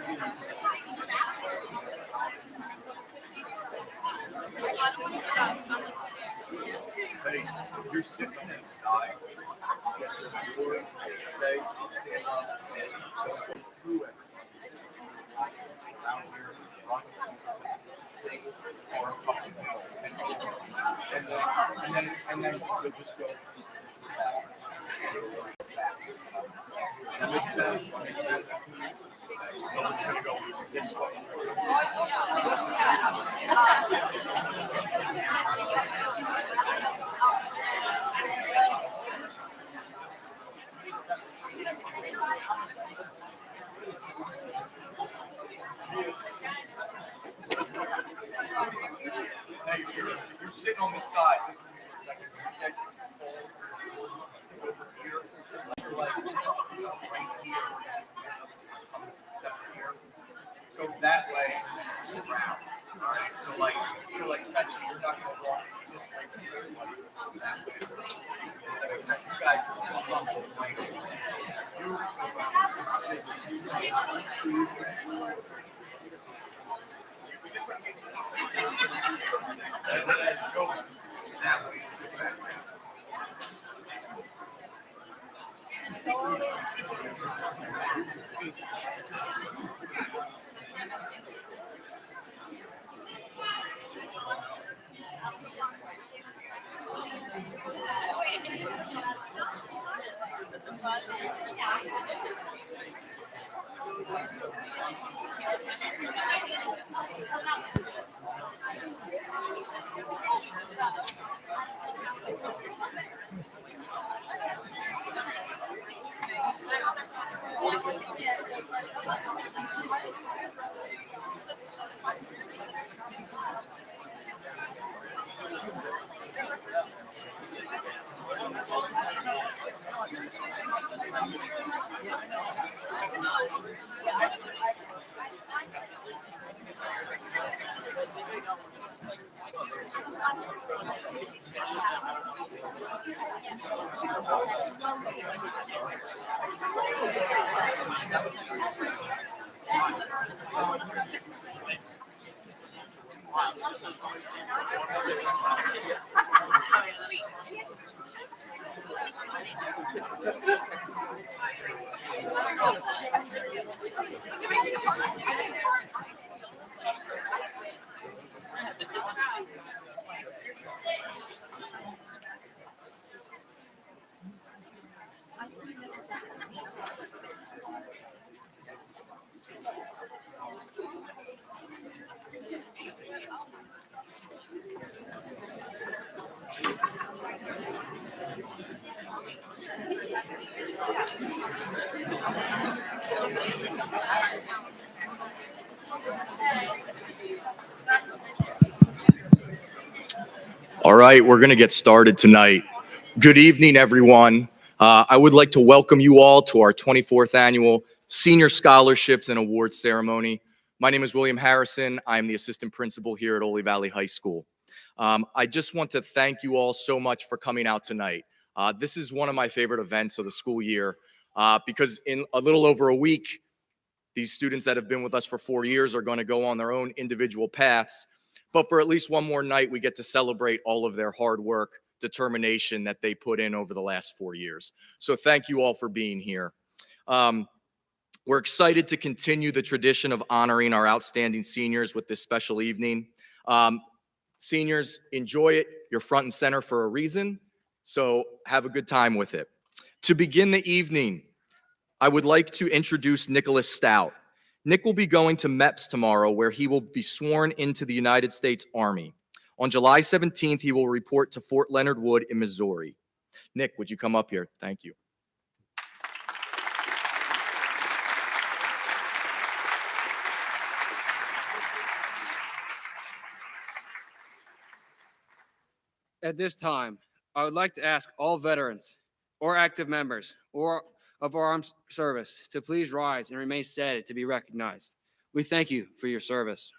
Hey, you're sitting on the side. Okay, stand up and go through it. Down here, rock the table, or a couple and then you'll just go. That makes sense. No one's gonna go this way. Hey, you're sitting on this side. Listen to me for a second. Okay? Over here. Your leg right here. Step here. Go that way. Around. All right. So touching. You're not going to walk this way here. That way. That makes sense. You guys run both ways. Go that way. Sit back down. All right, we're going to get started tonight. Good evening, everyone. I would like to welcome you all to our 24th annual Senior Scholarships and Awards Ceremony. My name is William Harrison. I'm the assistant principal here at Oley Valley High School. I just want to thank you all so much for coming out tonight. This is one of my favorite events of the school year because in a little over a week, these students that have been with us for 4 years are going to go on their own individual paths. But for at least one more night, we get to celebrate all of their hard work, determination that they put in over the last 4 years. So thank you all for being here. We're excited to continue the tradition of honoring our outstanding seniors with this special evening. Seniors, enjoy it. You're front and center for a reason, so have a good time with it. To begin the evening, I would like to introduce Nicholas Stout. Nick will be going to MEPS tomorrow, where he will be sworn into the United States Army. On July 17th, he will report to Fort Leonard Wood in Missouri. Nick, would you come up here? Thank you. At this time, I would like to ask all veterans or active members or of our armed service to please rise and remain seated to be recognized. We thank you for your service.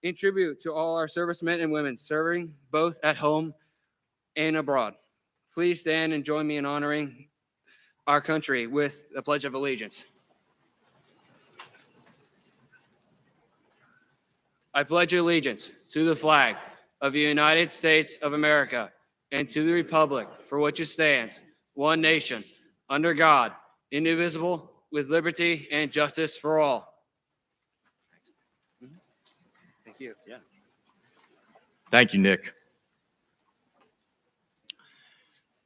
in tribute to all our servicemen and women serving both at home and abroad. Please stand and join me in honoring our country with the Pledge of Allegiance. I pledge allegiance to the flag of the United States of America and to the republic for which it stands, one nation, under God, indivisible, with liberty and justice for all. Thank you. Yeah. Thank you, Nick.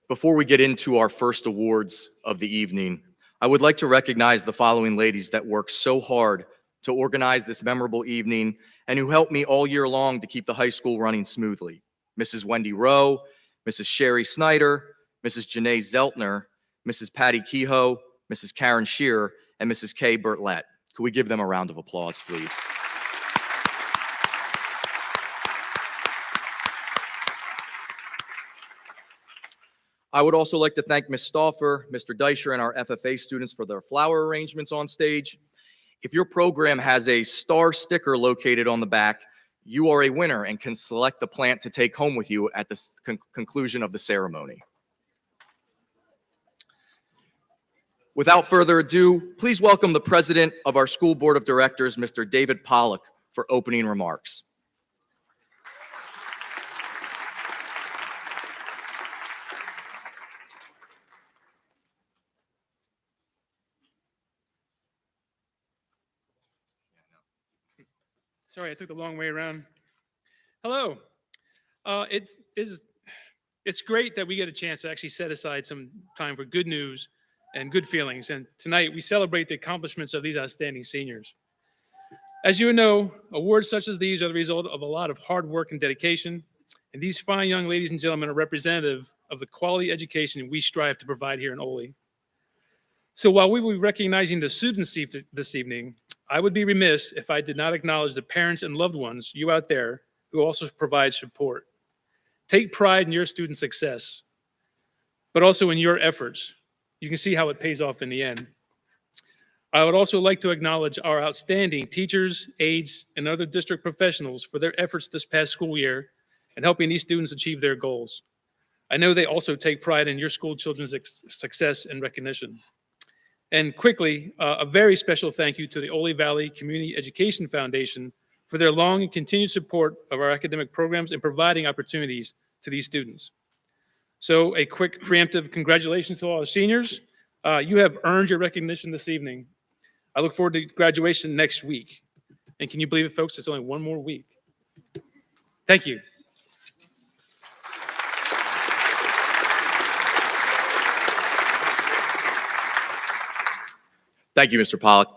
Before we get into our first awards of the evening, I would like to recognize the following ladies that worked so hard to organize this memorable evening and who helped me all year long to keep the high school running smoothly. Mrs. Wendy Rowe, Mrs. Sherry Snyder, Mrs. Janae Zeltner, Mrs. Patty Kehoe, Mrs. Karen Shearer, and Mrs. Kay Bertlett. Could we give them a round of applause, please? I would also like to thank Ms. Stauffer, Mr. Deischer, and our FFA students for their flower arrangements on stage. If your program has a star sticker located on the back, you are a winner and can select the plant to take home with you at the conclusion of the ceremony. Without further ado, please welcome the president of our school board of directors, Mr. David Pollock, for opening remarks. Sorry, I took the long way around. Hello. It's great that we get a chance to actually set aside some time for good news and good feelings. And tonight we celebrate the accomplishments of these outstanding seniors. As you know, awards such as these are the result of a lot of hard work and dedication. And these fine young ladies and gentlemen are representative of the quality education we strive to provide here in Oley. So while we will be recognizing the students this evening, I would be remiss if I did not acknowledge the parents and loved ones, you out there, who also provide support. Take pride in your student success, but also in your efforts. You can see how it pays off in the end. I would also like to acknowledge our outstanding teachers, aides, and other district professionals for their efforts this past school year in helping these students achieve their goals. I know they also take pride in your school children's success and recognition. And quickly, a very special thank you to the Oley Valley Community Education Foundation for their long and continued support of our academic programs and providing opportunities to these students. So a quick preemptive congratulations to all the seniors. You have earned your recognition this evening. I look forward to graduation next week. And can you believe it, folks? It's only one more week. Thank you. Thank you, Mr. Pollock.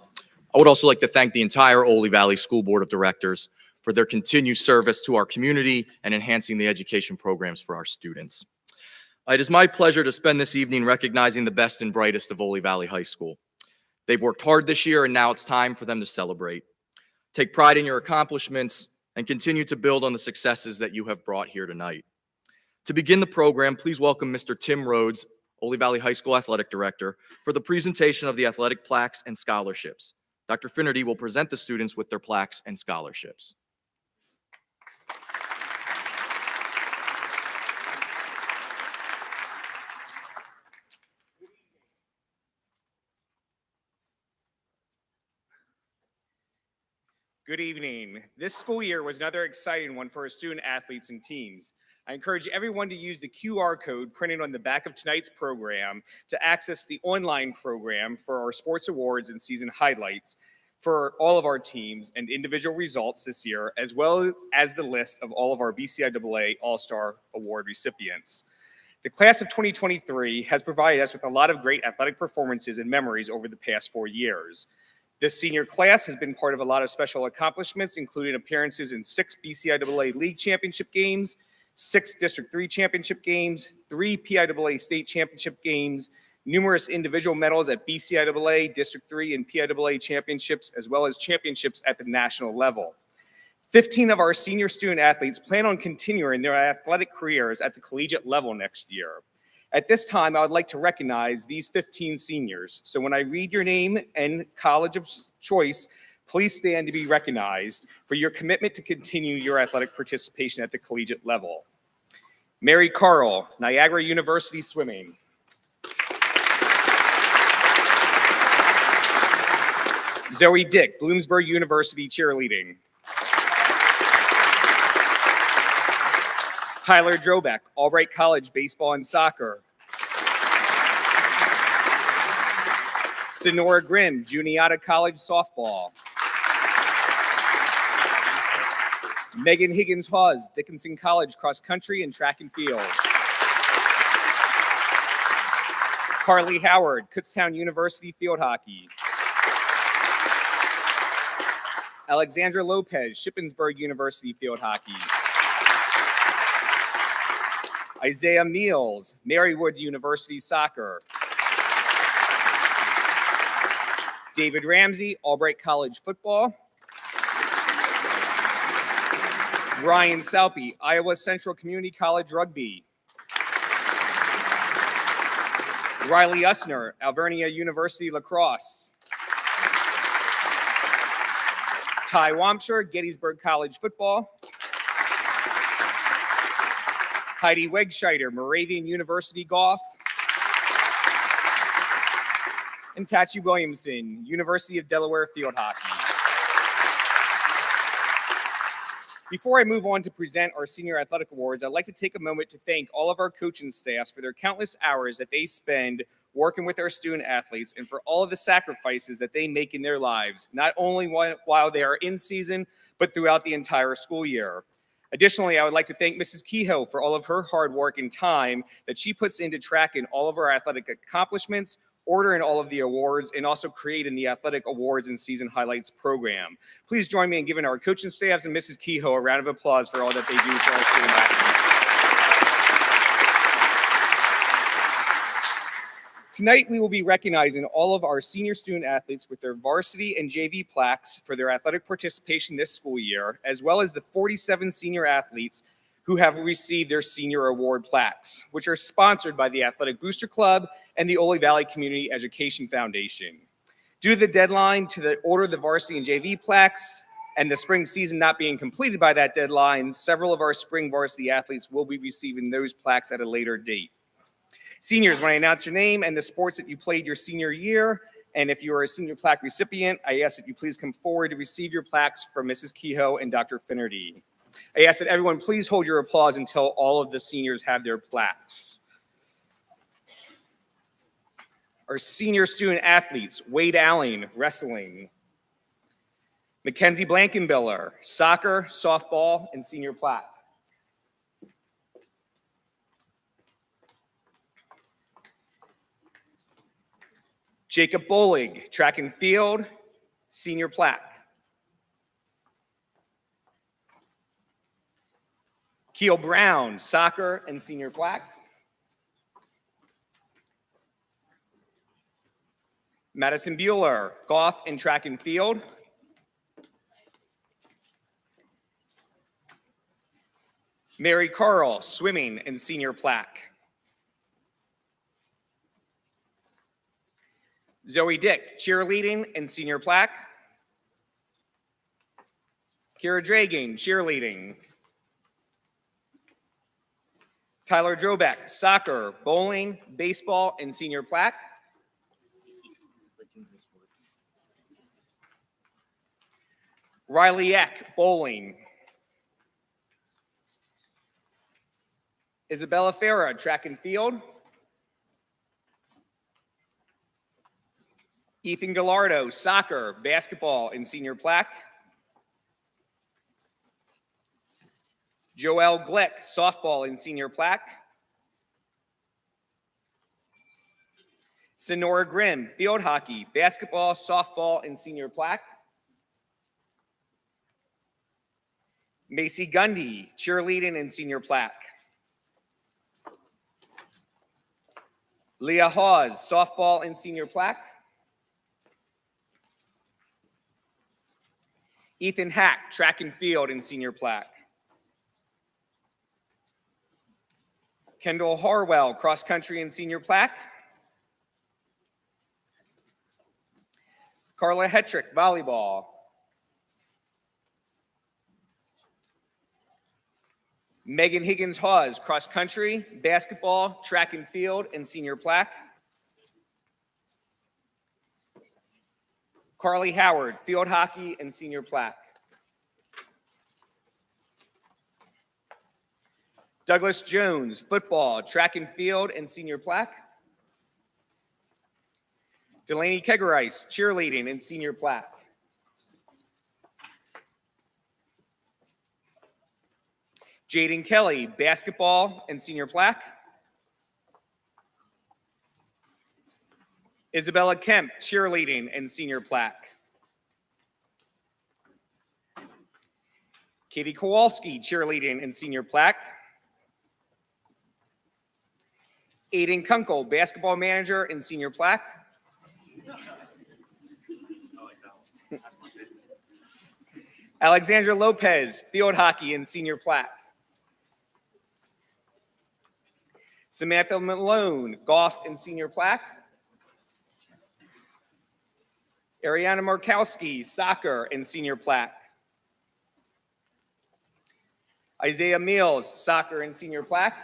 I would also like to thank the entire Oley Valley School Board of Directors for their continued service to our community and enhancing the education programs for our students. It is my pleasure to spend this evening recognizing the best and brightest of Oley Valley High School. They've worked hard this year, and now it's time for them to celebrate. Take pride in your accomplishments and continue to build on the successes that you have brought here tonight. To begin the program, please welcome Mr. Tim Rhodes, Oley Valley High School Athletic Director, for the presentation of the athletic plaques and scholarships. Dr. Finnerty will present the students with their plaques and scholarships. Good evening. This school year was another exciting one for our student athletes and teams. I encourage everyone to use the QR code printed on the back of tonight's program to access the online program for our sports awards and season highlights for all of our teams and individual results this year, as well as the list of all of our BCIAA All-Star Award recipients. The class of 2023 has provided us with a lot of great athletic performances and memories over the past 4 years. This senior class has been part of a lot of special accomplishments, including appearances in 6 BCIAA League Championship games, 6 District 3 championship games, 3 PIAA state championship games, numerous individual medals at BCIAA, District 3, and PIAA championships, as well as championships at the national level. 15 of our senior student athletes plan on continuing their athletic careers at the collegiate level next year. At this time, I would like to recognize these 15 seniors. So when I read your name and college of choice, Please stand to be recognized for your commitment to continue your athletic participation at the collegiate level. Mary Carl, Niagara University Swimming. Zoe Dick, Bloomsburg University Cheerleading. Tyler Drobeck, Albright College Baseball and Soccer. Sonora Grimm, Juniata College Softball. Megan Higgins Hawes, Dickinson College Cross Country and Track and Field. Carly Howard, Kutztown University Field Hockey. Alexandra Lopez, Shippensburg University Field Hockey. Isaiah Meals, Marywood University Soccer. David Ramsey, Albright College Football. Ryan Salpy, Iowa Central Community College Rugby. Riley Usner, Alvernia University Lacrosse. Ty Wamsher, Gettysburg College Football. Heidi Wegscheider, Moravian University Golf. And Tachi Williamson, University of Delaware Field Hockey. Before I move on to present our senior athletic awards, I'd like to take a moment to thank all of our coaching staffs for their countless hours that they spend working with our student athletes and for all of the sacrifices that they make in their lives, not only while they are in season, but throughout the entire school year. Additionally, I would like to thank Mrs. Kehoe for all of her hard work and time that she puts into tracking all of our athletic accomplishments, ordering all of the awards, and also creating the athletic awards and season highlights program. Please join me in giving our coaching staffs and Mrs. Kehoe a round of applause for all that they do for our student athletes. Tonight, we will be recognizing all of our senior student athletes with their varsity and JV plaques for their athletic participation this school year, as well as the 47 senior athletes who have received their senior award plaques, which are sponsored by the Athletic Booster Club and the Oley Valley Community Education Foundation. Due to the deadline to order the varsity and JV plaques and the spring season not being completed by that deadline, several of our spring varsity athletes will be receiving those plaques at a later date. Seniors, when I announce your name and the sports that you played your senior year, and if you are a senior plaque recipient, I ask that you please come forward to receive your plaques from Mrs. Kehoe and Dr. Finnerty. I ask that everyone please hold your applause until all of the seniors have their plaques. Our senior student athletes, Wade Allen, wrestling. Mackenzie Blankenbiller, soccer, softball, and senior plaque. Jacob Bolig, track and field, senior plaque. Keel Brown, soccer and senior plaque. Madison Bueller, golf and track and field. Mary Carl, swimming and senior plaque. Zoe Dick, cheerleading and senior plaque. Kira Dragan, cheerleading. Tyler Drobeck, soccer, bowling, baseball, and senior plaque. Riley Eck, bowling. Isabella Farah, track and field. Ethan Gallardo, soccer, basketball, and senior plaque. Joel Glick, softball and senior plaque. Sonora Grimm, field hockey, basketball, softball, and senior plaque. Macy Gundy, cheerleading and senior plaque. Leah Hawes, softball and senior plaque. Ethan Hack, track and field and senior plaque. Kendall Harwell, cross country and senior plaque. Carla Hetrick, volleyball. Megan Higgins Hawes, cross country, basketball, track and field, and senior plaque. Carly Howard, field hockey and senior plaque. Douglas Jones, football, track and field, and senior plaque. Delaney Kegerice, cheerleading and senior plaque. Jaden Kelly, basketball and senior plaque. Isabella Kemp, cheerleading and senior plaque. Katie Kowalski, cheerleading and senior plaque. Aiden Kunkel, basketball manager and senior plaque. Alexandra Lopez, field hockey and senior plaque. Samantha Malone, golf and senior plaque. Ariana Markowski, soccer and senior plaque. Isaiah Mills, soccer and senior plaque.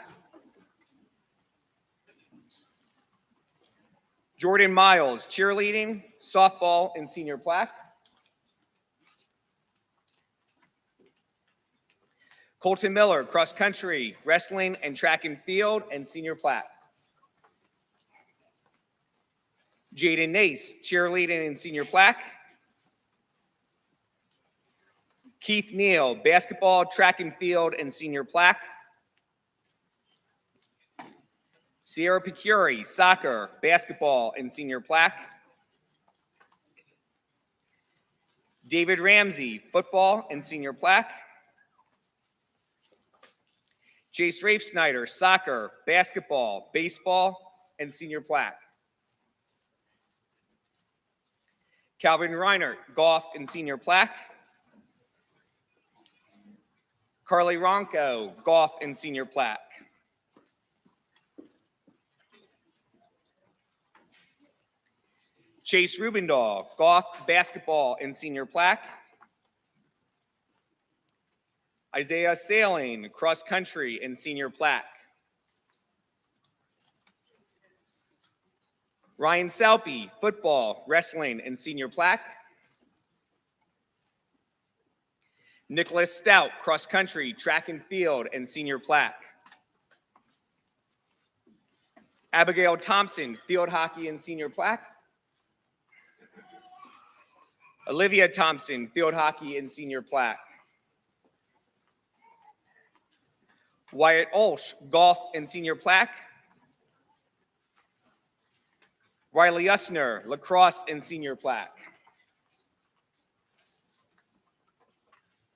Jordan Miles, cheerleading, softball, and senior plaque. Colton Miller, cross country, wrestling, and track and field, and senior plaque. Jaden Nace, cheerleading and senior plaque. Keith Neal, basketball, track and field, and senior plaque. Sierra Picuri, soccer, basketball, and senior plaque. David Ramsey, football, and senior plaque. Chase Rafe Snyder, soccer, basketball, baseball, and senior plaque. Calvin Reinert, golf and senior plaque. Carly Ronco, golf and senior plaque. Chase Rubendahl, golf, basketball, and senior plaque. Isaiah Sailing, cross country and senior plaque. Ryan Salpy, football, wrestling, and senior plaque. Nicholas Stout, cross country, track and field, and senior plaque. Abigail Thompson, field hockey and senior plaque. Olivia Thompson, field hockey and senior plaque. Wyatt Olsh, golf and senior plaque. Riley Usner, lacrosse and senior plaque.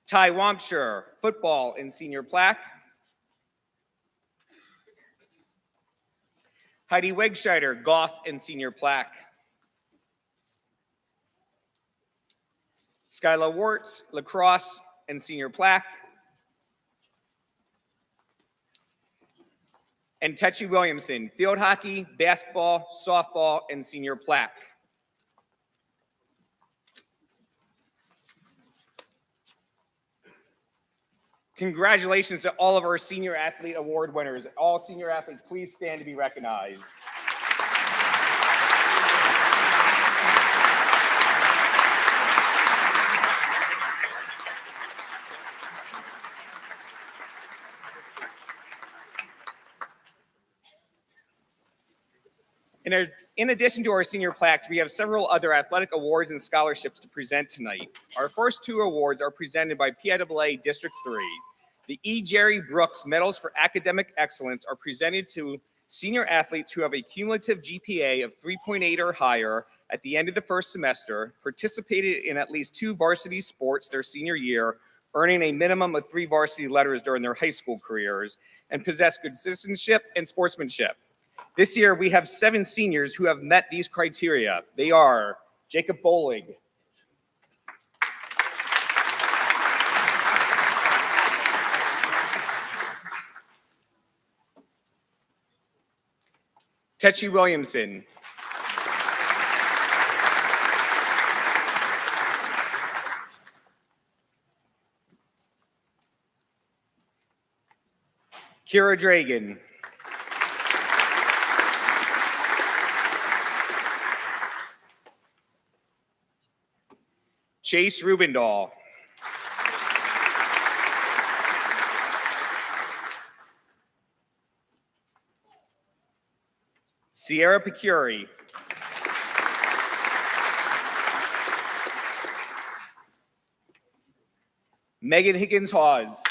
Ty Wampshire, football and senior plaque. Heidi Wegscheider, golf and senior plaque. Skyla Wartz, lacrosse and senior plaque. And Tetchy Williamson, field hockey, basketball, softball, and senior plaque. Congratulations to all of our Senior Athlete Award winners. All senior athletes, please stand to be recognized. In addition to our senior plaques, we have several other athletic awards and scholarships to present tonight. Our first two awards are presented by PIAA District 3. The E. Jerry Brooks Medals for Academic Excellence are presented to senior athletes who have a cumulative GPA of 3.8 or higher at the end of the first semester, participated in at least 2 varsity sports their senior year, earning a minimum of 3 varsity letters during their high school careers, and possess good citizenship and sportsmanship. This year, we have 7 seniors who have met these criteria. They are Jacob Bolig, Tetchy Williamson, Kira Dragan. Chase Rubendahl. Sierra Picuri. Megan Higgins-Hawes.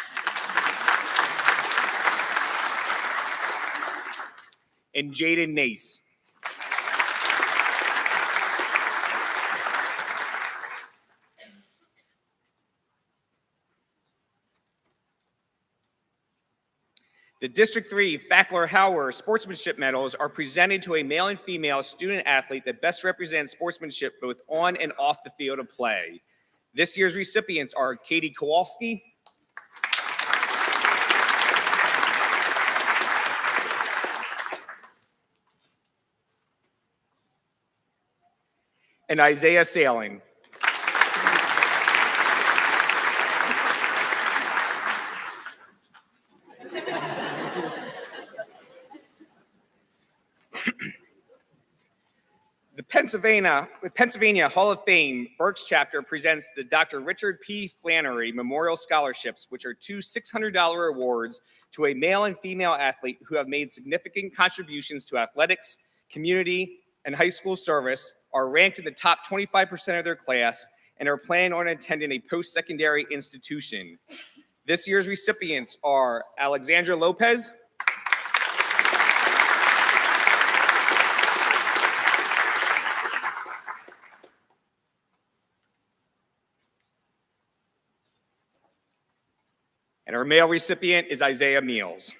And Jaden Nace. The District 3 Fackler-Hauer sportsmanship medals are presented to a male and female student athlete that best represents sportsmanship both on and off the field of play. This year's recipients are Katie Kowalski, and Isaiah Sailing. The Pennsylvania Hall of Fame Berks chapter presents the Dr. Richard P. Flannery Memorial Scholarships, which are two $600 awards to a male and female athlete who have made significant contributions to athletics, community, and high school service, are ranked in the top 25% of their class, and are planning on attending a post-secondary institution. This year's recipients are Alexandra Lopez, and our male recipient is Isaiah Meals.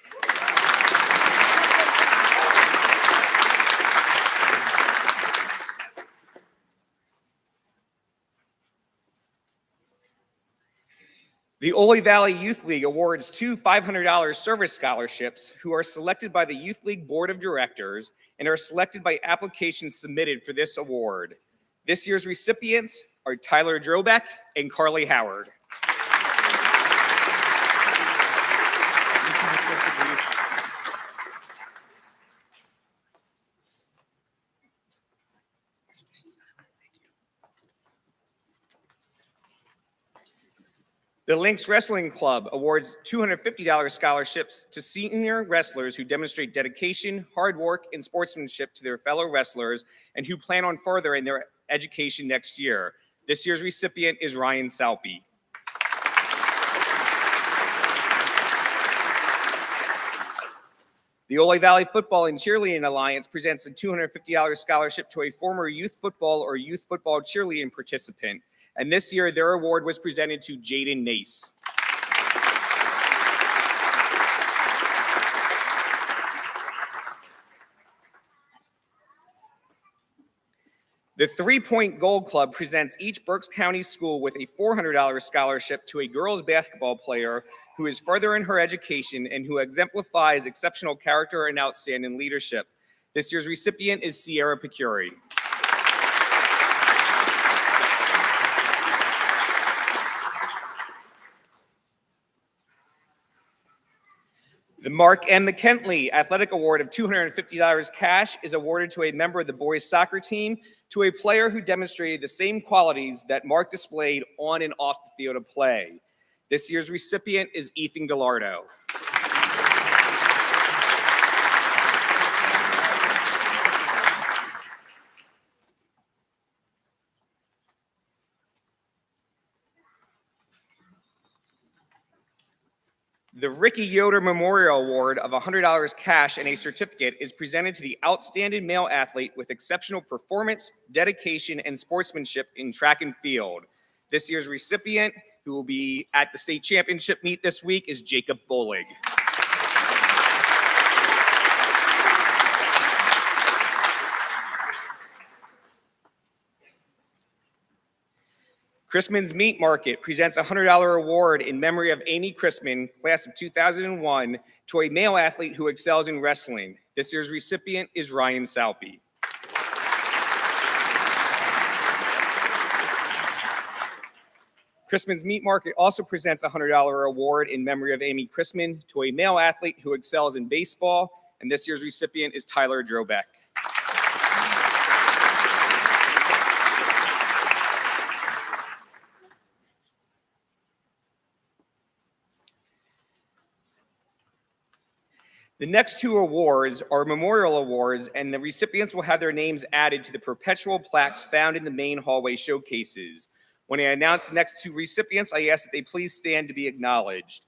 The Oley Valley Youth League awards two $500 service scholarships who are selected by the Youth League Board of Directors and are selected by applications submitted for this award. This year's recipients are Tyler Drobeck and Carly Howard. The Lynx Wrestling Club awards $250 scholarships to senior wrestlers who demonstrate dedication, hard work, and sportsmanship to their fellow wrestlers and who plan on furthering their education next year. This year's recipient is Ryan Salpy. The Oley Valley Football and Cheerleading Alliance presents a $250 scholarship to a former youth football or youth football cheerleading participant. And this year, their award was presented to Jaden Nace. The 3 Point Gold Club presents each Berks County school with a $400 scholarship to a girls basketball player who is furthering her education and who exemplifies exceptional character and outstanding leadership. This year's recipient is Sierra Picuri. The Mark M. McKentley Athletic Award of $250 cash is awarded to a member of the boys soccer team to a player who demonstrated the same qualities that Mark displayed on and off the field of play. This year's recipient is Ethan Gallardo. The Ricky Yoder Memorial Award of $100 cash and a certificate is presented to the outstanding male athlete with exceptional performance, dedication, and sportsmanship in track and field. This year's recipient, who will be at the state championship meet this week, is Jacob Bolig. Chrisman's Meat Market presents a $100 award in memory of Amy Chrisman, class of 2001, to a male athlete who excels in wrestling. This year's recipient is Ryan Salpy. Chrisman's Meat Market also presents a $100 award in memory of Amy Chrisman to a male athlete who excels in baseball, and this year's recipient is Tyler Drobeck. The next two awards are memorial awards, and the recipients will have their names added to the perpetual plaques found in the main hallway showcases. When I announce the next two recipients, I ask that they please stand to be acknowledged.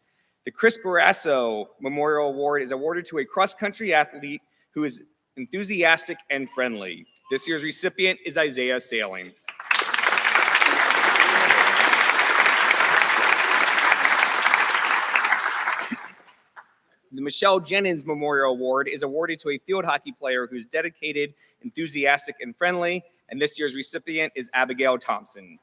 The Chris Barrasso Memorial Award is awarded to a cross-country athlete who is enthusiastic and friendly. This year's recipient is Isaiah Sailing. The Michelle Jennings Memorial Award is awarded to a field hockey player who's dedicated, enthusiastic, and friendly, and this year's recipient is Abigail Thompson.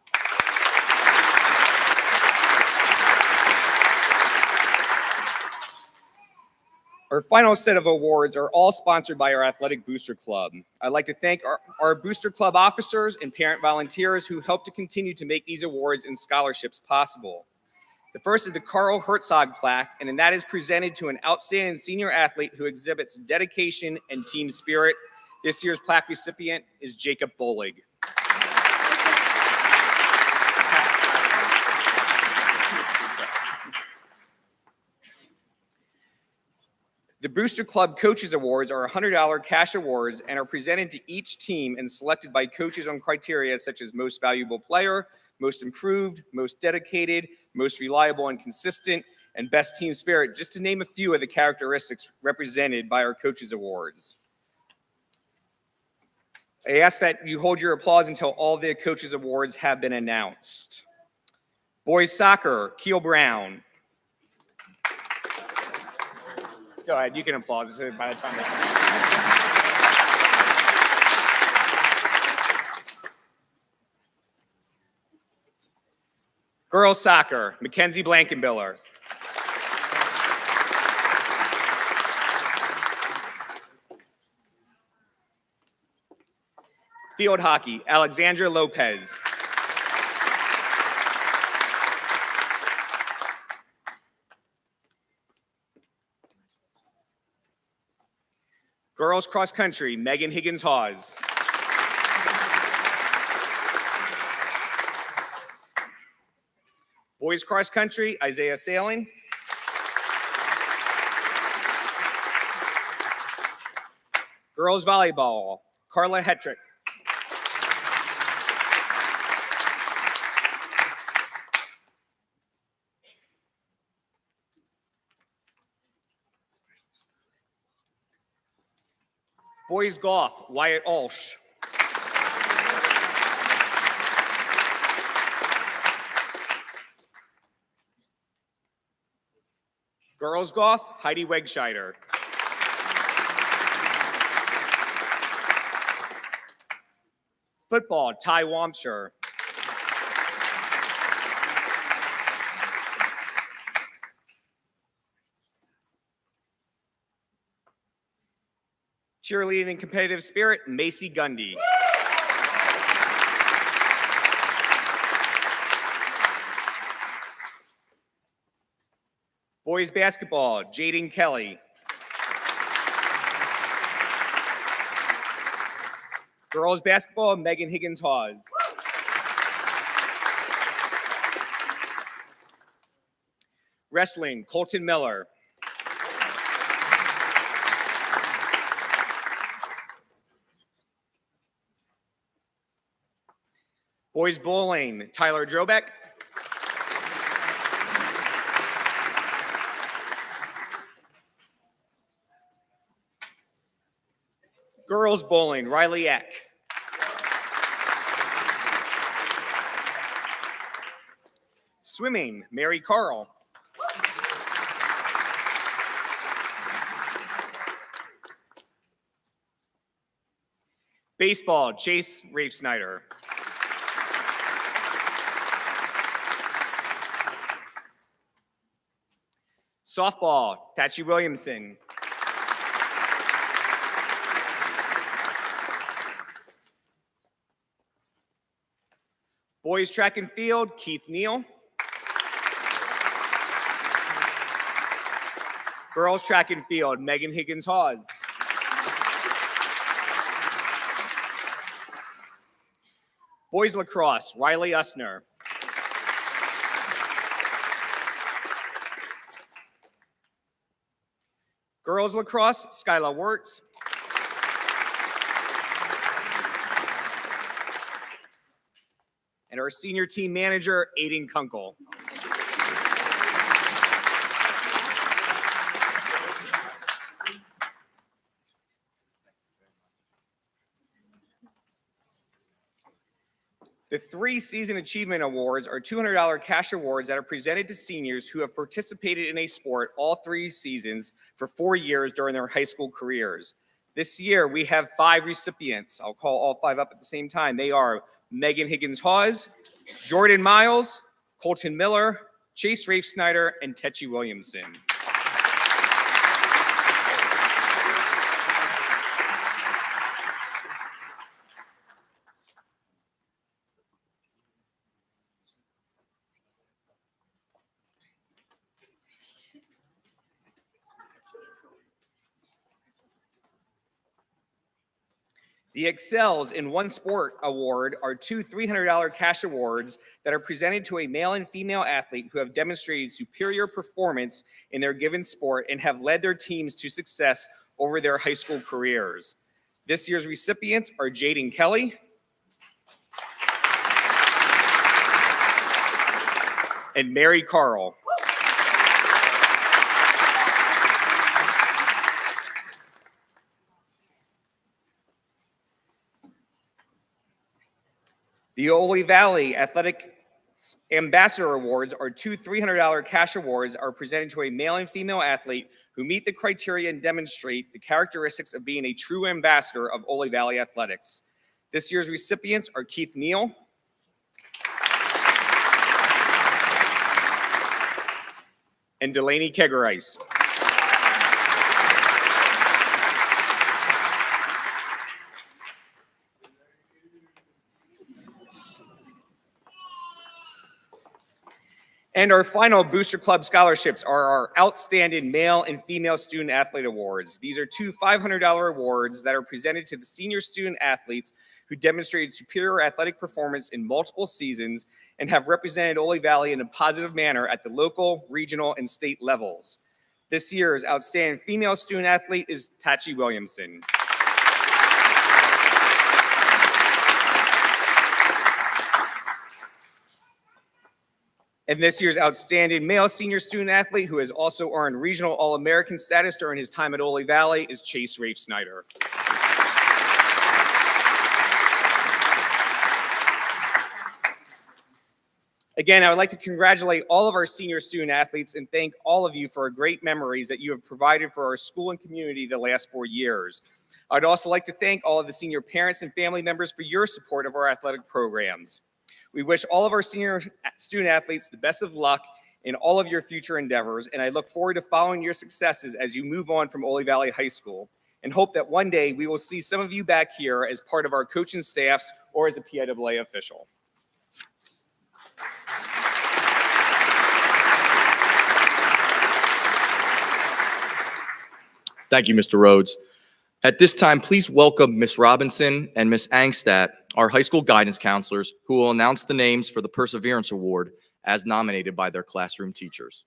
Our final set of awards are all sponsored by our Athletic Booster Club. I'd like to thank our Booster Club officers and parent volunteers who help to continue to make these awards and scholarships possible. The first is the Carl Herzog plaque, and that is presented to an outstanding senior athlete who exhibits dedication and team spirit. This year's plaque recipient is Jacob Bolig. The Booster Club Coaches Awards are $100 cash awards and are presented to each team and selected by coaches on criteria such as most valuable player, most improved, most dedicated, most reliable and consistent, and best team spirit, just to name a few of the characteristics represented by our Coaches Awards. I ask that you hold your applause until all the Coaches Awards have been announced. Boys Soccer, Keel Brown. Go ahead, you can applaud by the time. Girls Soccer, Mackenzie Blankenbiller. Field Hockey, Alexandra Lopez. Girls Cross Country, Megan Higgins-Hawes. Boys Cross Country, Isaiah Sailing. Girls Volleyball, Carla Hetrick. Boys Golf, Wyatt Olsh. Girls Golf, Heidi Wegscheider. Football, Ty Wamsher. Cheerleading and competitive spirit, Macy Gundy. Boys basketball, Jaden Kelly. Girls basketball, Megan Higgins-Hawes. Wrestling, Colton Miller. Boys bowling, Tyler Drobeck. Girls bowling, Riley Eck. Swimming, Mary Carl. Baseball, Chase Rafe Snyder. Softball, Tachi Williamson. Boys track and field, Keith Neal. Girls track and field, Megan Higgins-Hawes. Boys lacrosse, Riley Usner. Girls lacrosse, Skyla Wirtz. And our senior team manager, Aiden Kunkel. The 3 Season Achievement Awards are $200 cash awards that are presented to seniors who have participated in a sport all 3 seasons for 4 years during their high school careers. This year, we have 5 recipients. I'll call all 5 up at the same time. They are Megan Higgins-Hawes, Jordan Miles, Colton Miller, Chase Rafe Snyder, and Tetchy Williamson. The Excels in One Sport Award are 2 $300 cash awards that are presented to a male and female athlete who have demonstrated superior performance in their given sport and have led their teams to success over their high school careers. This year's recipients are Jaden Kelly, and Mary Carl. The Oley Valley Athletic Ambassador Awards are 2 $300 cash awards are presented to a male and female athlete who meet the criteria and demonstrate the characteristics of being a true ambassador of Oley Valley Athletics. This year's recipients are Keith Neal, and Delaney Kegerice. And our final Booster Club scholarships are our Outstanding Male and Female Student Athlete Awards. These are 2 $500 awards that are presented to the senior student athletes who demonstrated superior athletic performance in multiple seasons and have represented Oley Valley in a positive manner at the local, regional, and state levels. This year's Outstanding Female Student Athlete is Tachi Williamson. And this year's Outstanding Male Senior Student Athlete, who has also earned Regional All-American status during his time at Oley Valley, is Chase Rafe Snyder. Again, I would like to congratulate all of our senior student athletes and thank all of you for great memories that you have provided for our school and community the last 4 years. I'd also like to thank all of the senior parents and family members for your support of our athletic programs. We wish all of our senior student athletes the best of luck in all of your future endeavors, and I look forward to following your successes as you move on from Oley Valley High School, and hope that one day we will see some of you back here as part of our coaching staffs or as a PIAA official. Thank you, Mr. Rhodes. At this time, please welcome Ms. Robinson and Ms. Angstadt, our high school guidance counselors, who will announce the names for the Perseverance Award as nominated by their classroom teachers.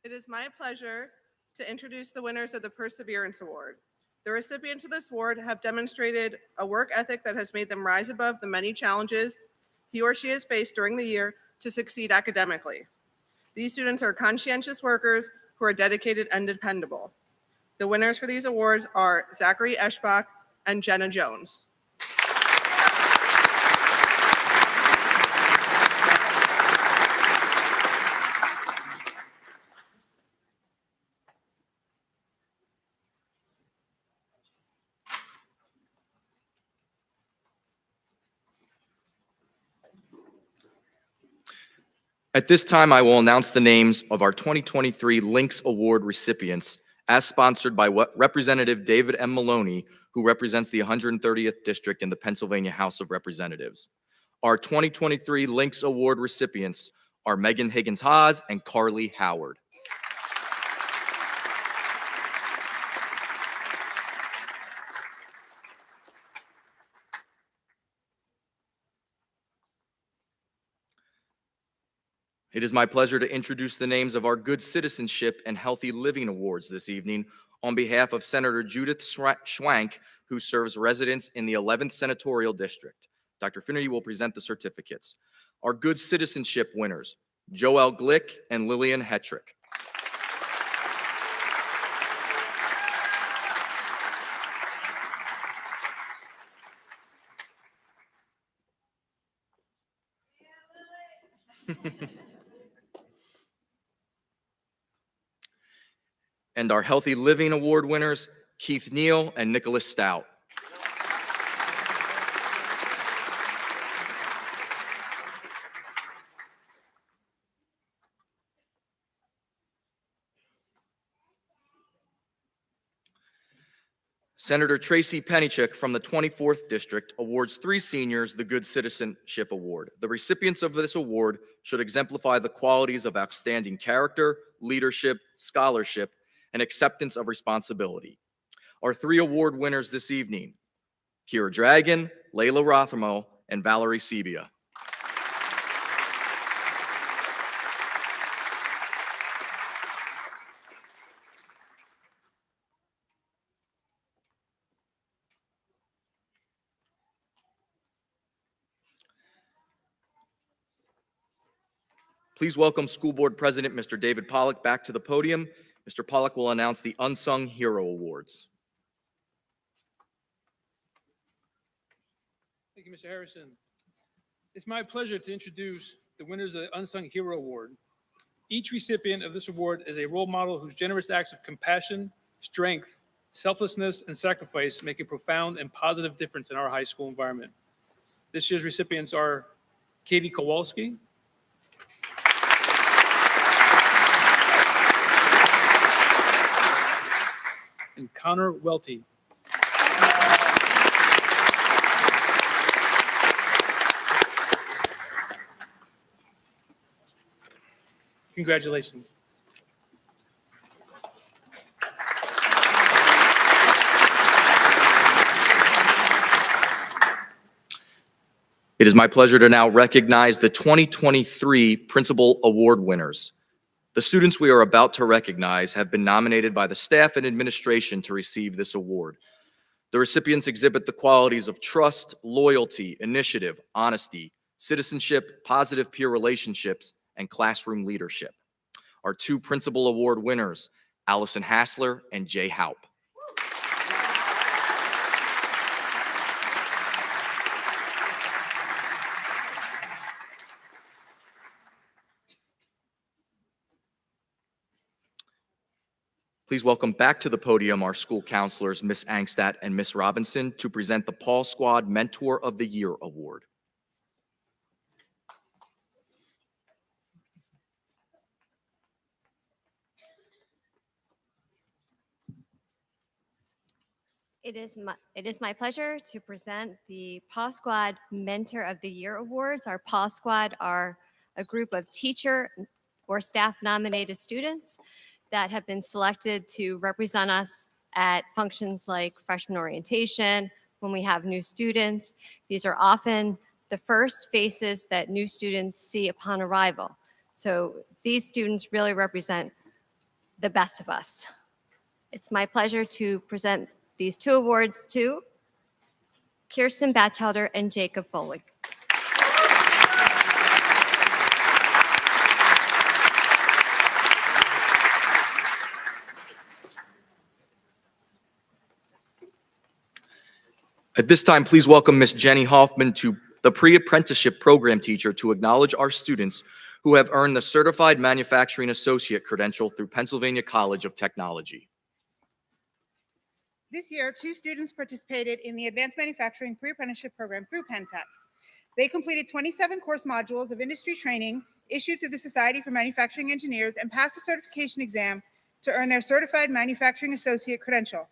It is my pleasure to introduce the winners of the Perseverance Award. The recipients of this award have demonstrated a work ethic that has made them rise above the many challenges he or she has faced during the year to succeed academically. These students are conscientious workers who are dedicated and dependable. The winners for these awards are Zachary Eschbach and Jenna Jones. At this time, I will announce the names of our 2023 Lynx Award recipients as sponsored by Representative David M. Maloney, who represents the 130th District in the Pennsylvania House of Representatives. Our 2023 Lynx Award recipients are Megan Higgins-Haas and Carly Howard. It is my pleasure to introduce the names of our Good Citizenship and Healthy Living Awards this evening on behalf of Senator Judith Schwank, who serves residents in the 11th Senatorial District. Dr. Finnerty will present the certificates. Our Good Citizenship winners, Joelle Glick and Lillian Hetrick. And our Healthy Living Award winners, Keith Neal and Nicholas Stout. Senator Tracy Pennychick from the 24th District awards 3 seniors the Good Citizenship Award. The recipients of this award should exemplify the qualities of outstanding character, leadership, scholarship, and acceptance of responsibility. Our 3 award winners this evening, Kira Dragon, Layla Rothermo, and Valerie Sebia. Please welcome School Board President Mr. David Pollack back to the podium. Mr. Pollack will announce the Unsung Hero Awards. Thank you, Mr. Harrison. It's my pleasure to introduce the winners of the Unsung Hero Award. Each recipient of this award is a role model whose generous acts of compassion, strength, selflessness, and sacrifice make a profound and positive difference in our high school environment. This year's recipients are Katie Kowalski, and Connor Welty. Congratulations. It is my pleasure to now recognize the 2023 Principal Award winners. The students we are about to recognize have been nominated by the staff and administration to receive this award. The recipients exhibit the qualities of trust, loyalty, initiative, honesty, citizenship, positive peer relationships, and classroom leadership. Our 2 Principal Award winners, Allison Hassler and Jay Haupt. Please welcome back to the podium our school counselors, Ms. Angstadt and Ms. Robinson, to present the Paul Squad Mentor of the Year Award. It is my pleasure to present the Paw Squad Mentor of the Year Awards. Our Paw Squad are a group of teacher or staff nominated students that have been selected to represent us at functions like freshman orientation, when we have new students. These are often the first faces that new students see upon arrival. So these students really represent the best of us. It's my pleasure to present these 2 awards to Kirsten Batchelder and Jacob Bolig. At this time, please welcome Ms. Jenny Hoffman, to the pre-apprenticeship program teacher, to acknowledge our students who have earned the Certified Manufacturing Associate credential through Pennsylvania College of Technology. This year, 2 students participated in the Advanced Manufacturing Pre-Apprenticeship Program through Penn-Tech. They completed 27 course modules of industry training issued through the Society for Manufacturing Engineers and passed a certification exam to earn their Certified Manufacturing Associate credential.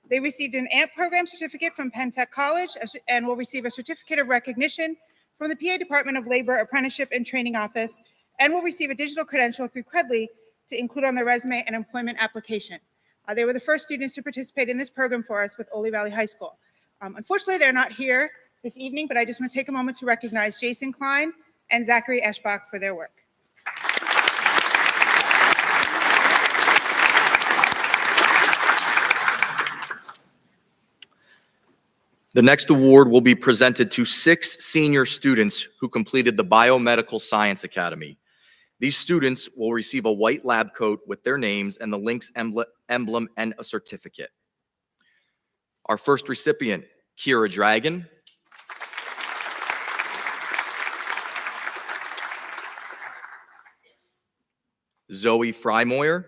They received an AMP program certificate from Penn Tech College and will receive a certificate of recognition from the PA Department of Labor Apprenticeship and Training Office, and will receive a digital credential through Credly to include on their resume and employment application. They were the first students to participate in this program for us with Oley Valley High School. Unfortunately, they're not here this evening, but I just want to take a moment to recognize Jason Klein and Zachary Eschbach for their work. The next award will be presented to 6 senior students who completed the Biomedical Science Academy. These students will receive a white lab coat with their names and the Lynx emblem and a certificate. Our first recipient, Kira Dragon. Zoe Frymoyer.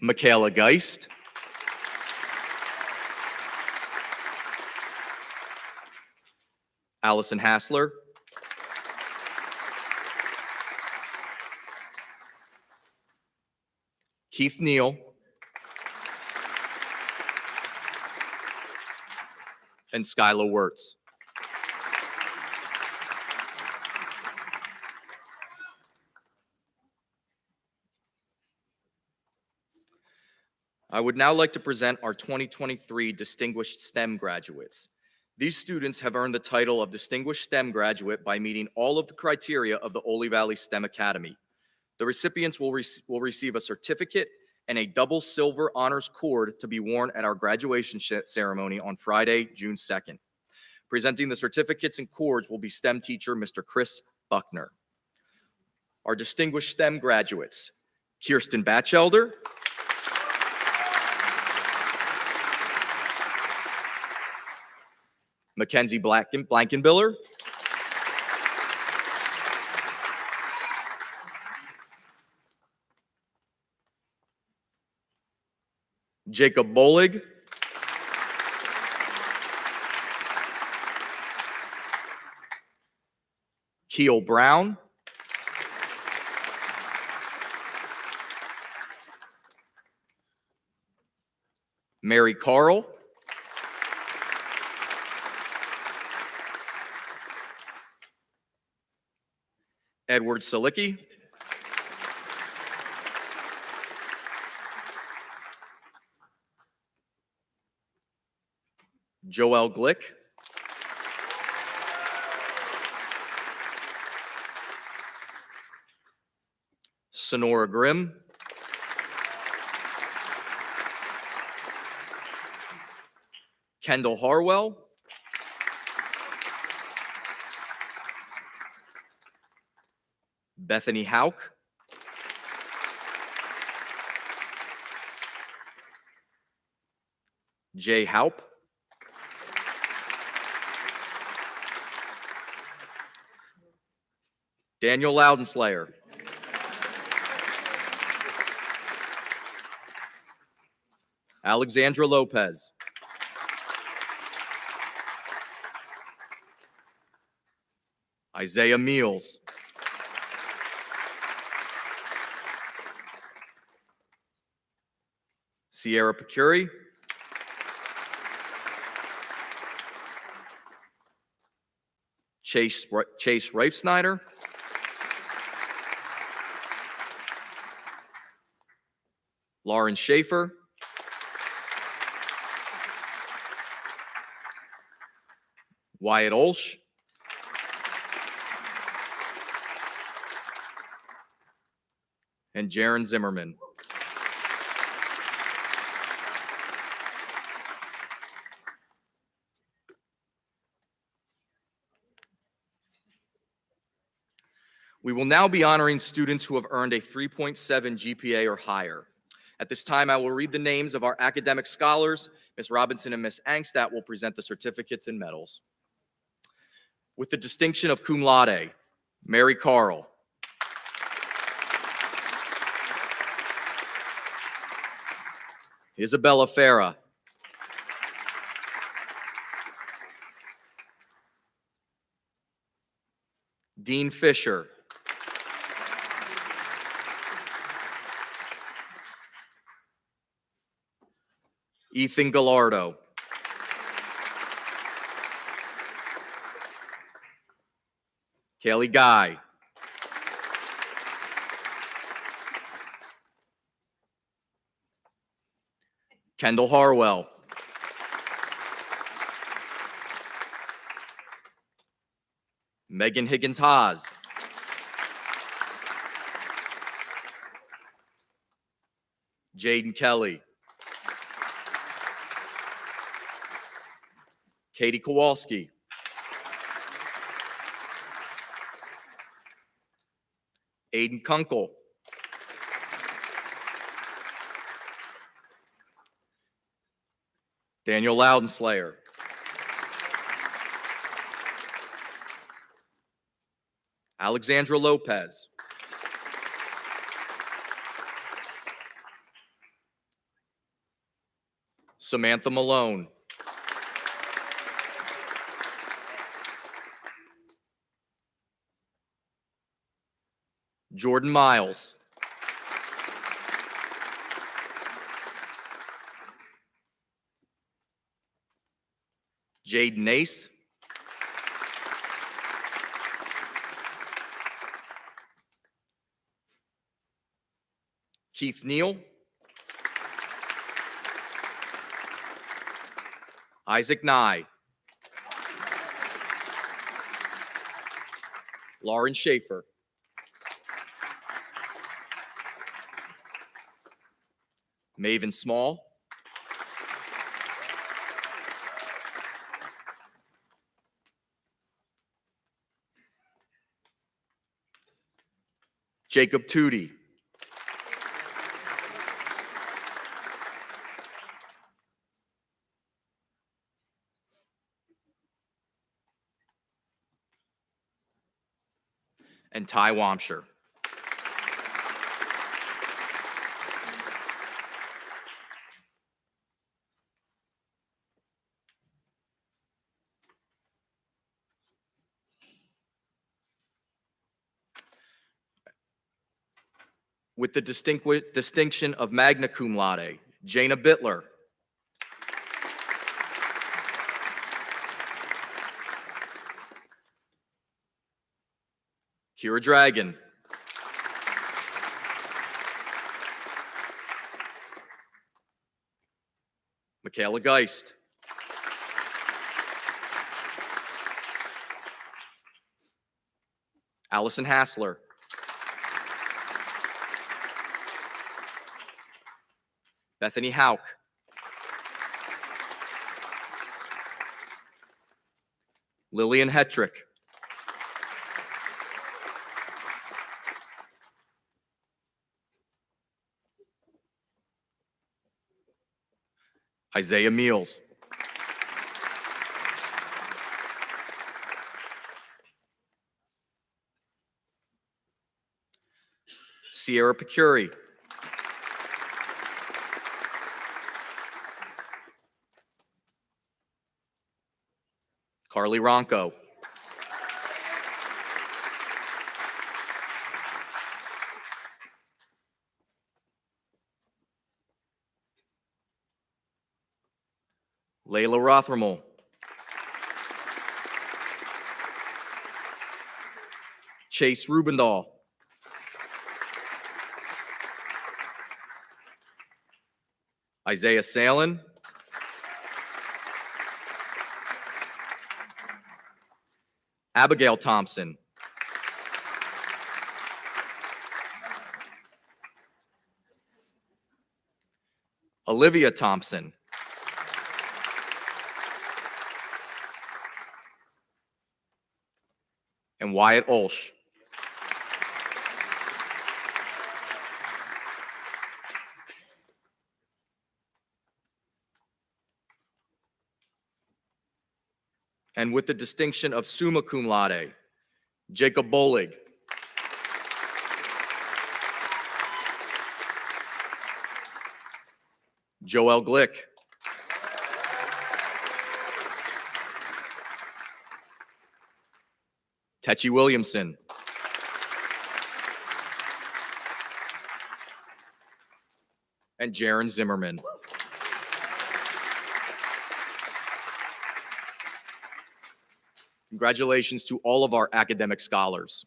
Michaela Geist. Allison Hassler. Keith Neal. And Skyla Wirtz. I would now like to present our 2023 Distinguished STEM graduates. These students have earned the title of Distinguished STEM Graduate by meeting all of the criteria of the Oley Valley STEM Academy. The recipients will receive a certificate and a double silver honors cord to be worn at our graduation ceremony on Friday, June 2nd. Presenting the certificates and cords will be STEM teacher Mr. Chris Buckner. Our distinguished STEM graduates, Kirsten Batchelder, Mackenzie Blankenbiller, Jacob Bolig, Keel Brown, Mary Carl, Edward Salicki, Joel Glick, Sonora Grimm, Kendall Harwell, Bethany Hauk, Jay Haup, Daniel Loudenslayer, Alexandra Lopez, Isaiah Meals, Sierra Pecuri, Chase Reifsnyder, Lauren Schaefer, Wyatt Olsch, and Jaron Zimmerman. We will now be honoring students who have earned a 3.7 GPA or higher. At this time, I will read the names of our academic scholars. Ms. Robinson and Ms. Angstadt will present the certificates and medals. With the distinction of cum laude, Mary Carl, Isabella Farah, Dean Fisher. Ethan Gallardo. Kaylee Guy. Kendall Harwell. Megan Higgins Haas. Jaden Kelly. Katie Kowalski. Aiden Kunkel. Daniel Loudenslayer. Alexandra Lopez. Samantha Malone. Jordan Miles. Jade Nace. Keith Neal. Isaac Nye. Lauren Schaefer. Maven Small. Jacob Tootie. And Ty Wamsher. With the distinction of magna cum laude, Jana Bittler. Kira Dragon. Michaela Geist. Allison Hassler. Bethany Hauk. Lillian Hetrick. Isaiah Meals. Sierra Pecuri. Carly Ronco. Layla Rothermel. Chase Rubendahl. Isaiah Salen. Abigail Thompson. Olivia Thompson. And Wyatt Olsch. And with the distinction of summa cum laude, Jacob Bolig. Joel Glick. Tetchy Williamson. And Jaron Zimmerman. Congratulations to all of our academic scholars.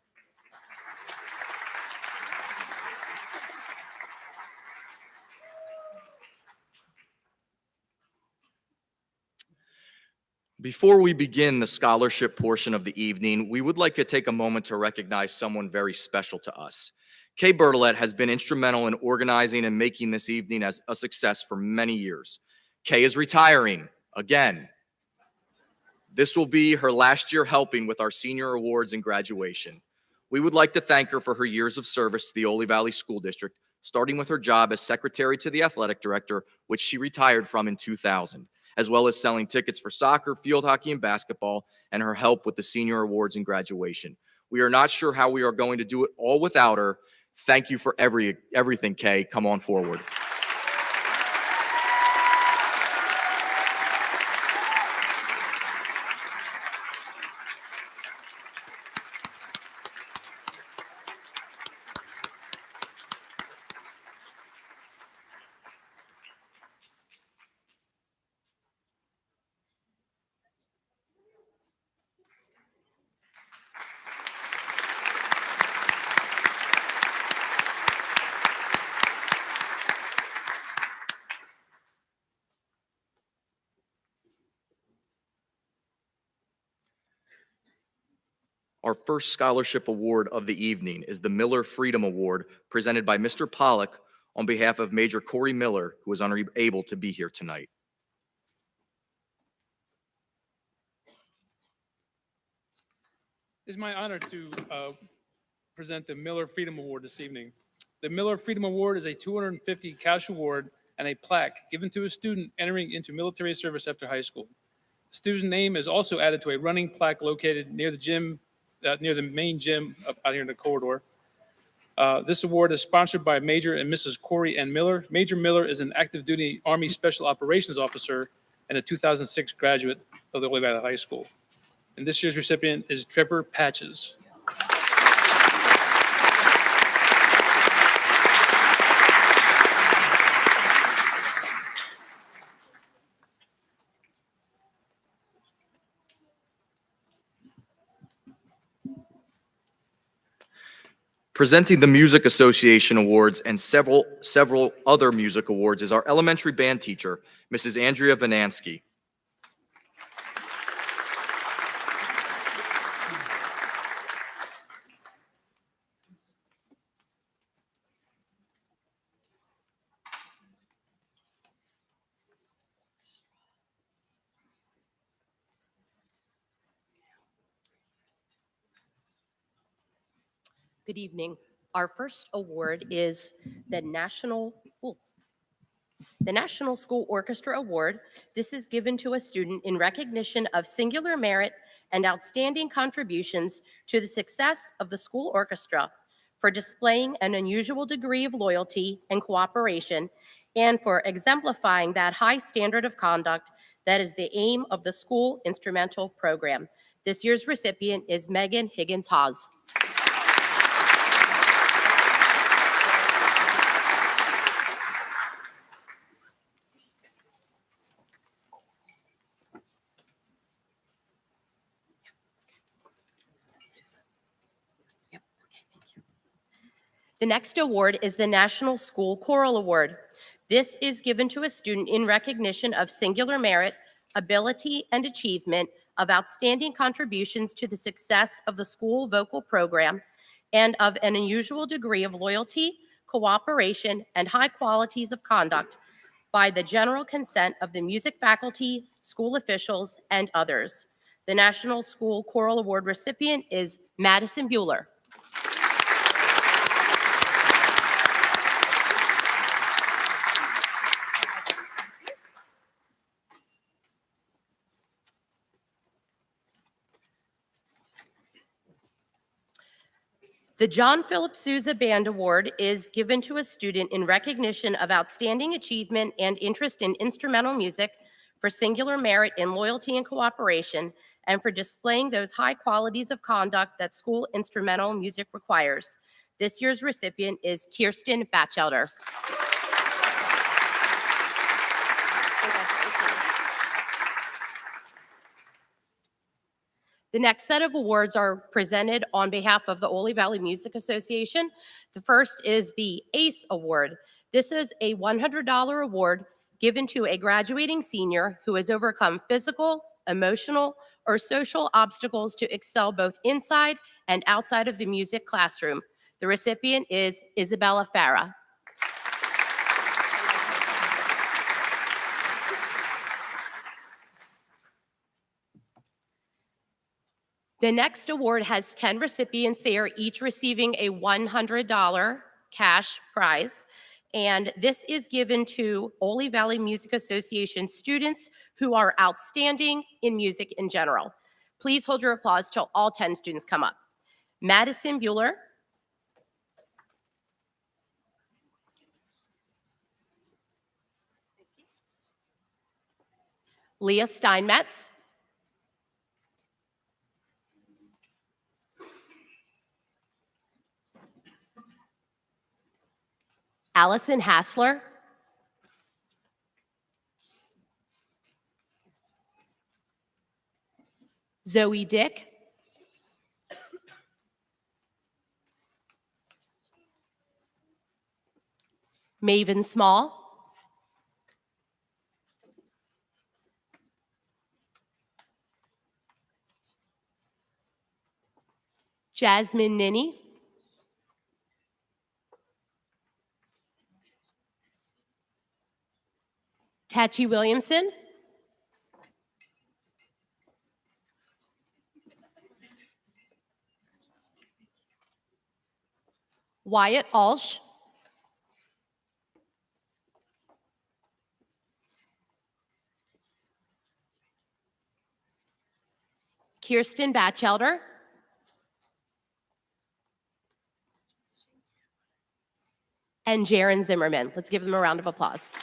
Before we begin the scholarship portion of the evening, we would like to take a moment to recognize someone very special to us. Kay Bertolet has been instrumental in organizing and making this evening as a success for many years. Kay is retiring again. This will be her last year helping with our senior awards and graduation. We would like to thank her for her years of service to the Oley Valley School District, starting with her job as secretary to the athletic director, which she retired from in 2000, as well as selling tickets for soccer, field hockey, and basketball, and her help with the senior awards and graduation. We are not sure how we are going to do it all without her. Thank you for everything, Kay. Come on forward. Our first scholarship award of the evening is the Miller Freedom Award, presented by Mr. Pollock on behalf of Major Corey Miller, who is unable to be here tonight. It is my honor to present the Miller Freedom Award this evening. The Miller Freedom Award is a $250 cash award and a plaque given to a student entering into military service after high school. The student's name is also added to a running plaque located near the gym, near the main gym up out here in the corridor. This award is sponsored by Major and Mrs. Corey N. Miller. Major Miller is an active duty Army Special Operations Officer and a 2006 graduate of the Oley Valley High School. And this year's recipient is Trevor Patches. Presenting the Music Association Awards and several other music awards is our elementary band teacher, Mrs. Andrea Vanansky. Good evening. Our first award is the National School Orchestra Award. This is given to a student in recognition of singular merit and outstanding contributions to the success of the school orchestra for displaying an unusual degree of loyalty and cooperation and for exemplifying that high standard of conduct that is the aim of the school instrumental program. This year's recipient is Megan Higgins-Hawes. The next award is the National School Choral Award. This is given to a student in recognition of singular merit, ability, and achievement of outstanding contributions to the success of the school vocal program and of an unusual degree of loyalty, cooperation, and high qualities of conduct by the general consent of the music faculty, school officials, and others. The National School Choral Award recipient is Madison Bueller. The John Philip Sousa Band Award is given to a student in recognition of outstanding achievement and interest in instrumental music for singular merit in loyalty and cooperation and for displaying those high qualities of conduct that school instrumental music requires. This year's recipient is Kirsten Batchelder. The next set of awards are presented on behalf of the Oley Valley Music Association. The first is the ACE Award. This is a $100 award given to a graduating senior who has overcome physical, emotional, or social obstacles to excel both inside and outside of the music classroom. The recipient is Isabella Farah. The next award has 10 recipients. They are each receiving a $100 cash prize. And this is given to Oley Valley Music Association students who are outstanding in music in general. Please hold your applause till all 10 students come up. Madison Bueller. Leah Steinmetz. Allison Hassler. Zoe Dick. Maven Small. Jasmine Ninny. Tachi Williamson. Wyatt Alsh. Kirsten Batchelder. And Jaron Zimmerman. Let's give them a round of applause.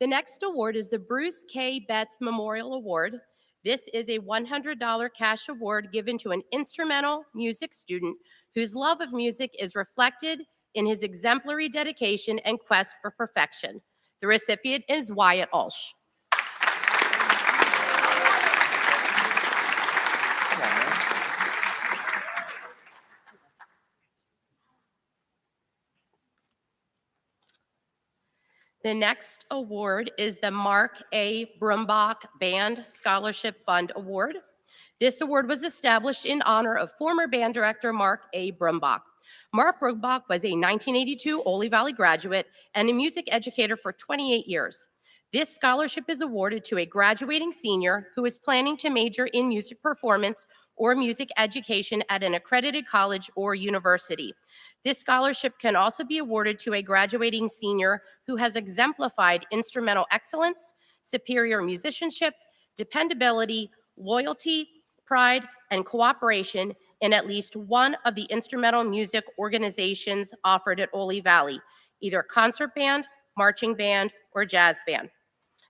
The next award is the Bruce K. Betts Memorial Award. This is a $100 cash award given to an instrumental music student whose love of music is reflected in his exemplary dedication and quest for perfection. The recipient is Wyatt Alsh. The next award is the Mark A. Brumbach Band Scholarship Fund Award. This award was established in honor of former band director Mark A. Brumbach. Mark Brumbach was a 1982 Oley Valley graduate and a music educator for 28 years. This scholarship is awarded to a graduating senior who is planning to major in music performance or music education at an accredited college or university. This scholarship can also be awarded to a graduating senior who has exemplified instrumental excellence, superior musicianship, dependability, loyalty, pride, and cooperation in at least one of the instrumental music organizations offered at Oley Valley, either concert band, marching band, or jazz band.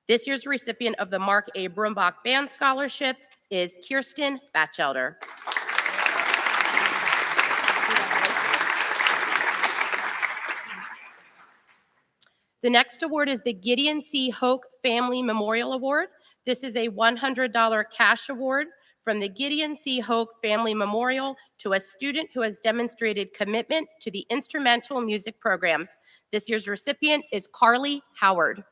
This year's recipient of the Mark A. Brumbach Band Scholarship is Kirsten Batchelder. The next award is the Gideon C. Hoke Family Memorial Award. This is a $100 cash award from the Gideon C. Hoke Family Memorial to a student who has demonstrated commitment to the instrumental music programs. This year's recipient is Carly Howard.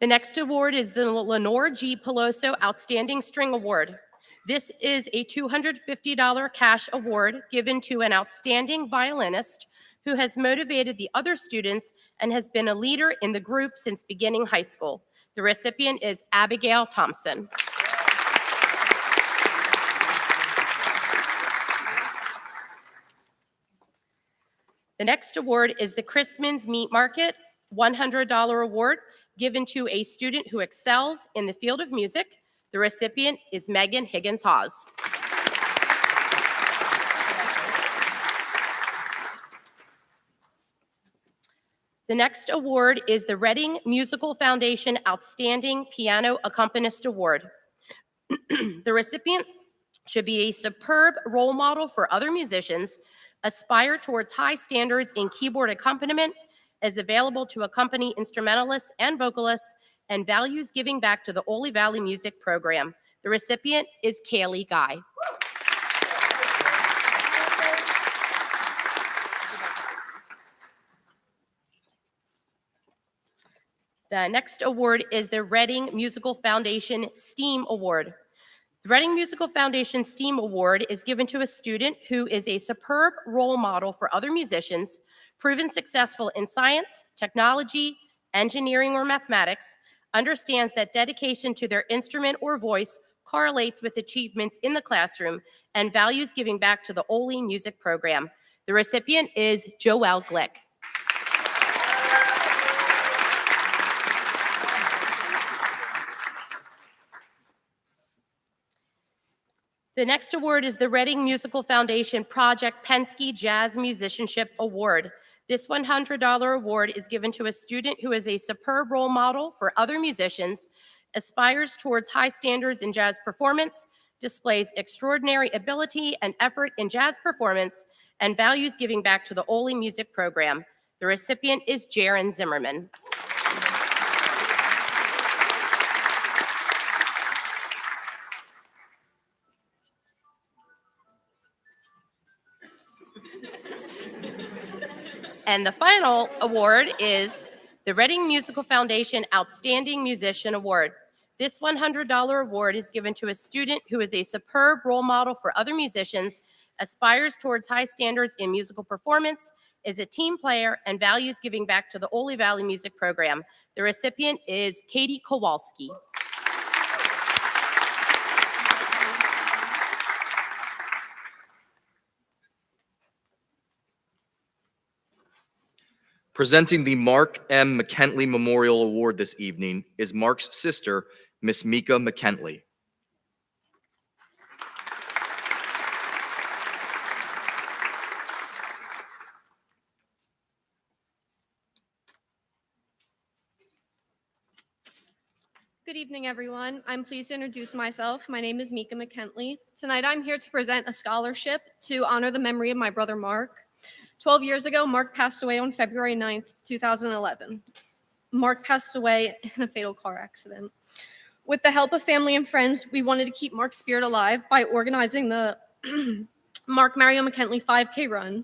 The next award is the Lenore G. Peloso Outstanding String Award. This is a $250 cash award given to an outstanding violinist who has motivated the other students and has been a leader in the group since beginning high school. The recipient is Abigail Thompson. The next award is the Christmas Meat Market $100 award given to a student who excels in the field of music, The recipient is Megan Higgins-Hawes. The next award is the Reading Musical Foundation Outstanding Piano Accompanist Award. The recipient should be a superb role model for other musicians, aspire towards high standards in keyboard accompaniment, is available to accompany instrumentalists and vocalists, and values giving back to the Oley Valley Music Program. The recipient is Kaylee Guy. The next award is the Reading Musical Foundation STEAM Award. The Reading Musical Foundation STEAM Award is given to a student who is a superb role model for other musicians, proven successful in science, technology, engineering, or mathematics, understands that dedication to their instrument or voice correlates with achievements in the classroom, and values giving back to the Oley Music Program. The recipient is Joelle Glick. The next award is the Reading Musical Foundation Project Penske Jazz Musicianship Award. This $100 award is given to a student who is a superb role model for other musicians, aspires towards high standards in jazz performance, displays extraordinary ability and effort in jazz performance, and values giving back to the Oley Music Program. The recipient is Jaron Zimmerman. And the final award is the Reading Musical Foundation Outstanding Musician Award. This $100 award is given to a student who is a superb role model for other musicians, aspires towards high standards in musical performance, is a team player, and values giving back to the Oley Valley Music Program. The recipient is Katie Kowalski. Presenting the Mark M. McKentley Memorial Award this evening is Mark's sister, Miss Mika McKentley. Good evening, everyone. I'm pleased to introduce myself. My name is Mika McKentley. Tonight, I'm here to present a scholarship to honor the memory of my brother, Mark. 12 years ago, Mark passed away on February 9th, 2011. Mark passed away in a fatal car accident. With the help of family and friends, we wanted to keep Mark's spirit alive by organizing the Mark Mario McKentley 5K run.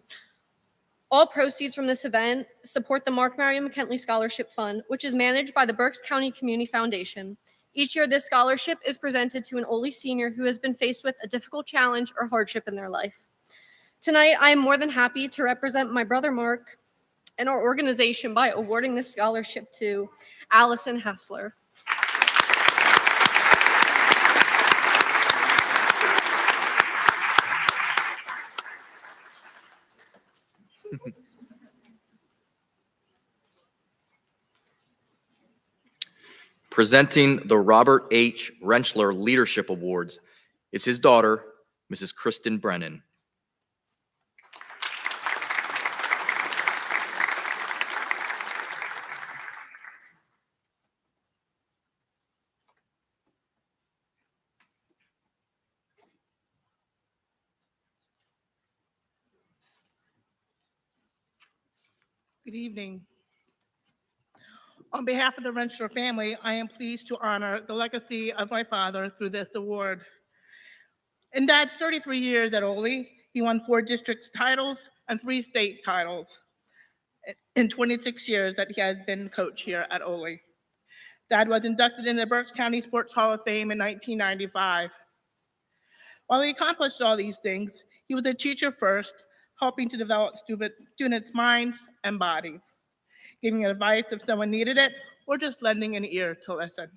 All proceeds from this event support the Mark Mario McKentley Scholarship Fund, which is managed by the Berks County Community Foundation. Each year, this scholarship is presented to an Oley senior who has been faced with a difficult challenge or hardship in their life. Tonight, I am more than happy to represent my brother Mark and our organization by awarding this scholarship to Allison Hassler. Presenting the Robert H. Rentschler Leadership Awards is his daughter, Mrs. Kristen Brennan. Good evening. On behalf of the Rentschler family, I am pleased to honor the legacy of my father through this award. In Dad's 33 years at Oley, he won 4 district titles and 3 state titles in 26 years that he has been coach here at Oley. Dad was inducted in the Berks County Sports Hall of Fame in 1995. While he accomplished all these things, he was a teacher first, helping to develop students' minds and bodies, giving advice if someone needed it, or just lending an ear to listen.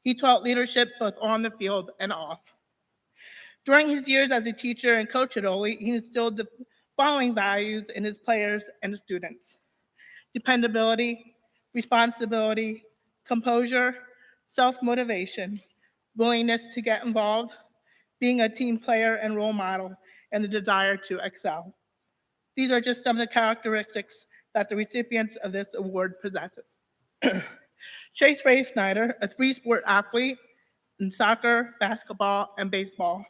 He taught leadership both on the field and off. During his years as a teacher and coach at Oley, he instilled the following values in his players and students: dependability, responsibility, composure, self-motivation, willingness to get involved, being a team player and role model, and the desire to excel. These are just some of the characteristics that the recipients of this award possesses. Chase Ray Snyder, a three-sport athlete in soccer, basketball, and baseball,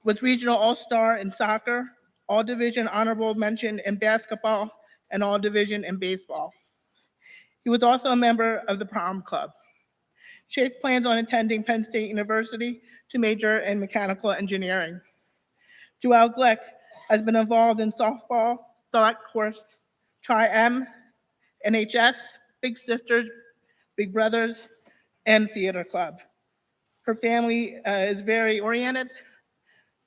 was regional all-star in soccer, all-division honorable mention in basketball, and all-division in baseball. He was also a member of the prom club. Chase plans on attending Penn State University to major in mechanical engineering. Joelle Glick has been involved in softball, select course, Tri-M, NHS, Big Sisters, Big Brothers, and theater club. Her family is very oriented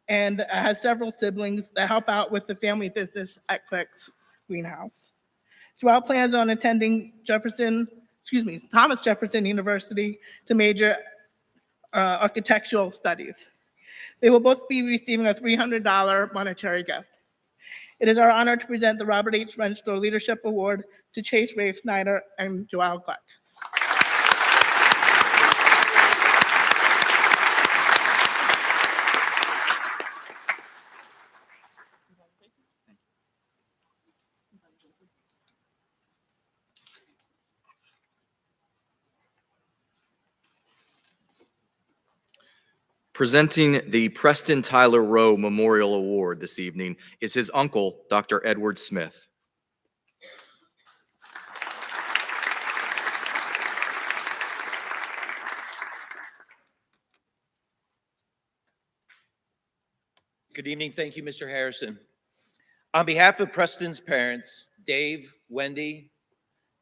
and has several siblings that help out with the family business at Click's Greenhouse. Joelle plans on attending Thomas Jefferson University to major architectural studies. They will both be receiving a $300 monetary gift. It is our honor to present the Robert H. Renstor Leadership Award to Chase Ray Snyder and Joelle Glick. Presenting the Preston Tyler Rowe Memorial Award this evening is his uncle, Dr. Edward Smith. Good evening. Thank you, Mr. Harrison. On behalf of Preston's parents, Dave, Wendy,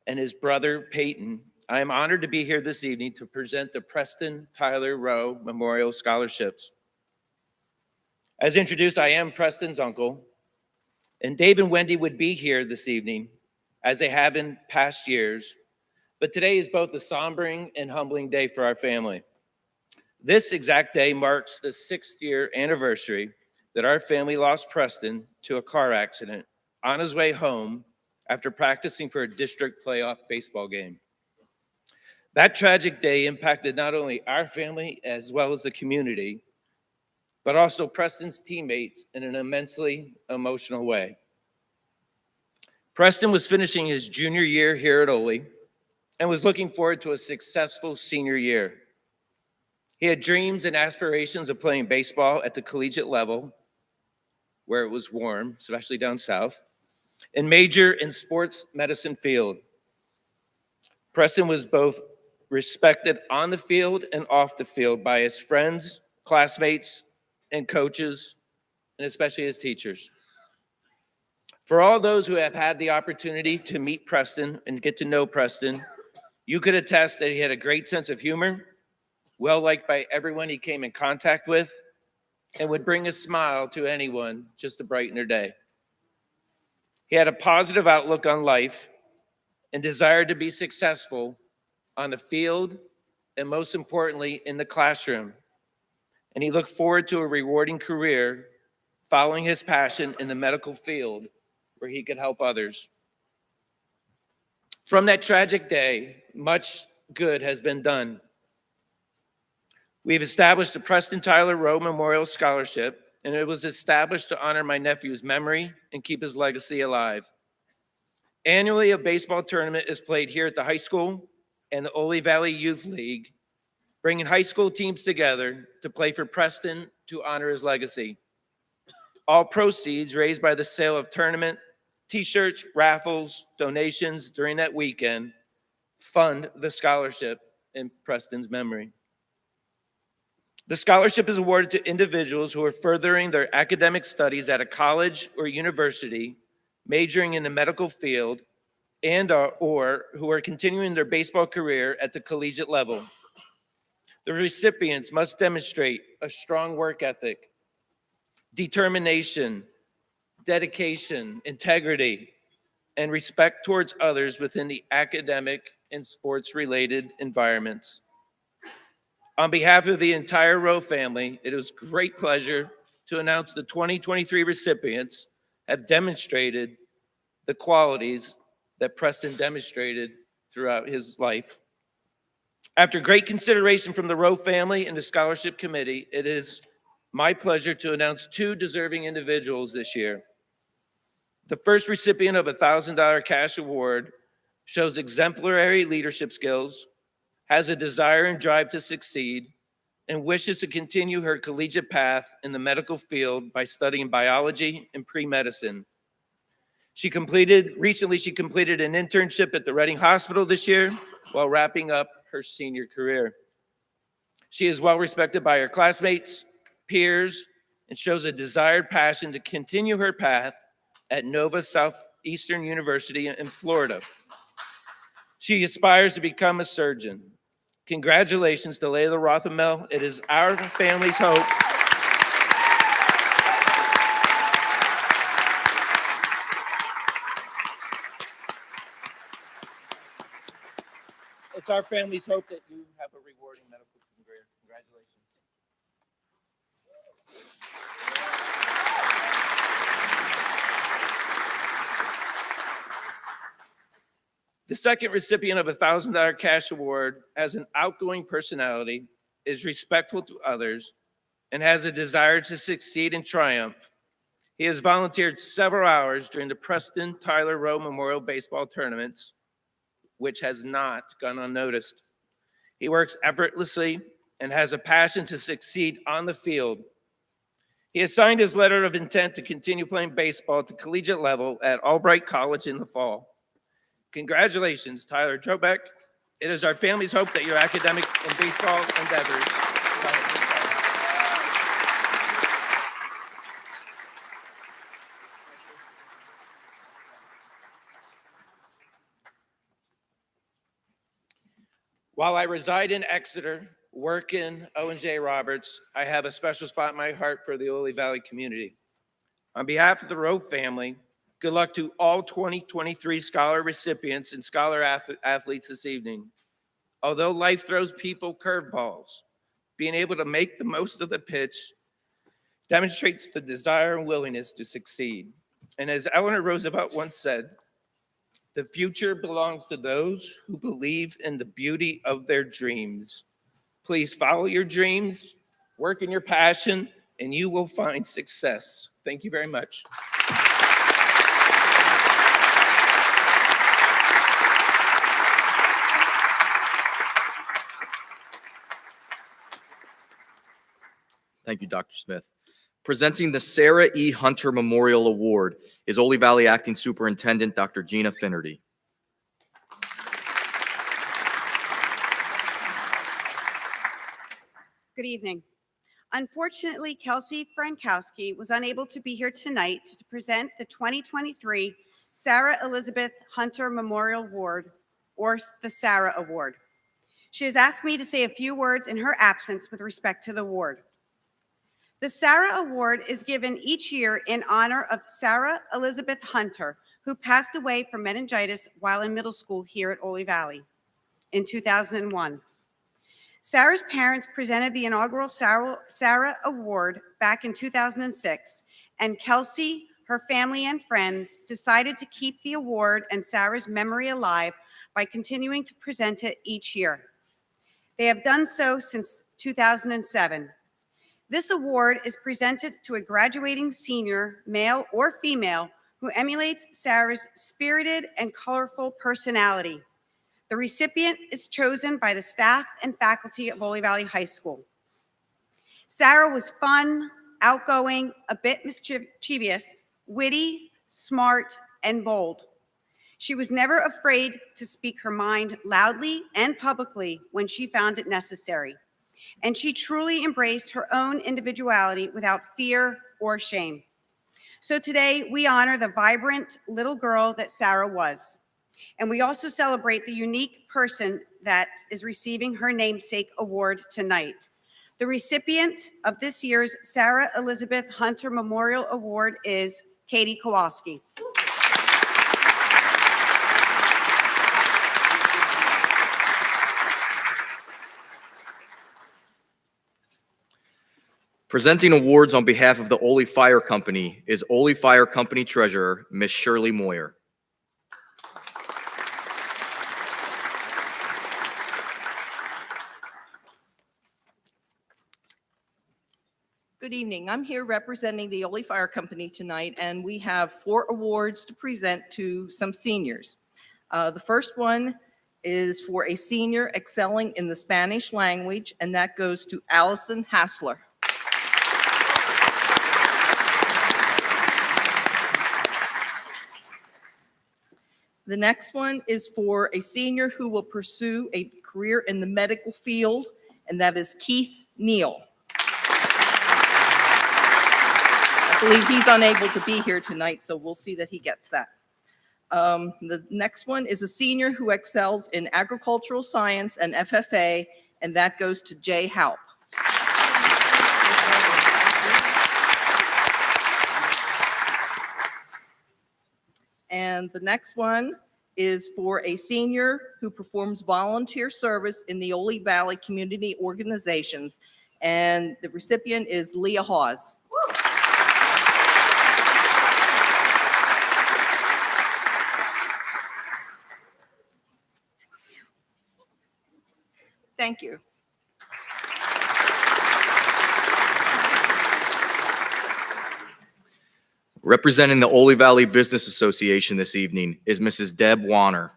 and his brother, Peyton, I am honored to be here this evening to present the Preston Tyler Rowe Memorial Scholarships. As introduced, I am Preston's uncle, and Dave and Wendy would be here this evening, as they have in past years, but today is both a sombering and humbling day for our family. This exact day marks the 6th year anniversary that our family lost Preston to a car accident on his way home after practicing for a district playoff baseball game. That tragic day impacted not only our family as well as the community, but also Preston's teammates in an immensely emotional way. Preston was finishing his junior year here at Oley and was looking forward to a successful senior year. He had dreams and aspirations of playing baseball at the collegiate level, where it was warm, especially down south, and major in sports medicine field. Preston was both respected on the field and off the field by his friends, classmates, and coaches, and especially his teachers. For all those who have had the opportunity to meet Preston and get to know Preston, you could attest that he had a great sense of humor, well-liked by everyone he came in contact with, and would bring a smile to anyone just to brighten their day. He had a positive outlook on life and desired to be successful on the field, and most importantly, in the classroom. And he looked forward to a rewarding career following his passion in the medical field where he could help others. From that tragic day, much good has been done. We've established the Preston Tyler Rowe Memorial Scholarship, and it was established to honor my nephew's memory and keep his legacy alive. Annually, a baseball tournament is played here at the high school and the Oley Valley Youth League, bringing high school teams together to play for Preston to honor his legacy. All proceeds raised by the sale of tournament, t-shirts, raffles, donations during that weekend fund the scholarship in Preston's memory. The scholarship is awarded to individuals who are furthering their academic studies at a college or university, majoring in the medical field, and or who are continuing their baseball career at the collegiate level. The recipients must demonstrate a strong work ethic, determination, dedication, integrity, and respect towards others within the academic and sports-related environments. On behalf of the entire Rowe family, it is a great pleasure to announce the 2023 recipients have demonstrated the qualities that Preston demonstrated throughout his life. After great consideration from the Rowe family and the scholarship committee, it is my pleasure to announce two deserving individuals this year. The first recipient of a $1,000 cash award shows exemplary leadership skills, has a desire and drive to succeed, and wishes to continue her collegiate path in the medical field by studying biology and pre-medicine. Recently she completed an internship at the Reading Hospital this year while wrapping up her senior career. She is well respected by her classmates, peers, and shows a desired passion to continue her path at Nova Southeastern University in Florida. She aspires to become a surgeon. Congratulations to Layla Rothamel. It is our family's hope. It's our family's hope that you have a rewarding medical career. Congratulations. The second recipient of a $1,000 cash award has an outgoing personality, is respectful to others, and has a desire to succeed and triumph. He has volunteered several hours during the Preston Tyler Rowe Memorial Baseball tournaments, which has not gone unnoticed. He works effortlessly and has a passion to succeed on the field. He has signed his letter of intent to continue playing baseball at the collegiate level at Albright College in the fall. Congratulations, Tyler Drobeck. It is our family's hope that your academic and baseball endeavors. While I reside in Exeter, work in O&J Roberts, I have a special spot in my heart for the Oley Valley community. On behalf of the Rowe family, good luck to all 2023 scholar recipients and scholar athletes this evening. Although life throws people curveballs, being able to make the most of the pitch demonstrates the desire and willingness to succeed. And as Eleanor Roosevelt once said, the future belongs to those who believe in the beauty of their dreams. Please follow your dreams, work in your passion, and you will find success. Thank you very much. Thank you, Dr. Smith. Presenting the Sarah E. Hunter Memorial Award is Oley Valley Acting Superintendent, Dr. Gina Finnerty. Good evening. Unfortunately, Kelsey Frankowski was unable to be here tonight to present the 2023 Sarah Elizabeth Hunter Memorial Award, or the Sarah Award. She has asked me to say a few words in her absence with respect to the award. The Sarah Award is given each year in honor of Sarah Elizabeth Hunter, who passed away from meningitis while in middle school here at Oley Valley in 2001. Sarah's parents presented the inaugural Sarah Award back in 2006, and Kelsey, her family, and friends decided to keep the award and Sarah's memory alive by continuing to present it each year. They have done so since 2007. This award is presented to a graduating senior, male or female, who emulates Sarah's spirited and colorful personality. The recipient is chosen by the staff and faculty of Oley Valley High School. Sarah was fun, outgoing, a bit mischievous, witty, smart, and bold. She was never afraid to speak her mind loudly and publicly when she found it necessary. And she truly embraced her own individuality without fear or shame. So today, we honor the vibrant little girl that Sarah was. And we also celebrate the unique person that is receiving her namesake award tonight. The recipient of this year's Sarah Elizabeth Hunter Memorial Award is Katie Kowalski. Presenting awards on behalf of the Oley Fire Company is Oley Fire Company Treasurer, Ms. Shirley Moyer. Good evening. I'm here representing the Oley Fire Company tonight, and we have 4 awards to present to some seniors. The first one is for a senior excelling in the Spanish language, and that goes to Allison Hassler. The next one is for a senior who will pursue a career in the medical field, and that is Keith Neal. I believe he's unable to be here tonight, so we'll see that he gets that. The next one is a senior who excels in agricultural science and FFA, and that goes to Jay Haupt. And the next one is for a senior who performs volunteer service in the Oley Valley Community Organizations, and the recipient is Leah Hawes. Thank you. Representing the Oley Valley Business Association this evening is Mrs. Deb Warner.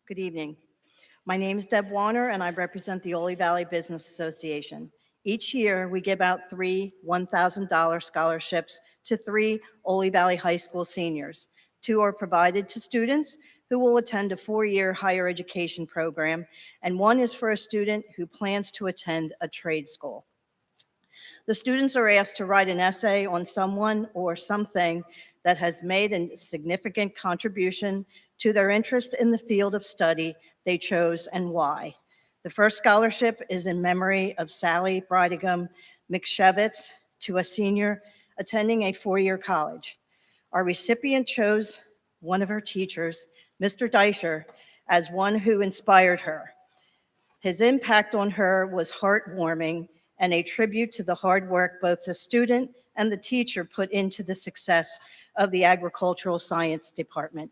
Good evening. My name is Deb Warner, and I represent the Oley Valley Business Association. Each year, we give out 3 $1,000 scholarships to 3 Oley Valley High School seniors. 2 are provided to students who will attend a 4-year higher education program, and 1 is for a student who plans to attend a trade school. The students are asked to write an essay on someone or something that has made a significant contribution to their interest in the field of study they chose and why. The first scholarship is in memory of Sally Bridingham McShevitz, to a senior attending a 4-year college. Our recipient chose one of her teachers, Mr. Deischer, as one who inspired her. His impact on her was heartwarming and a tribute to the hard work both the student and the teacher put into the success of the agricultural science department.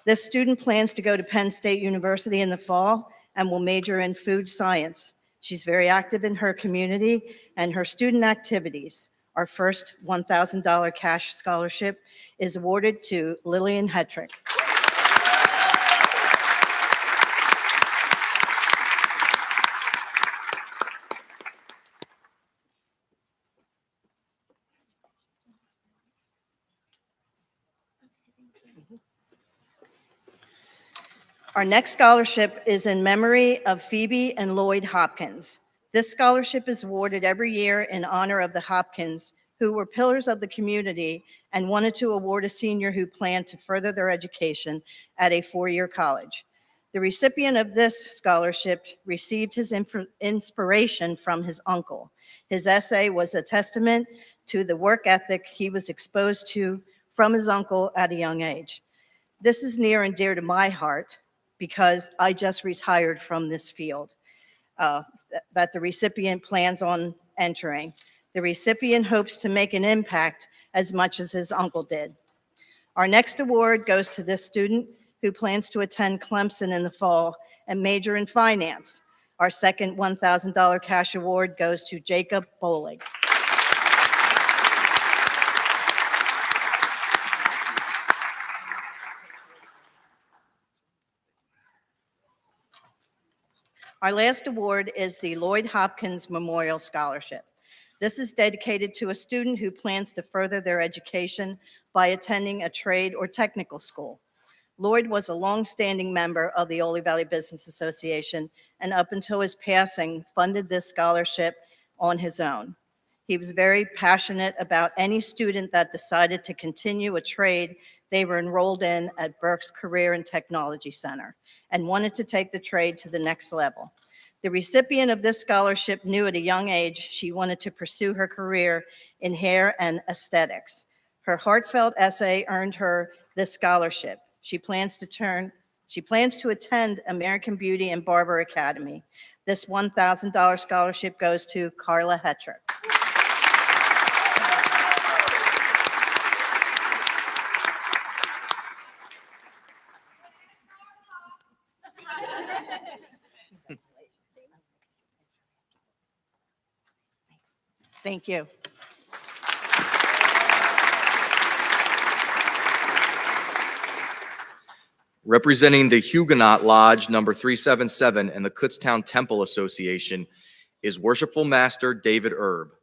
This student plans to go to Penn State University in the fall and will major in food science. She's very active in her community and her student activities. Our first $1,000 cash scholarship is awarded to Lillian Hetrick. Our next scholarship is in memory of Phoebe and Lloyd Hopkins. This scholarship is awarded every year in honor of the Hopkins, who were pillars of the community and wanted to award a senior who planned to further their education at a 4-year college. The recipient of this scholarship received his inspiration from his uncle. His essay was a testament to the work ethic he was exposed to from his uncle at a young age. This is near and dear to my heart because I just retired from this field that the recipient plans on entering. The recipient hopes to make an impact as much as his uncle did. Our next award goes to this student who plans to attend Clemson in the fall and major in finance. Our second $1,000 cash award goes to Jacob Bolig. Our last award is the Lloyd Hopkins Memorial Scholarship. This is dedicated to a student who plans to further their education by attending a trade or technical school. Lloyd was a longstanding member of the Oley Valley Business Association, and up until his passing, funded this scholarship on his own. He was very passionate about any student that decided to continue a trade they were enrolled in at Berks Career and Technology Center and wanted to take the trade to the next level. The recipient of this scholarship knew at a young age she wanted to pursue her career in hair and aesthetics. Her heartfelt essay earned her this scholarship. She plans to attend American Beauty and Barber Academy. This $1,000 scholarship goes to Carla Hetrick. Thank you. Representing the Huguenot Lodge number 377 and the Kutztown Temple Association is Worshipful Master David Erb.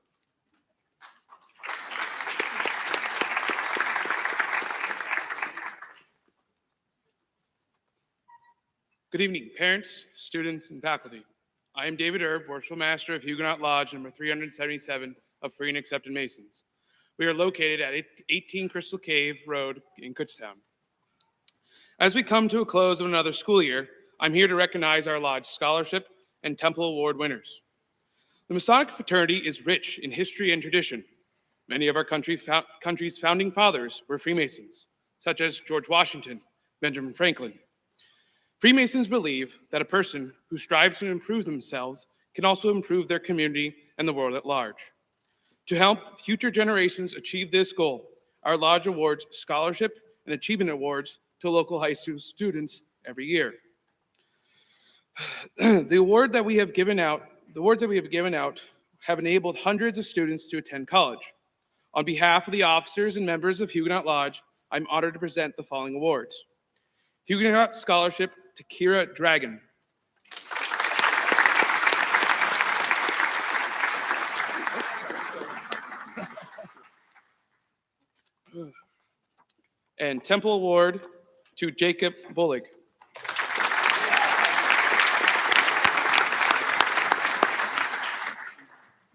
Good evening, parents, students, and faculty. I am David Erb, Worshipful Master of Huguenot Lodge number 377 of Free and Accepted Masons. We are located at 18 Crystal Cave Road in Kutztown. As we come to a close of another school year, I'm here to recognize our Lodge Scholarship and Temple Award winners. The Masonic fraternity is rich in history and tradition. Many of our country's founding fathers were Freemasons, such as George Washington, Benjamin Franklin. Freemasons believe that a person who strives to improve themselves can also improve their community and the world at large. To help future generations achieve this goal, our Lodge awards scholarship and achievement awards to local high school students every year. The awards that we have given out have enabled hundreds of students to attend college. On behalf of the officers and members of Huguenot Lodge, I'm honored to present the following awards. Huguenot Scholarship to Kira Dragon. And Temple Award to Jacob Bullig.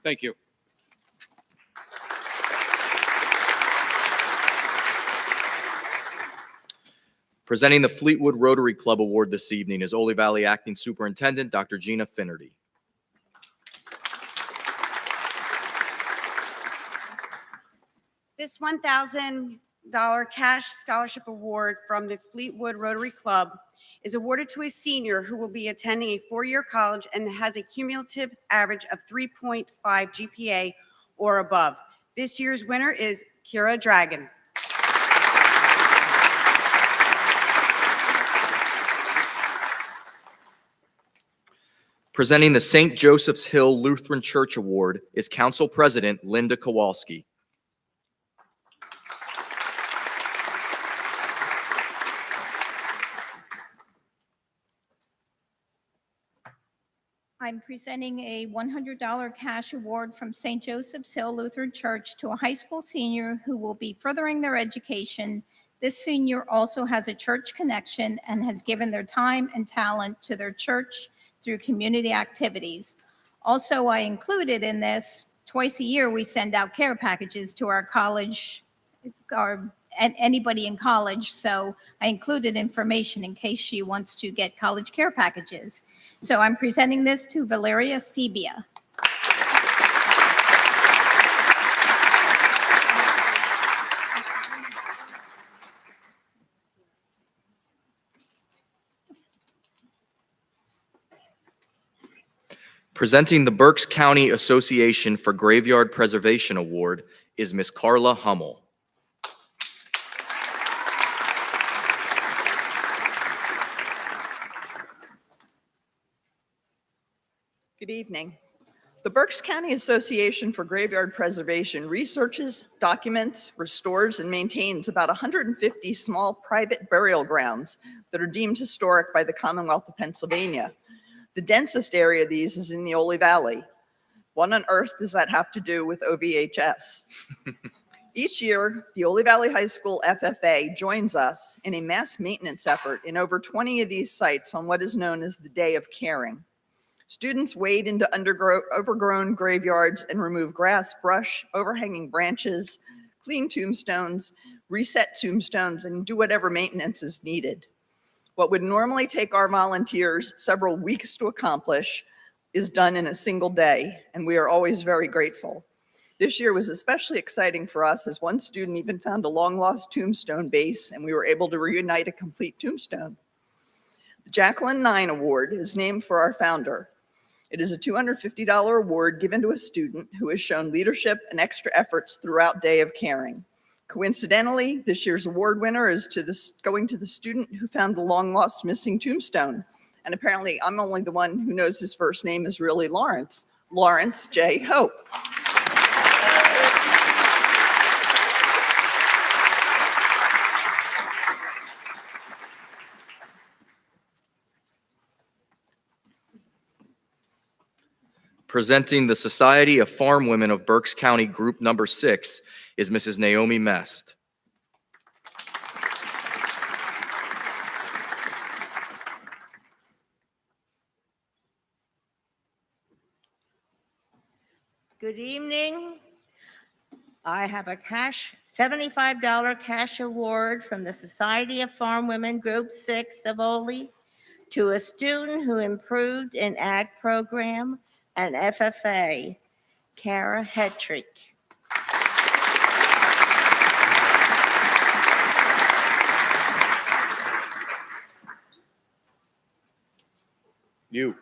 Thank you. Presenting the Fleetwood Rotary Club Award this evening is Oley Valley Acting Superintendent, Dr. Gina Finnerty. This $1,000 cash scholarship award from the Fleetwood Rotary Club is awarded to a senior who will be attending a four-year college and has a cumulative average of 3.5 GPA or above. This year's winner is Kira Dragon. Presenting the St. Joseph's Hill Lutheran Church Award is Council President Linda Kowalski. I'm presenting a $100 cash award from St. Joseph's Hill Lutheran Church to a high school senior who will be furthering their education. This senior also has a church connection and has given their time and talent to their church through community activities. Also, I included in this, twice a year, we send out care packages to our college, and anybody in college. So I included information in case she wants to get college care packages. So I'm presenting this to Valeria Sebia. Presenting the Berks County Association for Graveyard Preservation Award is Miss Carla Hummel. Good evening. The Berks County Association for Graveyard Preservation researches, documents, restores, and maintains about 150 small private burial grounds that are deemed historic by the Commonwealth of Pennsylvania. The densest area of these is in the Oley Valley. What on earth does that have to do with OVHS? Each year, the Oley Valley High School FFA joins us in a mass maintenance effort in over 20 of these sites on what is known as the Day of Caring. Students wade into overgrown graveyards and remove grass, brush, overhanging branches, clean tombstones, reset tombstones, and do whatever maintenance is needed. What would normally take our volunteers several weeks to accomplish is done in a single day, and we are always very grateful. This year was especially exciting for us as one student even found a long-lost tombstone base, and we were able to reunite a complete tombstone. The Jacqueline 9 Award is named for our founder. It is a $250 award given to a student who has shown leadership and extra efforts throughout Day of Caring. Coincidentally, this year's award winner is going to the student who found the long-lost missing tombstone. And apparently, I'm only the one who knows his first name is really Lawrence. Lawrence J. Hope. Presenting the Society of Farm Women of Berks County Group Number 6 is Mrs. Naomi Mest. Good evening. I have a $75 cash award from the Society of Farm Women Group 6 of Oley to a student who improved in ag program and FFA, Kara Hetrick. You.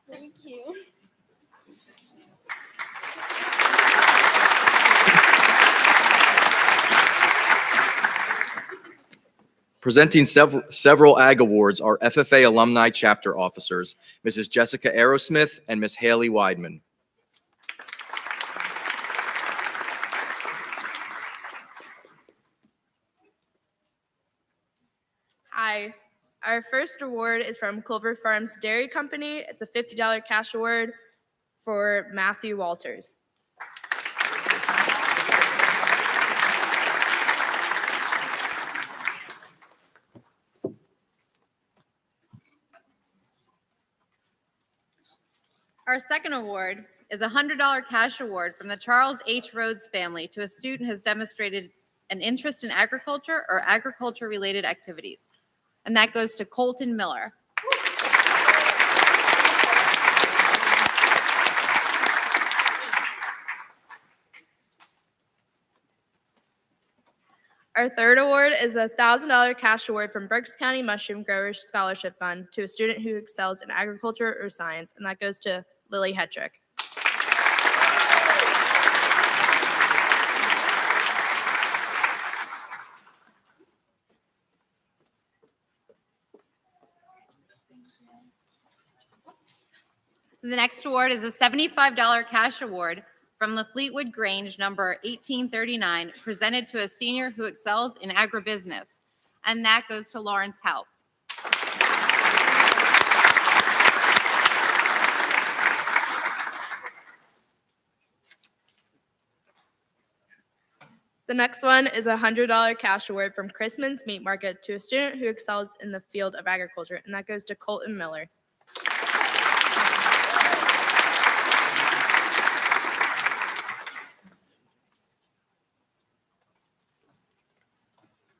Thank you. Presenting several ag awards are FFA alumni chapter officers, Mrs. Jessica Aerosmith and Miss Haley Weidman. Hi. Our first award is from Culver Farms Dairy Company. It's a $50 cash award for Matthew Walters. Our second award is a $100 cash award from the Charles H. Rhodes family to a student who has demonstrated an interest in agriculture or agriculture-related activities. And that goes to Colton Miller. Our third award is a $1,000 cash award from Berks County Mushroom Growers Scholarship Fund to a student who excels in agriculture or science, and that goes to Lily Hetrick. The next award is a $75 cash award from the Fleetwood Grange number 1839, presented to a senior who excels in agribusiness, and that goes to Lawrence Haupt. The next one is a $100 cash award from Chrisman's Meat Market to a student who excels in the field of agriculture, and that goes to Colton Miller.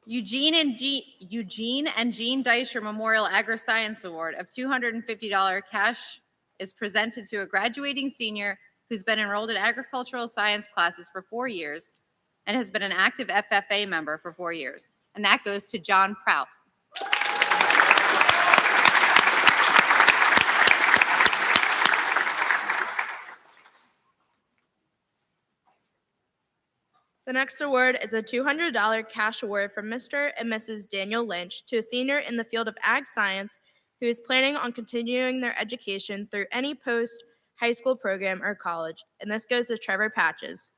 Eugene and Jean Deischer Memorial Agri-Science Award of $250 cash is presented to a graduating senior who's been enrolled in agricultural science classes for 4 years and has been an active FFA member for 4 years. And that goes to John Prout. The next award is a $200 cash award from Mr. and Mrs. Daniel Lynch to a senior in the field of ag science who is planning on continuing their education through any post-high school program or college, and this goes to Trevor Patches.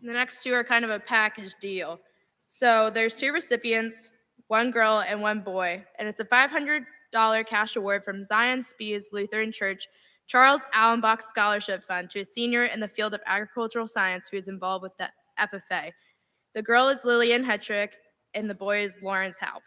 The next two are kind of a package deal. So there's 2 recipients, 1 girl and 1 boy, and it's a $500 cash award from Zion Spees Lutheran Church Charles Allenbach Scholarship Fund to a senior in the field of agricultural science who is involved with the FFA. The girl is Lillian Hetrick, and the boy is Lawrence Haupt.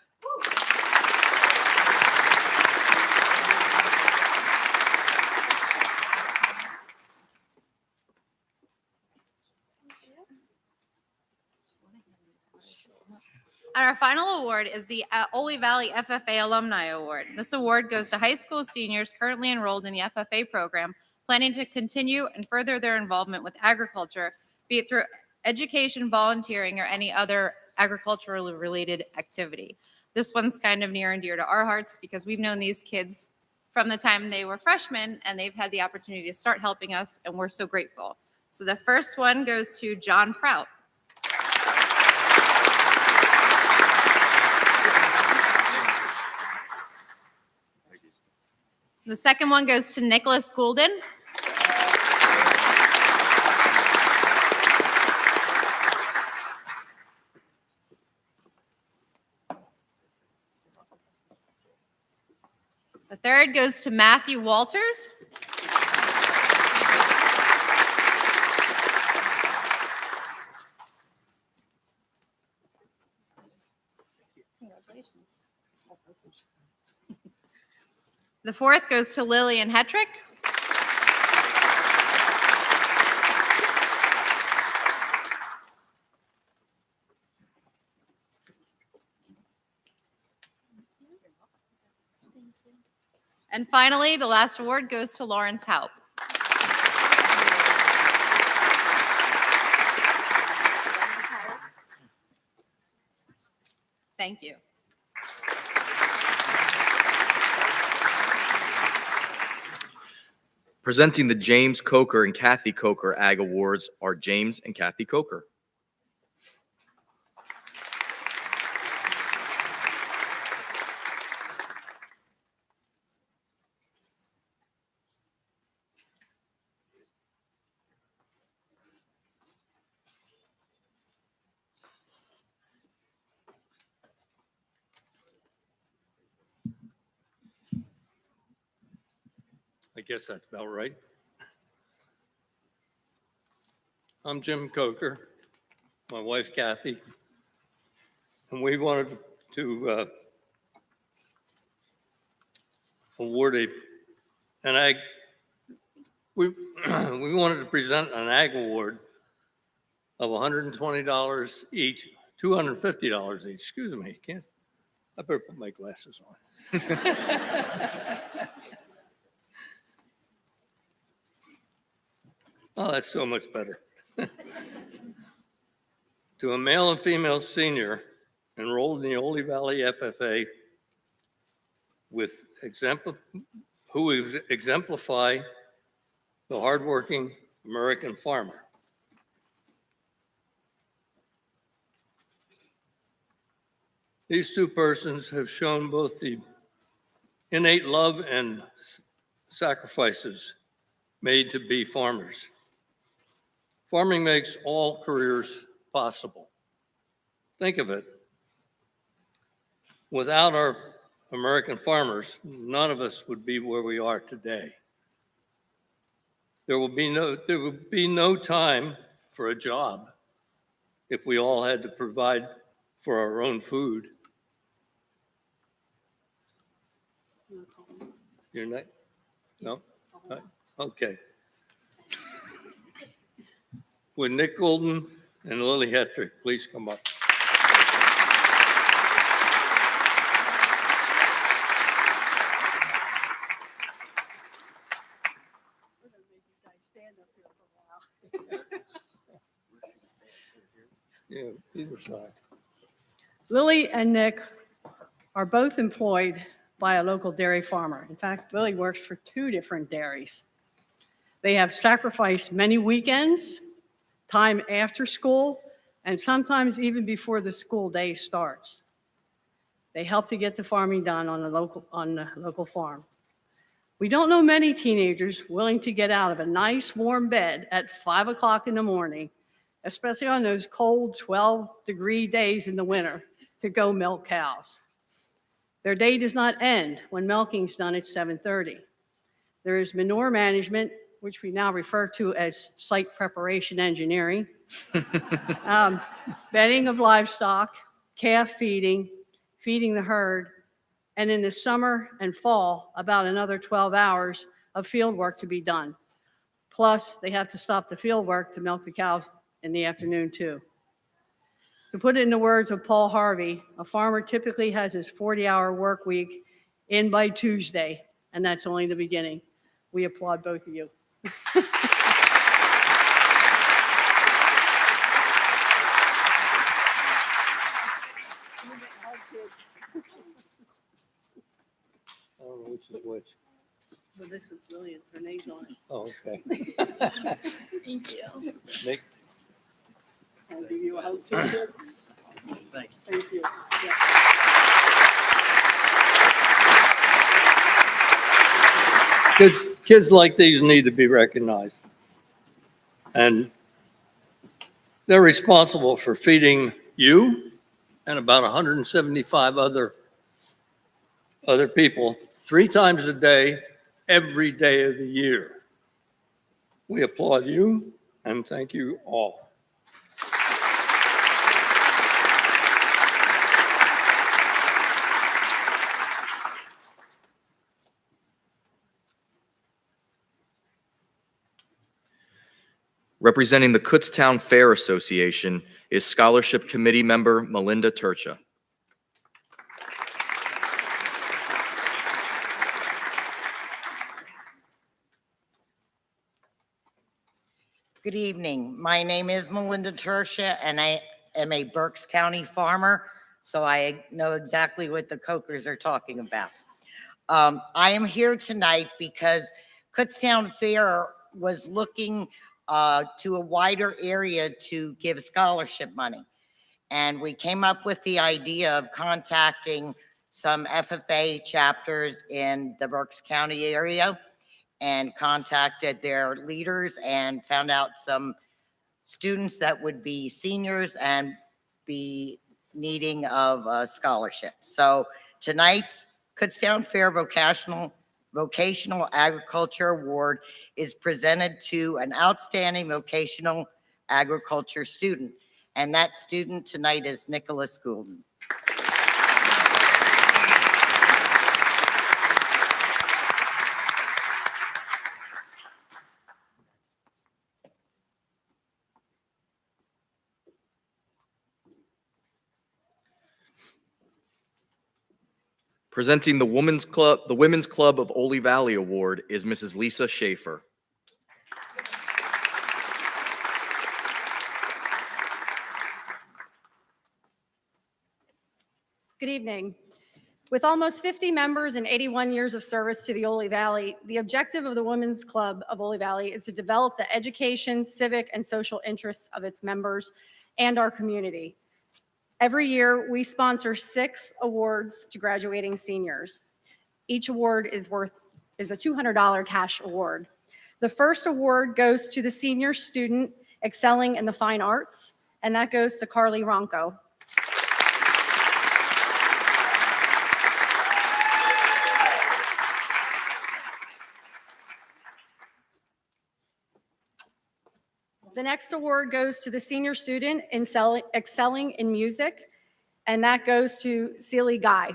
And our final award is the Oley Valley FFA Alumni Award. This award goes to high school seniors currently enrolled in the FFA program, planning to continue and further their involvement with agriculture, be it through education, volunteering, or any other agriculturally related activity. This one's kind of near and dear to our hearts because we've known these kids from the time they were freshmen, and they've had the opportunity to start helping us, and we're so grateful. So the first one goes to John Prout. The second one goes to Nicholas Goulden. The third goes to Matthew Walters. The fourth goes to Lillian Hetrick. And finally, the last award goes to Lawrence Haupt. Thank you. Presenting the James Coker and Kathy Coker Ag Awards are James and Kathy Coker. I guess that's about right. I'm Jim Coker, my wife Kathy, and we wanted to award an ag. We wanted to present an ag award of $120 each, $250 each. Excuse me, I better put my glasses on. Oh, that's so much better. To a male and female senior enrolled in the Oley Valley FFA who exemplify the hardworking American farmer. These two persons have shown both the innate love and sacrifices made to be farmers. Farming makes all careers possible. Think of it. Without our American farmers, none of us would be where we are today. There would be no time for a job if we all had to provide for our own food. You're not? No? Okay. Would Nick Golden and Lily Hetrick please come up? Yeah, either side. Lily and Nick are both employed by a local dairy farmer. In fact, Lily works for 2 different dairies. They have sacrificed many weekends, time after school, and sometimes even before the school day starts. They help to get the farming done on the local farm. We don't know many teenagers willing to get out of a nice warm bed at 5 o'clock in the morning, especially on those cold 12-degree days in the winter, to go milk cows. Their day does not end when milking's done at 7:30. There is manure management, which we now refer to as site preparation engineering, bedding of livestock, calf feeding, feeding the herd, and in the summer and fall, about another 12 hours of field work to be done. Plus, they have to stop the field work to milk the cows in the afternoon too. To put it in the words of Paul Harvey, a farmer typically has his 40-hour work week in by Tuesday, and that's only the beginning. We applaud both of you. I don't know which is which. So this was Lillian, her name's on it. Oh, okay. Thank you. Nick? I'll give you a hug too. Kid. Thank you. Thank you. Yeah. Kids like these need to be recognized. And they're responsible for feeding you and about 175 other people 3 times a day, every day of the year. We applaud you and thank you all. Representing the Kutztown Fair Association is Scholarship Committee member Melinda Turcha. Good evening. My name is Melinda Turcha, and I am a Berks County farmer, so I know exactly what the Cokers are talking about. I am here tonight because Kutztown Fair was looking to a wider area to give scholarship money. And we came up with the idea of contacting some FFA chapters in the Berks County area and contacted their leaders and found out some students that would be seniors and be needing of scholarships. So tonight's Kutztown Fair Vocational Agriculture Award is presented to an outstanding vocational agriculture student. And that student tonight is Nicholas Goulden. Presenting the Women's Club of Oley Valley Award is Mrs. Lisa Schaefer. Good evening. With almost 50 members and 81 years of service to the Oley Valley, the objective of the Women's Club of Oley Valley is to develop the education, civic, and social interests of its members and our community. Every year, we sponsor 6 awards to graduating seniors. Each award is a $200 cash award. The first award goes to the senior student excelling in the fine arts, and that goes to Carly Ronco. The next award goes to the senior student excelling in music, and that goes to Celie Guy.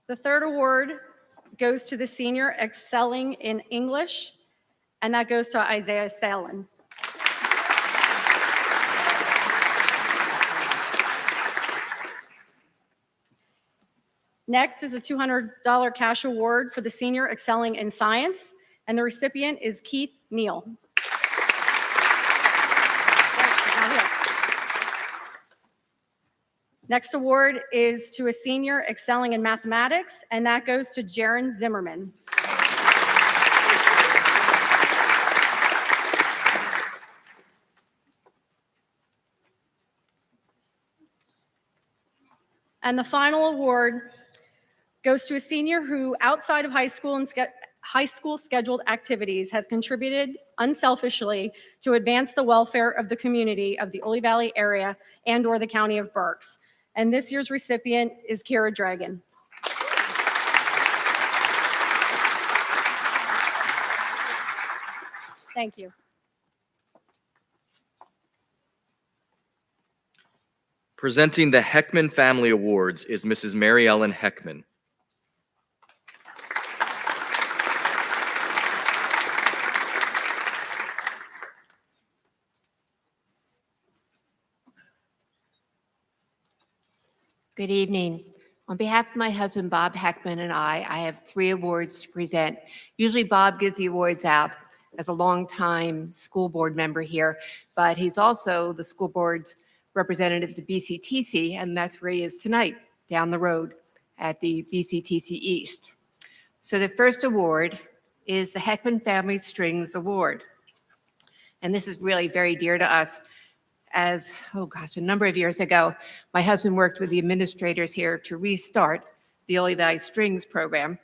The third award goes to the senior excelling in English, and that goes to Isaiah Salen. Next is a $200 cash award for the senior excelling in science, and the recipient is Keith Neal. Next award is to a senior excelling in mathematics, and that goes to Jaron Zimmerman. And the final award goes to a senior who, outside of high school scheduled activities, has contributed unselfishly to advance the welfare of the community of the Oley Valley area and or the county of Berks. And this year's recipient is Kira Dragon. Thank you. Presenting the Heckman Family Awards is Mrs. Mary Ellen Heckman. Good evening. On behalf of my husband, Bob Heckman, and I have 3 awards to present. Usually Bob gives the awards out as a longtime school board member here, but he's also the school board's representative to BCTC, and that's where he is tonight, down the road at the BCTC East. So the first award is the Heckman Family Strings Award. And this is really very dear to us. as, a number of years ago, my husband worked with the administrators here to restart the Oley Valley Strings program,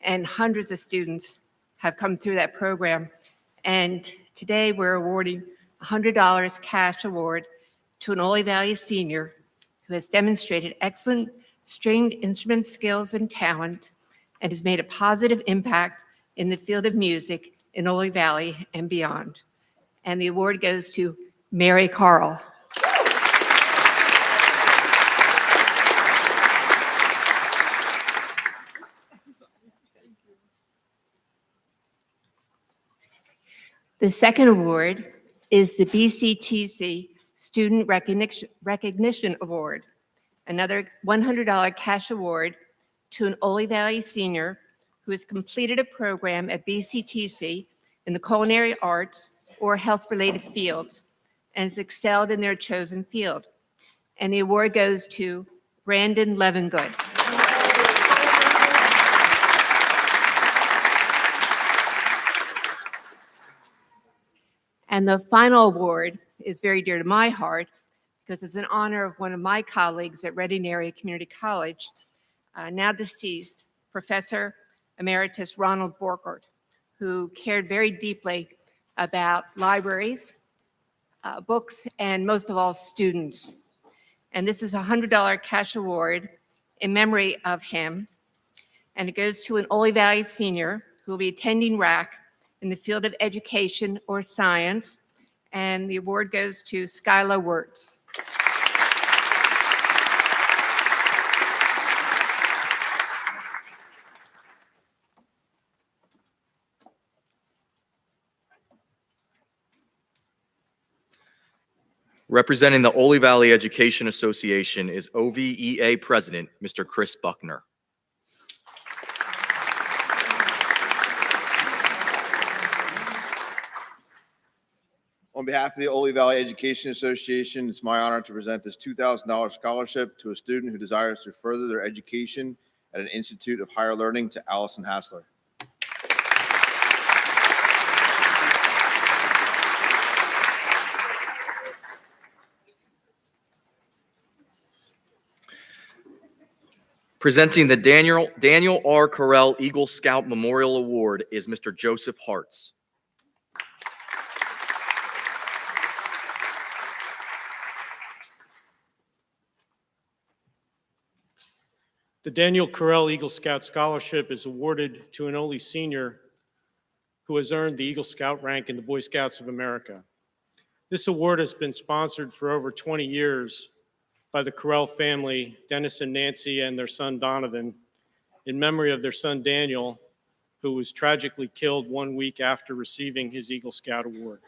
and hundreds of students have come through that program. And today we're awarding a $100 cash award to an Oley Valley senior who has demonstrated excellent stringed instrument skills and talent and has made a positive impact in the field of music in Oley Valley and beyond. And the award goes to Mary Carl. The second award is the BCTC Student Recognition Award, another $100 cash award to an Oley Valley senior who has completed a program at BCTC in the culinary arts or health-related fields and has excelled in their chosen field. And the award goes to Brandon Levengood. And the final award is very dear to my heart because it's in honor of one of my colleagues at Reading Area Community College, now deceased, Professor Emeritus Ronald Borkert, who cared very deeply about libraries, books, and most of all, students. And this is a $100 cash award in memory of him. And it goes to an Oley Valley senior who will be attending RAC in the field of education or science. And the award goes to Skyla Wirtz. Representing the Oley Valley Education Association is OVEA President, Mr. Chris Buckner. On behalf of the Oley Valley Education Association, it's my honor to present this $2,000 scholarship to a student who desires to further their education at an institute of higher learning to Allison Hassler. Presenting the Daniel R. Carell Eagle Scout Memorial Award is Mr. Joseph Hartz. The Daniel Carell Eagle Scout Scholarship is awarded to an Oley senior who has earned the Eagle Scout rank in the Boy Scouts of America. This award has been sponsored for over 20 years by the Carell family, Dennis and Nancy, and their son Donovan, in memory of their son Daniel, who was tragically killed 1 week after receiving his Eagle Scout award.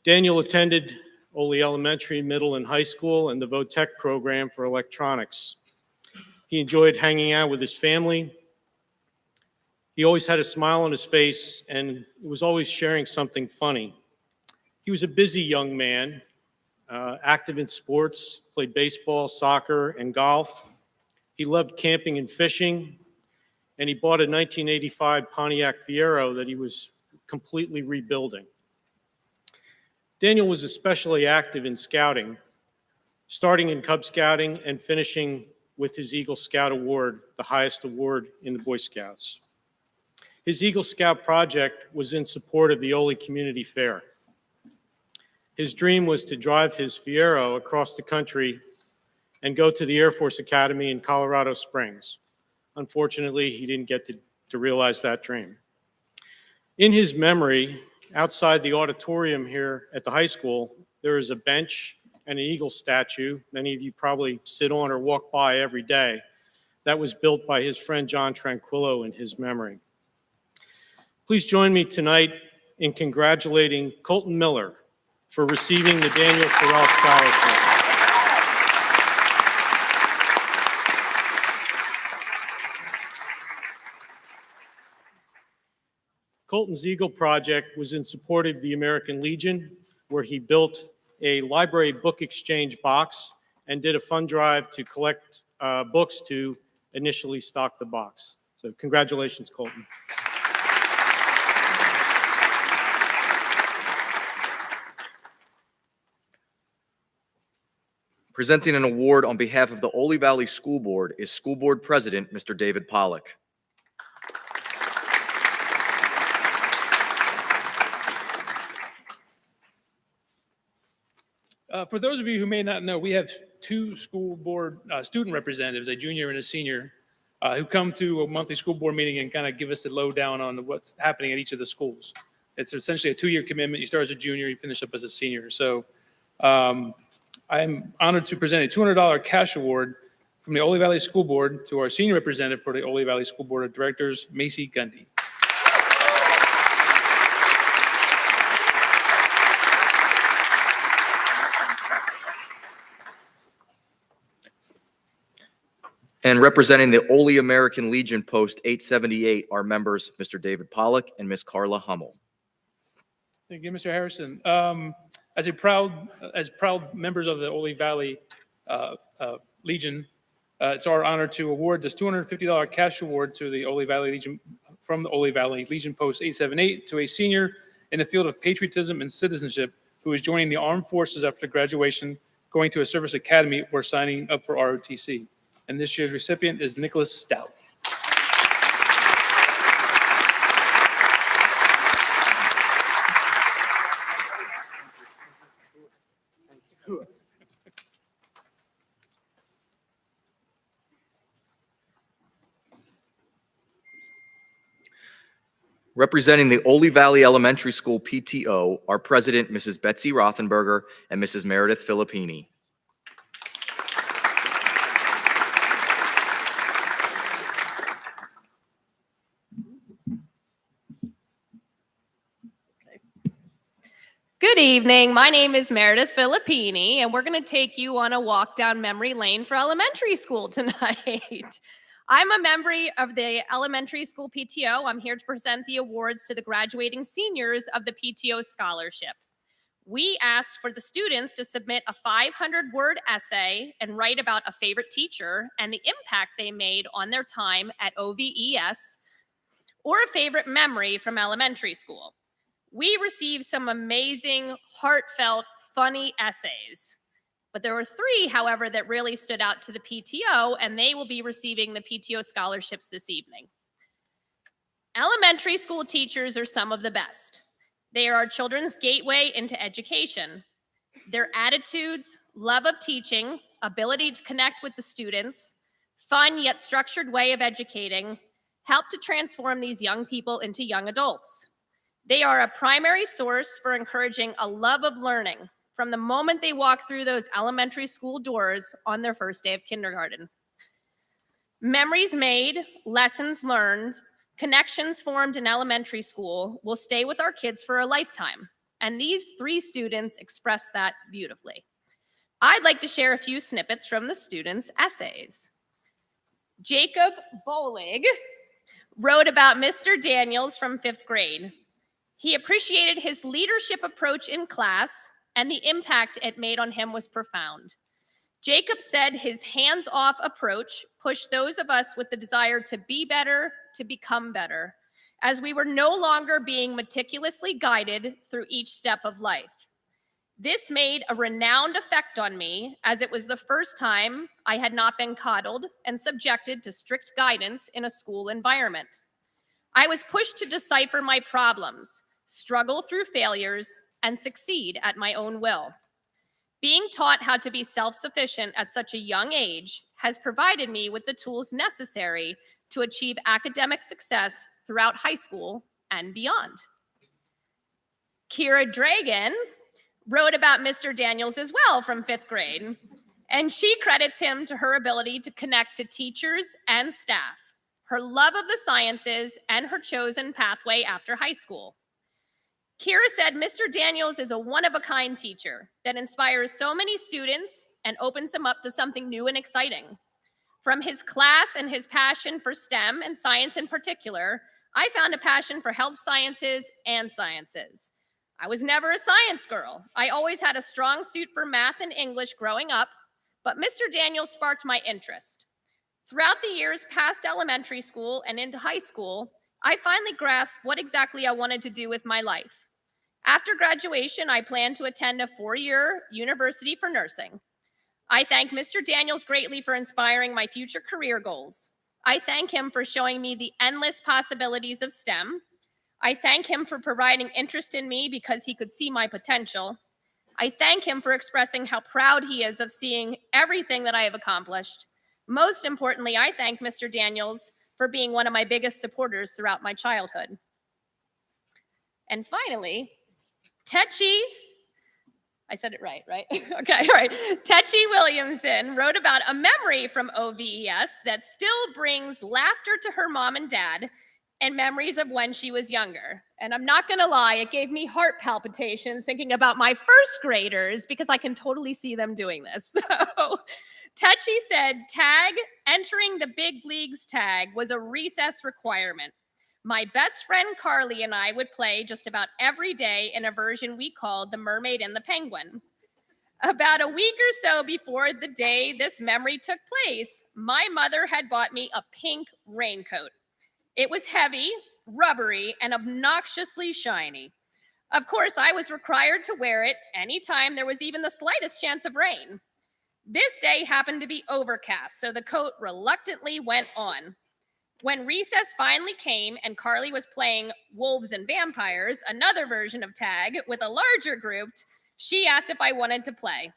Daniel attended Oley Elementary, Middle, and High School and the VOTEC program for electronics. He enjoyed hanging out with his family. He always had a smile on his face and was always sharing something funny. He was a busy young man, active in sports, played baseball, soccer, and golf. He loved camping and fishing, and he bought a 1985 Pontiac Fiero that he was completely rebuilding. Daniel was especially active in scouting, starting in Cub Scouting and finishing with his Eagle Scout Award, the highest award in the Boy Scouts. His Eagle Scout project was in support of the Oley Community Fair. His dream was to drive his Fiero across the country and go to the Air Force Academy in Colorado Springs. Unfortunately, he didn't get to realize that dream. In his memory, outside the auditorium here at the high school, there is a bench and an eagle statue. Many of you probably sit on or walk by every day. That was built by his friend John Tranquillo in his memory. Please join me tonight in congratulating Colton Miller for receiving the Daniel Carell Scholarship. Colton's Eagle Project was in support of the American Legion, where he built a library book exchange box and did a fund drive to collect books to initially stock the box. So congratulations, Colton. Presenting an award on behalf of the Oley Valley School Board is School Board President, Mr. David Pollock. For those of you who may not know, we have two school board student representatives, a junior and a senior, who come to a monthly school board meeting and kind of give us the lowdown on what's happening at each of the schools. It's essentially a 2-year commitment. You start as a junior, you finish up as a senior. So I'm honored to present a $200 cash award from the Oley Valley School Board to our senior representative for the Oley Valley School Board of Directors, Macy Gundy. And representing the Oley American Legion Post 878 are members Mr. David Pollock and Ms. Carla Hummel. Thank you, Mr. Harrison. As proud members of the Oley Valley Legion, it's our honor to award this $250 cash award to the Oley Valley Legion from the Oley Valley Legion Post 878 to a senior in the field of patriotism and citizenship who is joining the armed forces after graduation, going to a service academy or signing up for ROTC. And this year's recipient is Nicholas Stout. Representing the Oley Valley Elementary School PTO are President Mrs. Betsy Rothenberger and Mrs. Meredith Filippini. Good evening. My name is Meredith Filippini, and we're going to take you on a walk down memory lane for elementary school tonight. I'm a member of the elementary school PTO. I'm here to present the awards to the graduating seniors of the PTO scholarship. We asked for the students to submit a 500-word essay and write about a favorite teacher and the impact they made on their time at OVHS, or a favorite memory from elementary school. We received some amazing, heartfelt, funny essays. But there were 3, however, that really stood out to the PTO, and they will be receiving the PTO scholarships this evening. Elementary school teachers are some of the best. They are our children's gateway into education. Their attitudes, love of teaching, ability to connect with the students, fun yet structured way of educating, help to transform these young people into young adults. They are a primary source for encouraging a love of learning from the moment they walk through those elementary school doors on their first day of kindergarten. Memories made, lessons learned, connections formed in elementary school will stay with our kids for a lifetime. And these 3 students express that beautifully. I'd like to share a few snippets from the students' essays. Jacob Bolig wrote about Mr. Daniels from 5th grade. He appreciated his leadership approach in class, and the impact it made on him was profound. Jacob said his hands-off approach pushed those of us with the desire to be better to become better, as we were no longer being meticulously guided through each step of life. This made a renowned effect on me, as it was the first time I had not been coddled and subjected to strict guidance in a school environment. I was pushed to decipher my problems, struggle through failures, and succeed at my own will. Being taught how to be self-sufficient at such a young age has provided me with the tools necessary to achieve academic success throughout high school and beyond. Kira Dragan wrote about Mr. Daniels as well from 5th grade, and she credits him to her ability to connect to teachers and staff, her love of the sciences, and her chosen pathway after high school. Kira said Mr. Daniels is a one-of-a-kind teacher that inspires so many students and opens them up to something new and exciting. From his class and his passion for STEM and science in particular, I found a passion for health sciences and sciences. I was never a science girl. I always had a strong suit for math and English growing up, but Mr. Daniels sparked my interest. Throughout the years past elementary school and into high school, I finally grasped what exactly I wanted to do with my life. After graduation, I planned to attend a 4-year university for nursing. I thank Mr. Daniels greatly for inspiring my future career goals. I thank him for showing me the endless possibilities of STEM. I thank him for providing interest in me because he could see my potential. I thank him for expressing how proud he is of seeing everything that I have accomplished. Most importantly, I thank Mr. Daniels for being one of my biggest supporters throughout my childhood. And finally, Tetchy, I said it right? Okay, all right. Tetchy Williamson wrote about a memory from OVHS that still brings laughter to her mom and dad and memories of when she was younger. And I'm not gonna lie, it gave me heart palpitations thinking about my first graders because I can totally see them doing this. So Tetchy said, tag, entering the big leagues tag was a recess requirement. My best friend Carly and I would play just about every day in a version we called the Mermaid and the Penguin. About a week or so before the day this memory took place, my mother had bought me a pink raincoat. It was heavy, rubbery, and obnoxiously shiny. Of course, I was required to wear it anytime there was even the slightest chance of rain. This day happened to be overcast, so the coat reluctantly went on. When recess finally came and Carly was playing Wolves and Vampires, another version of tag with a larger group, she asked if I wanted to play.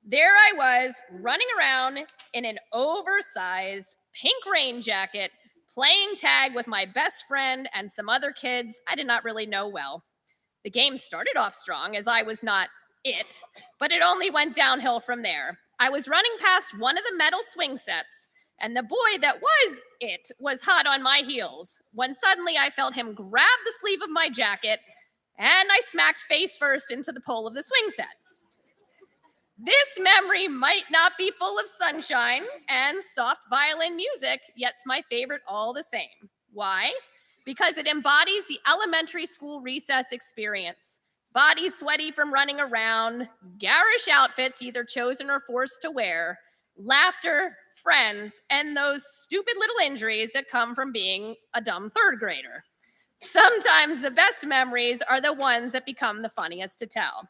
There I was, running around in an oversized pink rain jacket, playing tag with my best friend and some other kids I did not really know well. The game started off strong as I was not it, but it only went downhill from there. I was running past one of the metal swing sets, and the boy that was it was hot on my heels when suddenly I felt him grab the sleeve of my jacket and I smacked face first into the pole of the swing set. This memory might not be full of sunshine and soft violin music, yet it's my favorite all the same. Why? Because it embodies the elementary school recess experience. Bodies sweaty from running around, garish outfits either chosen or forced to wear, laughter, friends, and those stupid little injuries that come from being a dumb third grader. Sometimes the best memories are the ones that become the funniest to tell.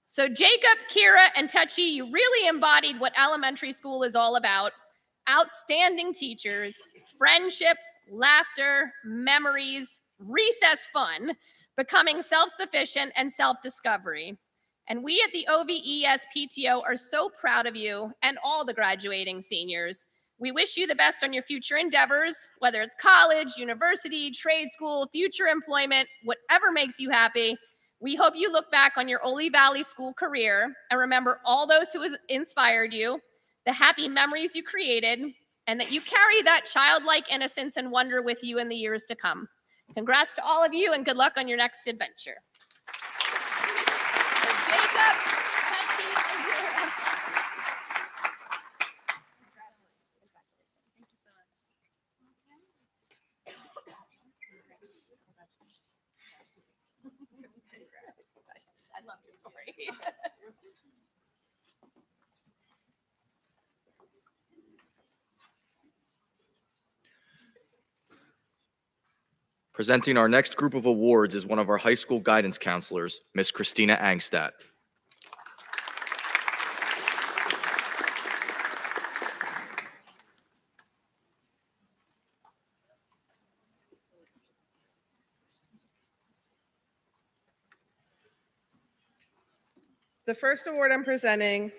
So Jacob, Kira, and Tetchy, you really embodied what elementary school is all about. Outstanding teachers, friendship, laughter, memories, recess fun, becoming self-sufficient, and self-discovery. And we at the OVHS PTO are so proud of you and all the graduating seniors. We wish you the best on your future endeavors, whether it's college, university, trade school, future employment, whatever makes you happy. We hope you look back on your Oley Valley School career and remember all those who inspired you, the happy memories you created, and that you carry that childlike innocence and wonder with you in the years to come. Congrats to all of you and good luck on your next adventure. Jacob, Tetchy, and Kira. I love your story. Presenting our next group of awards is one of our high school guidance counselors, Miss Christina Angstadt. The first award I'm presenting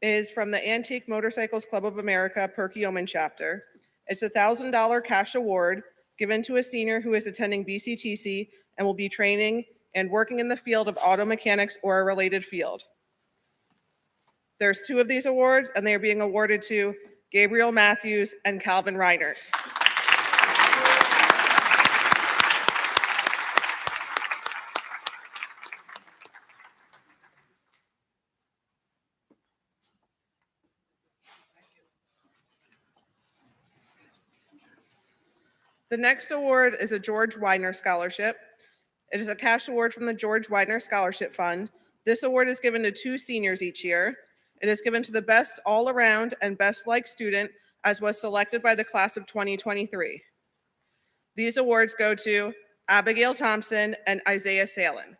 is from the Antique Motorcycles Club of America Perkiomen chapter. It's a $1,000 cash award given to a senior who is attending BCTC and will be training and working in the field of auto mechanics or a related field. There's 2 of these awards, and they are being awarded to Gabriel Matthews and Calvin Reinert. The next award is a George Widener Scholarship. It is a cash award from the George Widener Scholarship Fund. This award is given to 2 seniors each year. It is given to the best all-around and best liked student as was selected by the class of 2023. These awards go to Abigail Thompson and Isaiah Salen.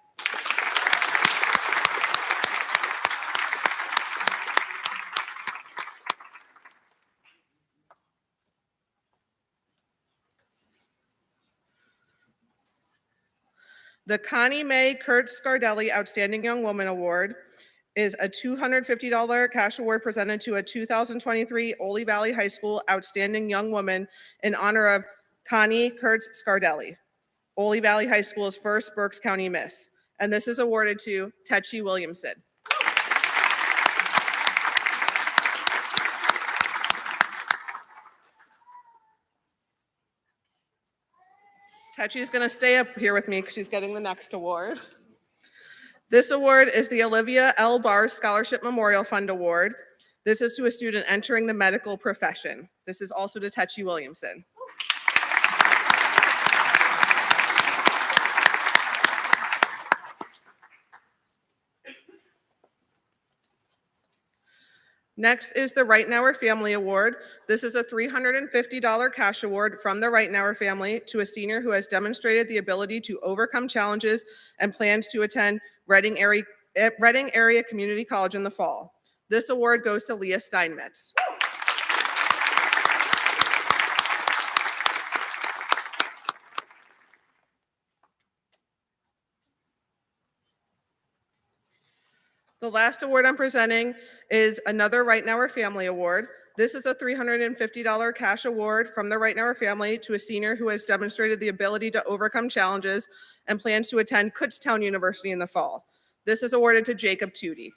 The Connie Mae Kurtz Scardelli Outstanding Young Woman Award is a $250 cash award presented to a 2023 Oley Valley High School Outstanding Young Woman in honor of Connie Kurtz Scardelli, Oley Valley High School's first Berks County Miss. And this is awarded to Tetchie Williamson. Tetchie is going to stay up here with me because she's getting the next award. This award is the Olivia L. Barr Scholarship Memorial Fund Award. This is to a student entering the medical profession. This is also to Tetchie Williamson. Next is the Reitnauer Family Award. This is a $350 cash award from the Reitnauer family to a senior who has demonstrated the ability to overcome challenges and plans to attend Reading Area Community College in the fall. This award goes to Leah Steinmetz. The last award I'm presenting is another Reitnauer Family Award. This is a $350 cash award from the Reitnauer family to a senior who has demonstrated the ability to overcome challenges and plans to attend Kutztown University in the fall. This is awarded to Jacob Tootie.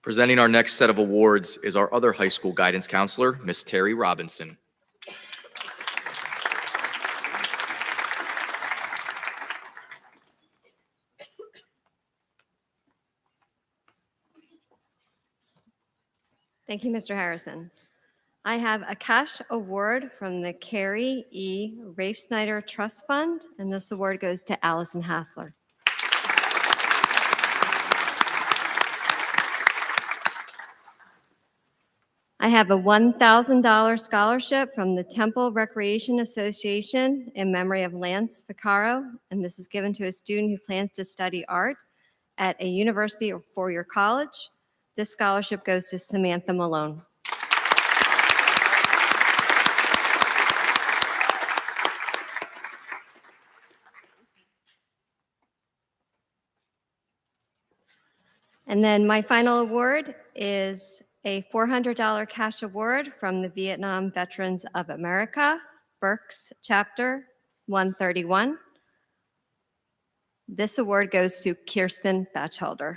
Presenting our next set of awards is our other high school guidance counselor, Miss Terry Robinson. Thank you, Mr. Harrison. I have a cash award from the Carrie E. Rafe Snyder Trust Fund, and this award goes to Allison Hassler. I have a $1,000 scholarship from the Temple Recreation Association in memory of Lance Vaccaro, and this is given to a student who plans to study art at a university or four-year college. This scholarship goes to Samantha Malone. And then my final award is a $400 cash award from the Vietnam Veterans of America, Berks Chapter 131. This award goes to Kirsten Batchelder.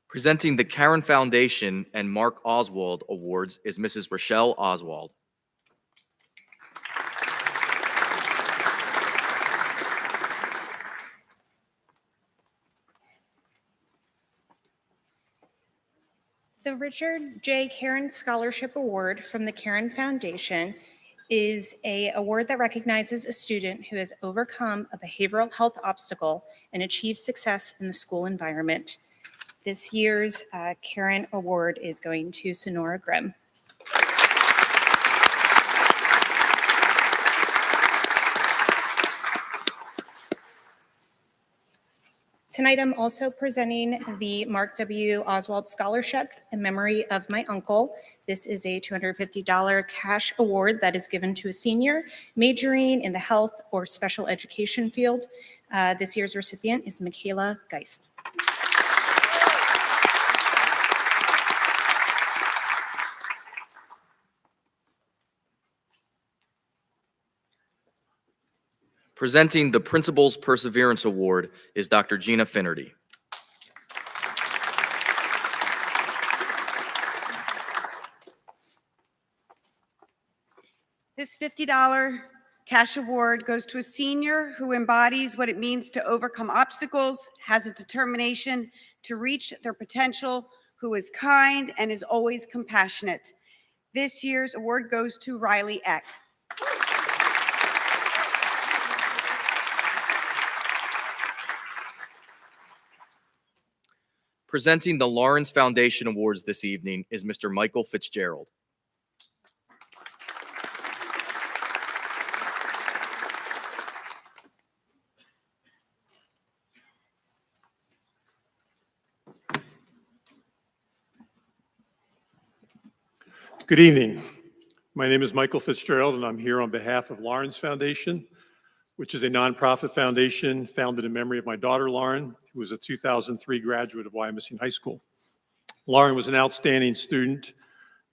Presenting the Karen Foundation and Mark Oswald Awards is Mrs. Rochelle Oswald. The Richard J. Karen Scholarship Award from the Karen Foundation is an award that recognizes a student who has overcome a behavioral health obstacle and achieved success in the school environment. This year's Karen Award is going to Sonora Grimm. Tonight, I'm also presenting the Mark W. Oswald Scholarship in memory of my uncle. This is a $250 cash award that is given to a senior majoring in the health or special education field. This year's recipient is Michaela Geist. Presenting the Principal's Perseverance Award is Dr. Gina Finnerty. This $50 cash award goes to a senior who embodies what it means to overcome obstacles, has a determination to reach their potential, who is kind and is always compassionate. This year's award goes to Riley Eck. Presenting the Lawrence Foundation Awards this evening is Mr. Michael Fitzgerald. Good evening. My name is Michael Fitzgerald, and I'm here on behalf of Lawrence Foundation, which is a nonprofit foundation founded in memory of my daughter, Lauren, who was a 2003 graduate of Wyomissing High School. Lauren was an outstanding student,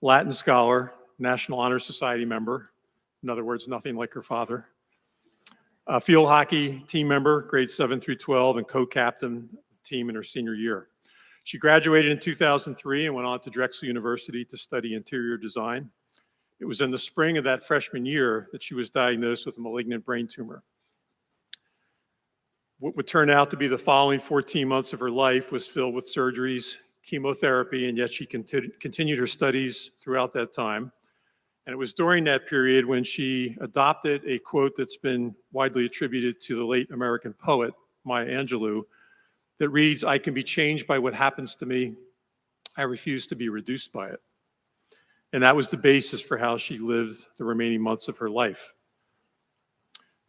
Latin scholar, National Honor Society member, in other words, nothing like her father, a field hockey team member, grades 7 through 12, and co-captain of the team in her senior year. She graduated in 2003 and went on to Drexel University to study interior design. It was in the spring of that freshman year that she was diagnosed with a malignant brain tumor. What would turn out to be the following 14 months of her life was filled with surgeries, chemotherapy, and yet she continued her studies throughout that time. And it was during that period when she adopted a quote that's been widely attributed to the late American poet, Maya Angelou, that reads, "I can be changed by what happens to me. I refuse to be reduced by it." And that was the basis for how she lived the remaining months of her life.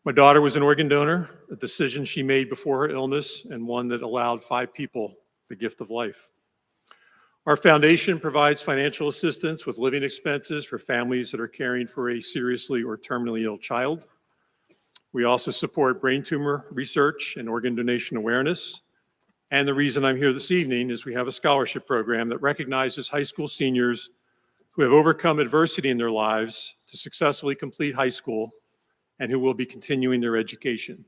My daughter was an organ donor, a decision she made before her illness, and one that allowed 5 people the gift of life. Our foundation provides financial assistance with living expenses for families that are caring for a seriously or terminally ill child. We also support brain tumor research and organ donation awareness. And the reason I'm here this evening is we have a scholarship program that recognizes high school seniors who have overcome adversity in their lives to successfully complete high school and who will be continuing their education.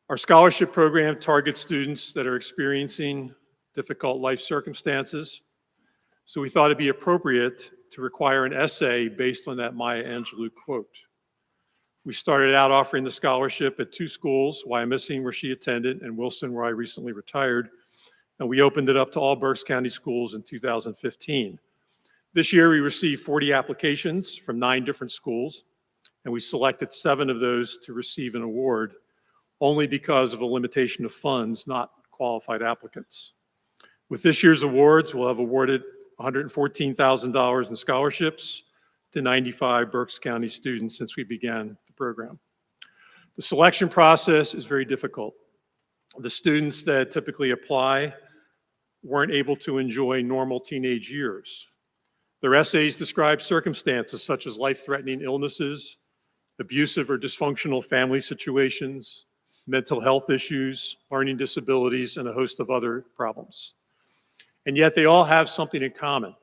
Our scholarship program targets students that are experiencing difficult life circumstances, so we thought it'd be appropriate to require an essay based on that Maya Angelou quote. We started out offering the scholarship at 2 schools, Wyomissing, where she attended, and Wilson, where I recently retired, and we opened it up to all Berks County schools in 2015. This year, we received 40 applications from 9 different schools, and we selected 7 of those to receive an award, only because of a limitation of funds, not qualified applicants. With this year's awards, we'll have awarded $114,000 in scholarships to 95 Berks County students since we began the program. The selection process is very difficult. The students that typically apply weren't able to enjoy normal teenage years. Their essays describe circumstances such as life-threatening illnesses, abusive or dysfunctional family situations, mental health issues, learning disabilities, and a host of other problems. And yet they all have something in common: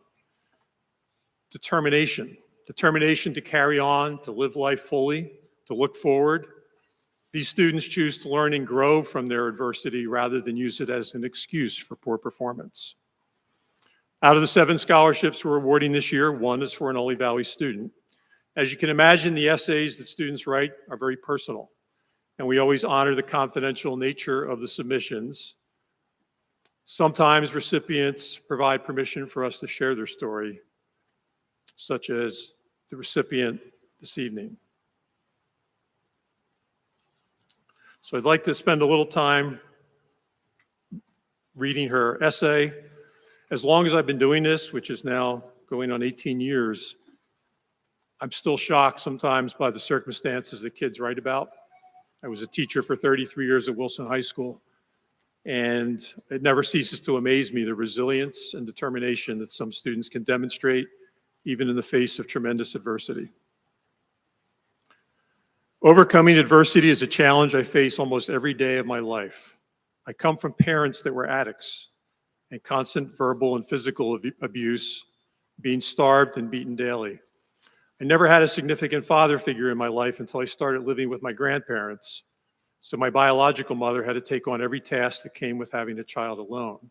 determination. Determination to carry on, to live life fully, to look forward. These students choose to learn and grow from their adversity rather than use it as an excuse for poor performance. Out of the 7 scholarships we're awarding this year, 1 is for an Oley Valley student. As you can imagine, the essays that students write are very personal, and we always honor the confidential nature of the submissions. Sometimes recipients provide permission for us to share their story, such as the recipient this evening. So I'd like to spend a little time reading her essay. As long as I've been doing this, which is now going on 18 years, I'm still shocked sometimes by the circumstances that kids write about. I was a teacher for 33 years at Wilson High School, and it never ceases to amaze me, the resilience and determination that some students can demonstrate even in the face of tremendous adversity. Overcoming adversity is a challenge I face almost every day of my life. I come from parents that were addicts and constant verbal and physical abuse, being starved and beaten daily. I never had a significant father figure in my life until I started living with my grandparents, so my biological mother had to take on every task that came with having a child alone.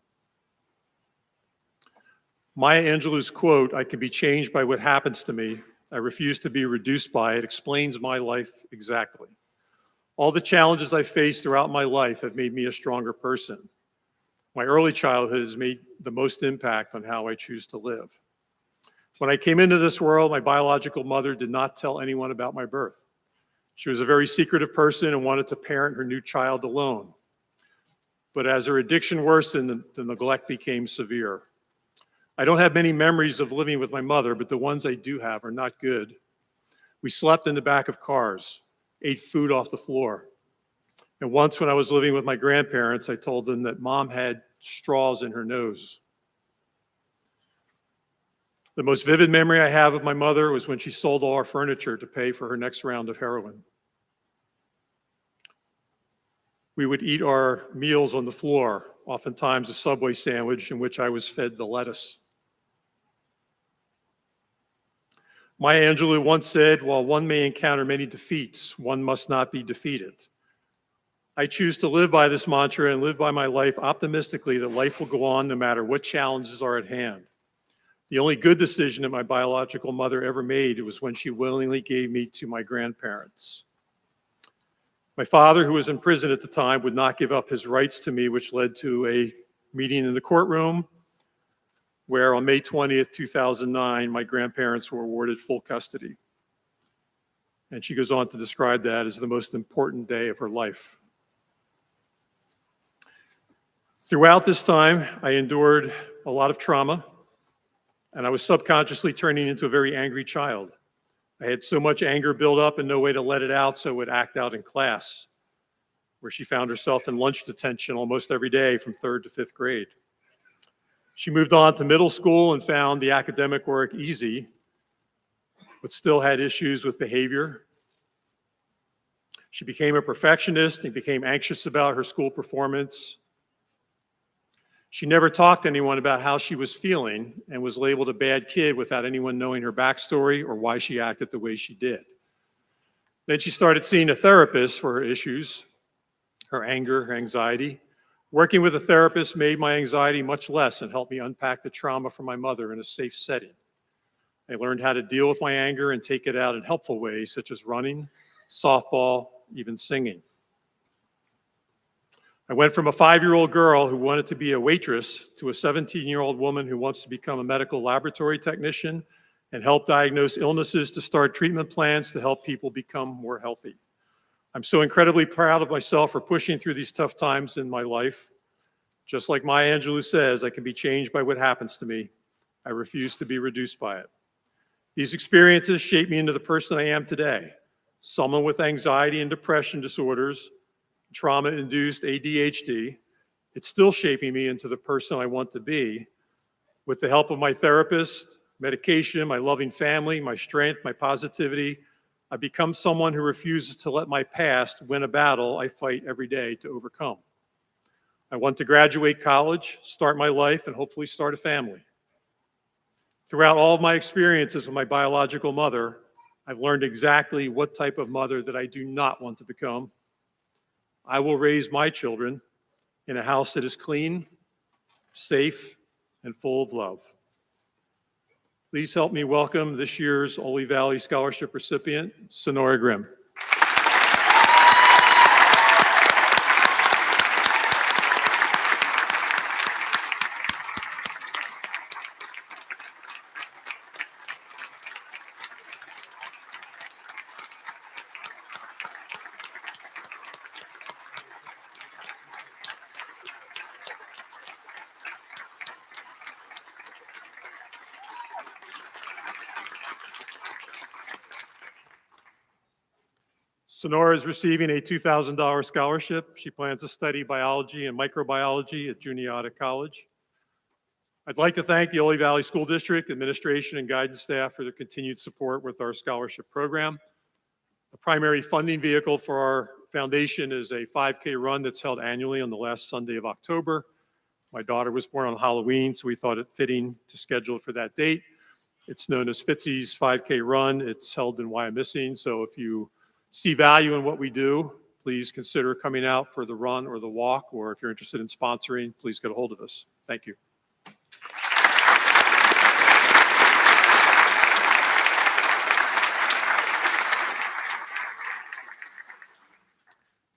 Maya Angelou's quote, "I can be changed by what happens to me. I refuse to be reduced by it," explains my life exactly. All the challenges I faced throughout my life have made me a stronger person. My early childhood has made the most impact on how I choose to live. When I came into this world, my biological mother did not tell anyone about my birth. She was a very secretive person and wanted to parent her new child alone. but as her addiction worsened, the neglect became severe. I don't have many memories of living with my mother, but the ones I do have are not good. We slept in the back of cars, ate food off the floor. And once when I was living with my grandparents, I told them that Mom had straws in her nose. The most vivid memory I have of my mother was when she sold all our furniture to pay for her next round of heroin. We would eat our meals on the floor, oftentimes a Subway sandwich in which I was fed the lettuce. Maya Angelou once said, while one may encounter many defeats, one must not be defeated. I choose to live by this mantra and live by my life optimistically that life will go on no matter what challenges are at hand. The only good decision that my biological mother ever made was when she willingly gave me to my grandparents. My father, who was in prison at the time, would not give up his rights to me, which led to a meeting in the courtroom where on May 20th, 2009, my grandparents were awarded full custody. And she goes on to describe that as the most important day of her life. Throughout this time, I endured a lot of trauma, and I was subconsciously turning into a very angry child. I had so much anger built up and no way to let it out, so I would act out in class, where she found herself in lunch detention almost every day from 3rd to 5th grade. She moved on to middle school and found the academic work easy, but still had issues with behavior. She became a perfectionist and became anxious about her school performance. She never talked to anyone about how she was feeling and was labeled a bad kid without anyone knowing her backstory or why she acted the way she did. Then she started seeing a therapist for her issues, her anger, her anxiety. Working with a therapist made my anxiety much less and helped me unpack the trauma from my mother in a safe setting. I learned how to deal with my anger and take it out in helpful ways, such as running, softball, even singing. I went from a 5-year-old girl who wanted to be a waitress to a 17-year-old woman who wants to become a medical laboratory technician and help diagnose illnesses to start treatment plans to help people become more healthy. I'm so incredibly proud of myself for pushing through these tough times in my life. Just like Maya Angelou says, I can be changed by what happens to me. I refuse to be reduced by it. These experiences shaped me into the person I am today, someone with anxiety and depression disorders, trauma-induced ADHD. It's still shaping me into the person I want to be. With the help of my therapist, medication, my loving family, my strength, my positivity, I've become someone who refuses to let my past win a battle I fight every day to overcome. I want to graduate college, start my life, and hopefully start a family. Throughout all of my experiences with my biological mother, I've learned exactly what type of mother that I do not want to become. I will raise my children in a house that is clean, safe, and full of love. Please help me welcome this year's Oley Valley Scholarship recipient, Sonora Grimm. Sonora is receiving a $2,000 scholarship. She plans to study biology and microbiology at Juniata College. I'd like to thank the Oley Valley School District, administration, and guidance staff for their continued support with our scholarship program. The primary funding vehicle for our foundation is a 5K run that's held annually on the last Sunday of October. My daughter was born on Halloween, so we thought it fitting to schedule it for that date. It's known as Fitzy's 5K run. It's held in Wyomissing, so if you see value in what we do, please consider coming out for the run or the walk, or if you're interested in sponsoring, please get a hold of us. Thank you.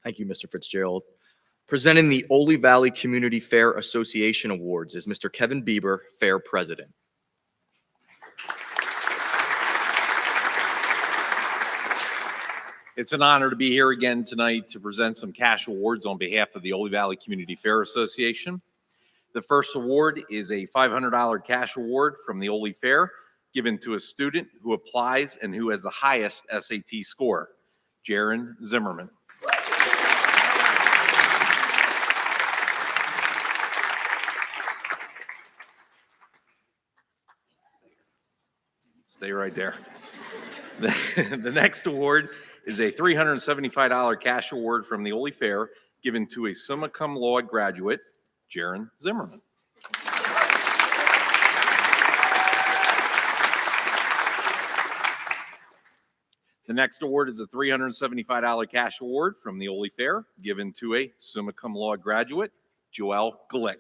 Thank you, Mr. Fitzgerald. Presenting the Oley Valley Community Fair Association Awards is Mr. Kevin Bieber, Fair President. It's an honor to be here again tonight to present some cash awards on behalf of the Oley Valley Community Fair Association. The first award is a $500 cash award from the Oley Fair given to a student who applies and who has the highest SAT score, Jaron Zimmerman. Stay right there. The next award is a $375 cash award from the Oley Fair given to a summa cum laude graduate, Jaron Zimmerman. The next award is a $375 cash award from the Oley Fair given to a summa cum laude graduate, Joelle Glick.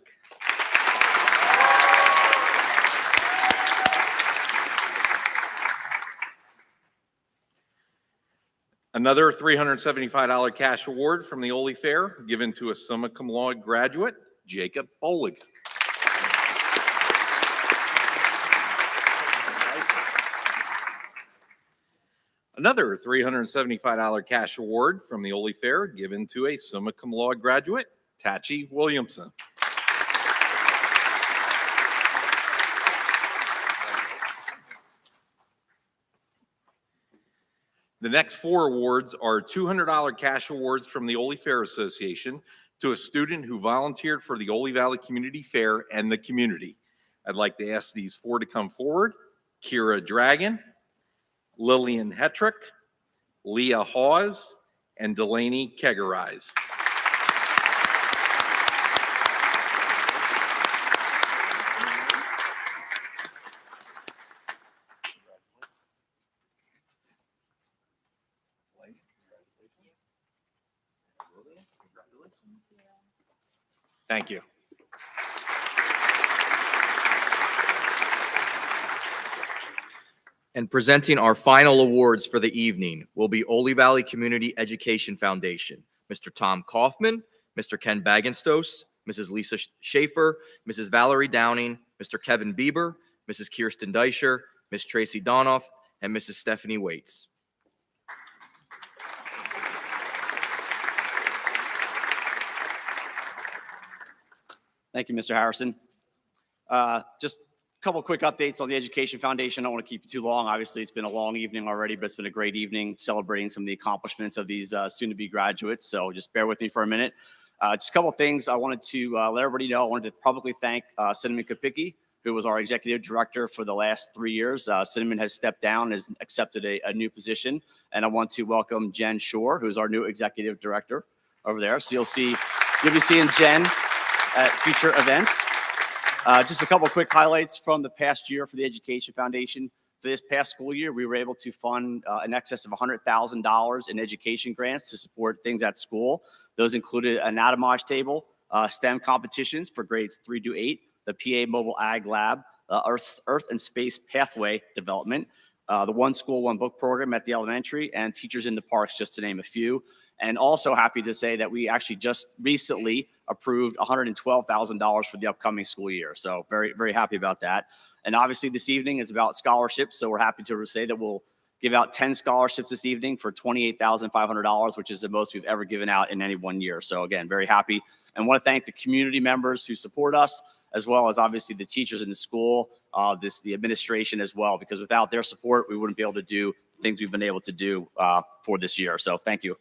Another $375 cash award from the Oley Fair given to a summa cum laude graduate, Jacob Oley. Another $375 cash award from the Oley Fair given to a summa cum laude graduate, Tachi Williamson. The next four awards are $200 cash awards from the Oley Fair Association to a student who volunteered for the Oley Valley Community Fair and the community. I'd like to ask these four to come forward. Kira Dragon, Lillian Hetrick, Leah Hawes, and Delaney Kegerize. Thank you. And presenting our final awards for the evening will be Oley Valley Community Education Foundation, Mr. Tom Kaufman, Mr. Ken Bagenstos, Mrs. Lisa Schaefer, Mrs. Valerie Downing, Mr. Kevin Bieber, Mrs. Kirsten Deischer, Ms. Tracy Donoff, and Mrs. Stephanie Waits. Thank you, Mr. Harrison. Just a couple quick updates on the Education Foundation. I don't want to keep you too long. Obviously, it's been a long evening already, but it's been a great evening celebrating some of the accomplishments of these soon-to-be graduates. So just bear with me for a minute. Just a couple of things I wanted to let everybody know. I wanted to publicly thank Cinnamon Kopicki, who was our executive director for the last 3 years. Cinnamon has stepped down and has accepted a new position. And I want to welcome Jen Shore, who's our new executive director over there. So you'll be seeing Jen at future events. Just a couple of quick highlights from the past year for the Education Foundation. For this past school year, we were able to fund in excess of $100,000 in education grants to support things at school. Those included an anatomage table, STEM competitions for grades 3 to 8, the PA Mobile Ag Lab, Earth and Space Pathway Development, the One School, One Book program at the elementary, and Teachers in the Parks, just to name a few. And also happy to say that we actually just recently approved $112,000 for the upcoming school year. So very, very happy about that. And obviously this evening is about scholarships. So we're happy to say that we'll give out 10 scholarships this evening for $28,500, which is the most we've ever given out in any 1 year. So again, very happy. And want to thank the community members who support us, as well as obviously the teachers in the school, the administration as well, because without their support, we wouldn't be able to do things we've been able to do for this year. So thank you.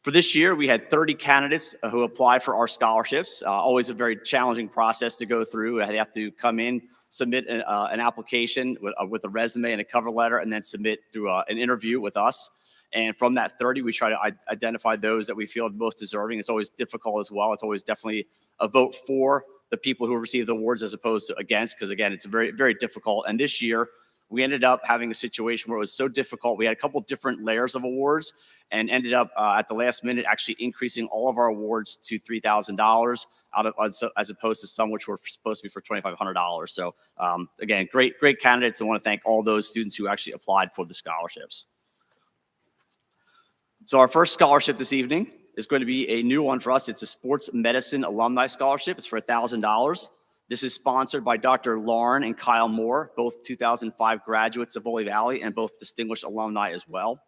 For this year, we had 30 candidates who applied for our scholarships. Always a very challenging process to go through. They have to come in, submit an application with a resume and a cover letter, and then submit through an interview with us. And from that 30, we try to identify those that we feel are the most deserving. It's always difficult as well. It's always definitely a vote for the people who receive the awards as opposed to against, because again, it's very, very difficult. And this year, we ended up having a situation where it was so difficult. We had a couple different layers of awards and ended up at the last minute actually increasing all of our awards to $3,000 as opposed to some which were supposed to be for $2,500. So again, great candidates. I want to thank all those students who actually applied for the scholarships. So our first scholarship this evening is going to be a new one for us. It's a Sports Medicine Alumni Scholarship. It's for $1,000. This is sponsored by Dr. Lauren and Kyle Moore, both 2005 graduates of Oley Valley and both distinguished alumni as well.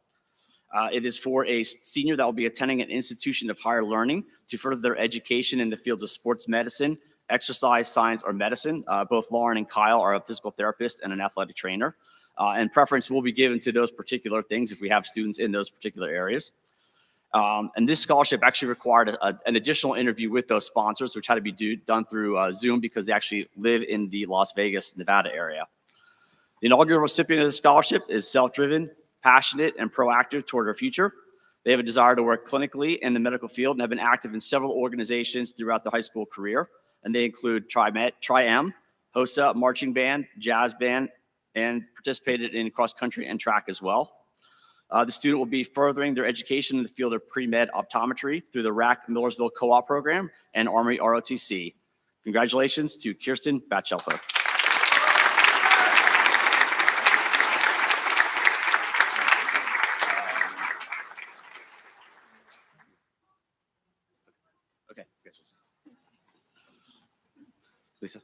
It is for a senior that will be attending an institution of higher learning to further their education in the fields of sports medicine, exercise science, or medicine. Both Lauren and Kyle are a physical therapist and an athletic trainer. And preference will be given to those particular things if we have students in those particular areas. And this scholarship actually required an additional interview with those sponsors, which had to be done through Zoom because they actually live in the Las Vegas, Nevada area. The inaugural recipient of the scholarship is self-driven, passionate, and proactive toward our future. They have a desire to work clinically in the medical field and have been active in several organizations throughout their high school career. And they include Tri-M, HOSA, marching band, jazz band, and participated in cross country and track as well. The student will be furthering their education in the field of pre-med optometry through the RAC Millersville Co-op program and Army ROTC. Congratulations to Kirsten Batchelter. Okay, congratulations. Lisa.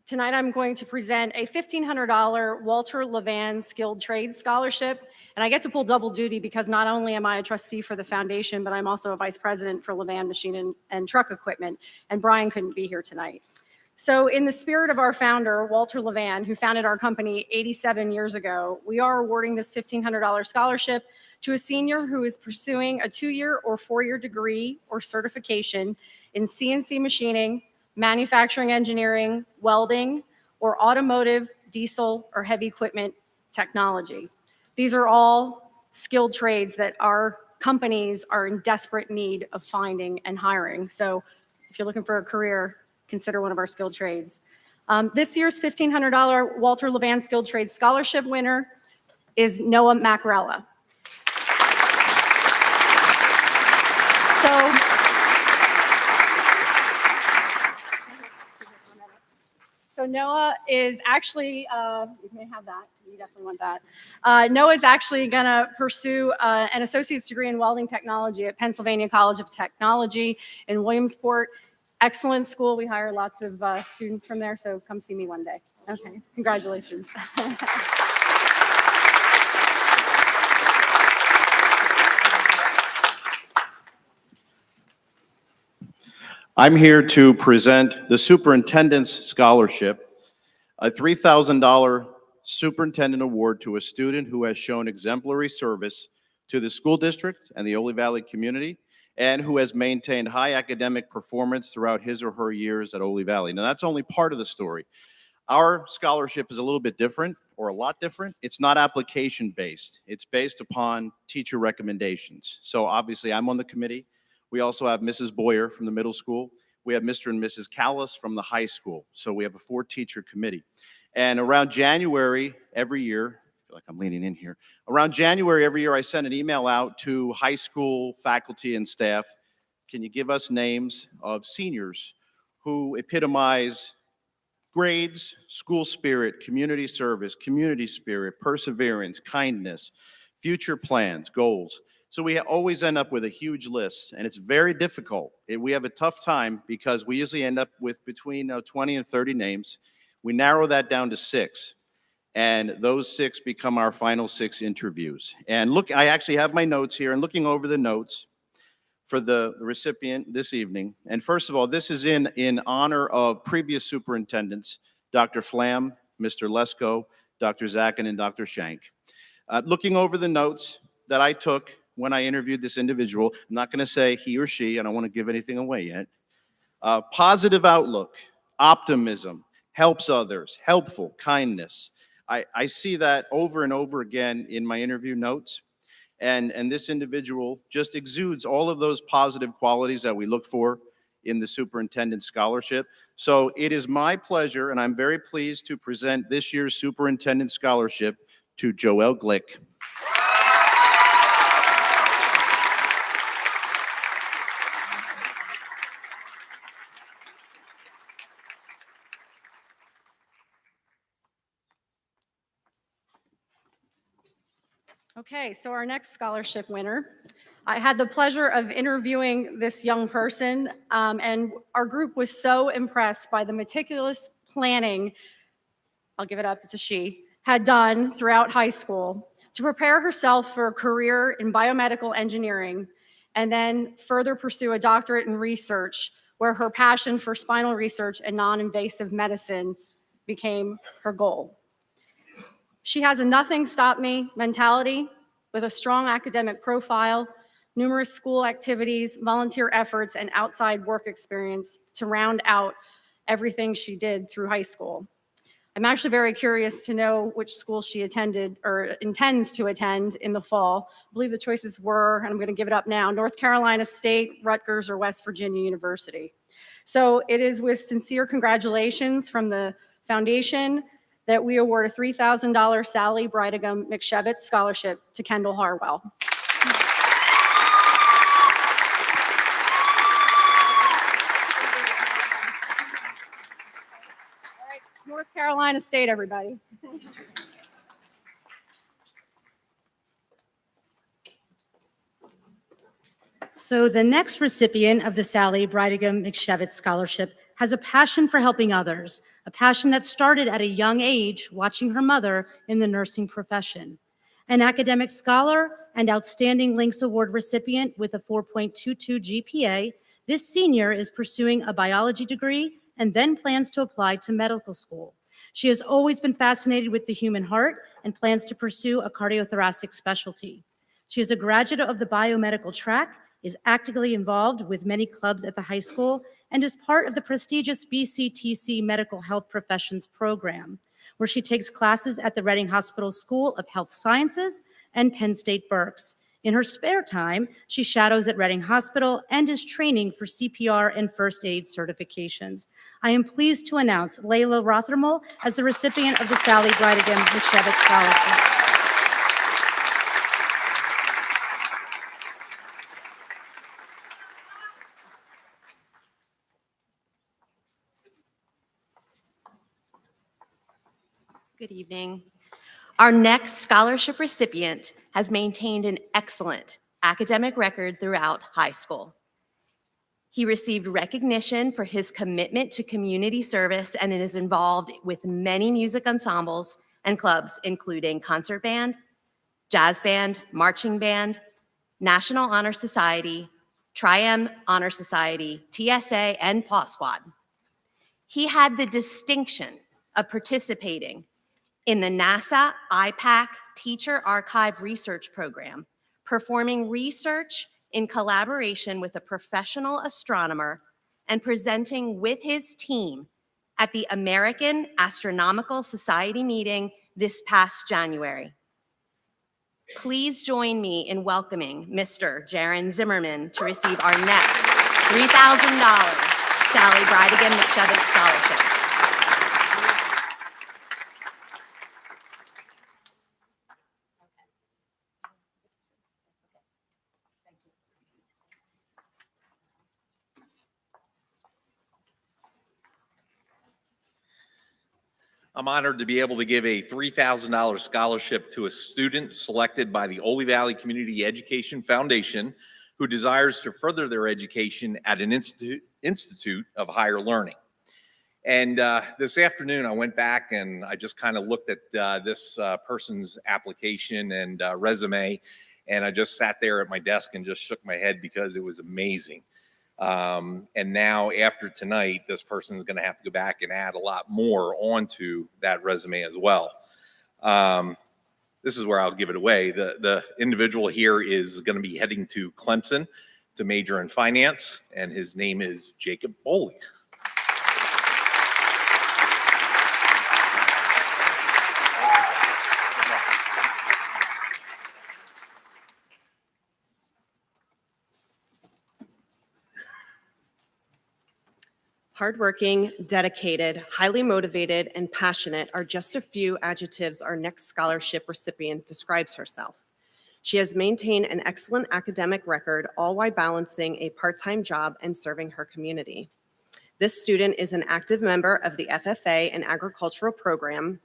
Tonight, I'm going to present a $1,500 Walter Levan Skilled Trades Scholarship. And I get to pull double duty because not only am I a trustee for the foundation, but I'm also a vice president for Levan Machine and Truck Equipment. And Brian couldn't be here tonight. So in the spirit of our founder, Walter Levan, who founded our company 87 years ago, we are awarding this $1,500 scholarship to a senior who is pursuing a 2-year or 4-year degree or certification in CNC machining, manufacturing engineering, welding, or automotive, diesel, or heavy equipment technology. These are all skilled trades that our companies are in desperate need of finding and hiring. So if you're looking for a career, consider one of our skilled trades. This year's $1,500 Walter Levan Skilled Trades Scholarship winner is Noah Macarella. So Noah is actually, you may have that, you definitely want that. Noah is actually gonna pursue an associate's degree in welding technology at Pennsylvania College of Technology in Williamsport. Excellent school, we hire lots of students from there, so come see me one day. Okay, congratulations. I'm here to present the Superintendent's Scholarship, a $3,000 Superintendent Award to a student who has shown exemplary service to the school district and the Oley Valley community, and who has maintained high academic performance throughout his or her years at Oley Valley. Now, that's only part of the story. Our scholarship is a little bit different, or a lot different. It's not application-based. It's based upon teacher recommendations. So obviously, I'm on the committee. We also have Mrs. Boyer from the middle school. We have Mr. and Mrs. Callis from the high school. So we have a 4-teacher committee. And around January every year, I feel like I'm leaning in here. Around January every year, I send an email out to high school faculty and staff. Can you give us names of seniors who epitomize grades, school spirit, community service, community spirit, perseverance, kindness, future plans, goals? So we always end up with a huge list, and it's very difficult. We have a tough time because we usually end up with between 20 and 30 names. We narrow that down to 6, and those 6 become our final 6 interviews. And look, I actually have my notes here, and looking over the notes for the recipient this evening. And first of all, this is in honor of previous superintendents, Dr. Flam, Mr. Lesko, Dr. Zakin, and Dr. Shank. Looking over the notes that I took when I interviewed this individual, I'm not going to say he or she, I don't want to give anything away yet. Positive outlook, optimism, helps others, helpful, kindness. I see that over and over again in my interview notes. And this individual just exudes all of those positive qualities that we look for in the superintendent scholarship. So it is my pleasure, and I'm very pleased to present this year's superintendent scholarship to Joelle Glick. Okay, so our next scholarship winner. I had the pleasure of interviewing this young person, and our group was so impressed by the meticulous planning I'll give it up, it's a she, had done throughout high school to prepare herself for a career in biomedical engineering and then further pursue a doctorate in research where her passion for spinal research and non-invasive medicine became her goal. She has a nothing stop me mentality with a strong academic profile, numerous school activities, volunteer efforts, and outside work experience to round out everything she did through high school. I'm actually very curious to know which school she attended or intends to attend in the fall. I believe the choices were, and I'm going to give it up now, North Carolina State, Rutgers, or West Virginia University. So it is with sincere congratulations from the foundation that we award a $3,000 Sally Bridegum McShevitz Scholarship to Kendall Harwell. North Carolina State, everybody. So the next recipient of the Sally Bridegum McShevitz Scholarship has a passion for helping others, a passion that started at a young age watching her mother in the nursing profession. An academic scholar and Outstanding Links Award recipient with a 4.22 GPA, this senior is pursuing a biology degree and then plans to apply to medical school. She has always been fascinated with the human heart and plans to pursue a cardiothoracic specialty. She is a graduate of the biomedical track, is actively involved with many clubs at the high school, and is part of the prestigious BCTC Medical Health Professions program, where she takes classes at the Reading Hospital School of Health Sciences and Penn State Berks. In her spare time, she shadows at Reading Hospital and is training for CPR and first aid certifications. I am pleased to announce Layla Rothermel as the recipient of the Sally Bridegum McShevitz Scholarship. Good evening. Our next scholarship recipient has maintained an excellent academic record throughout high school. He received recognition for his commitment to community service and is involved with many music ensembles and clubs, including concert band, jazz band, marching band, National Honor Society, Tri-M Honor Society, TSA, and Paw Squad. He had the distinction of participating in the NASA IPAC Teacher Archive Research Program, performing research in collaboration with a professional astronomer and presenting with his team at the American Astronomical Society meeting this past January. Please join me in welcoming Mr. Jaron Zimmerman to receive our next $3,000 Sally Bridegum McShevitz Scholarship. I'm honored to be able to give a $3,000 scholarship to a student selected by the Oley Valley Community Education Foundation who desires to further their education at an institute of higher learning. And this afternoon, I went back and I just kind of looked at this person's application and resume, and I just sat there at my desk and just shook my head because it was amazing. And now after tonight, this person is going to have to go back and add a lot more onto that resume as well. This is where I'll give it away. The individual here is going to be heading to Clemson to major in finance, and his name is Jacob Oley. Hardworking, dedicated, highly motivated, and passionate are just a few adjectives our next scholarship recipient describes herself. She has maintained an excellent academic record, all while balancing a part-time job and serving her community. This student is an active member of the FFA and agricultural program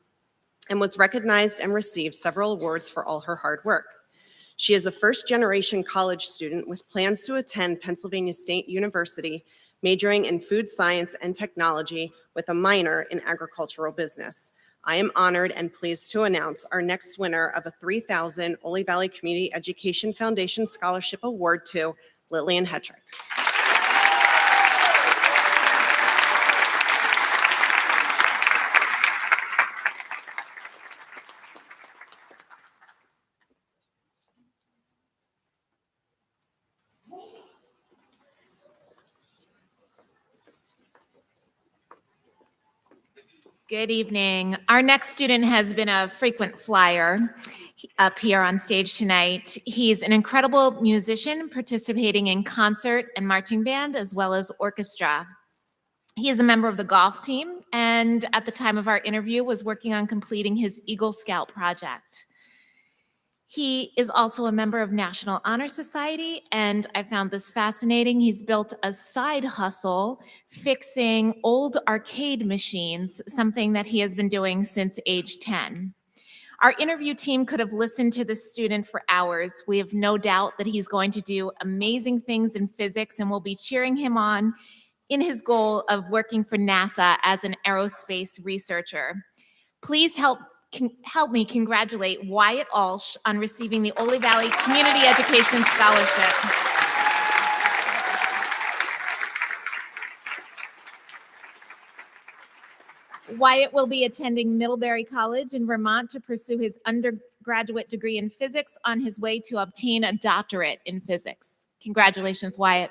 and was recognized and received several awards for all her hard work. She is a first-generation college student with plans to attend Pennsylvania State University, majoring in food science and technology with a minor in agricultural business. I am honored and pleased to announce our next winner of a $3,000 Oley Valley Community Education Foundation Scholarship Award to Lillian Hetrick. Good evening. Our next student has been a frequent flyer up here on stage tonight. He's an incredible musician participating in concert and marching band as well as orchestra. He is a member of the golf team and at the time of our interview was working on completing his Eagle Scout project. He is also a member of National Honor Society, and I found this fascinating. He's built a side hustle fixing old arcade machines, something that he has been doing since age 10. Our interview team could have listened to this student for hours. We have no doubt that he's going to do amazing things in physics, and we'll be cheering him on in his goal of working for NASA as an aerospace researcher. Please help me congratulate Wyatt Alsh on receiving the Oley Valley Community Education Scholarship. Wyatt will be attending Middlebury College in Vermont to pursue his undergraduate degree in physics on his way to obtain a doctorate in physics. Congratulations, Wyatt.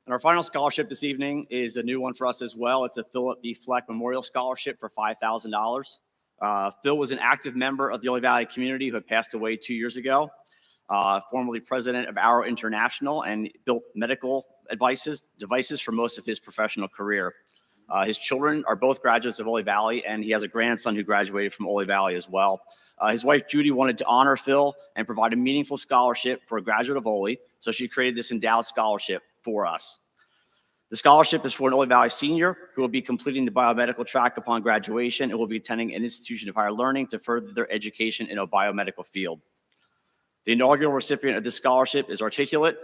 And our final scholarship this evening is a new one for us as well. It's a Philip B. Fleck Memorial Scholarship for $5,000. Phil was an active member of the Oley Valley community who had passed away 2 years ago, formerly president of Arrow International, and built medical devices for most of his professional career. His children are both graduates of Oley Valley, and he has a grandson who graduated from Oley Valley as well. His wife, Judy, wanted to honor Phil and provide a meaningful scholarship for a graduate of Oley, so she created this endowed scholarship for us. The scholarship is for an Oley Valley senior who will be completing the biomedical track upon graduation and will be attending an institution of higher learning to further their education in a biomedical field. The inaugural recipient of this scholarship is articulate,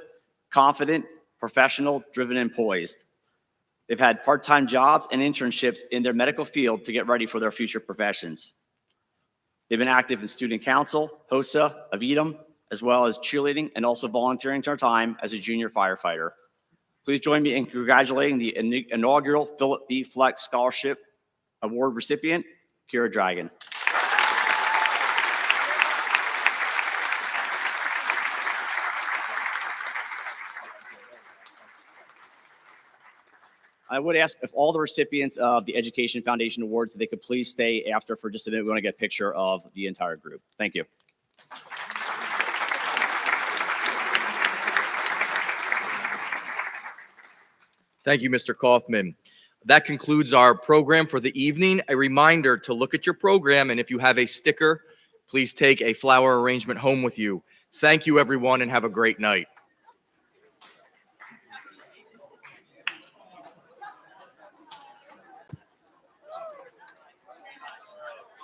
confident, professional, driven, and poised. They've had part-time jobs and internships in their medical field to get ready for their future professions. They've been active in student council, HOSA, Avidum, as well as cheerleading and also volunteering their time as a junior firefighter. Please join me in congratulating the inaugural Philip B. Fleck Scholarship Award recipient, Kira Dragon. I would ask if all the recipients of the Education Foundation Awards, they could please stay after for just a minute. We want to get a picture of the entire group. Thank you. Thank you, Mr. Kaufman. That concludes our program for the evening. A reminder to look at your program, and if you have a sticker, please take a flower arrangement home with you. Thank you, everyone, and have a great night.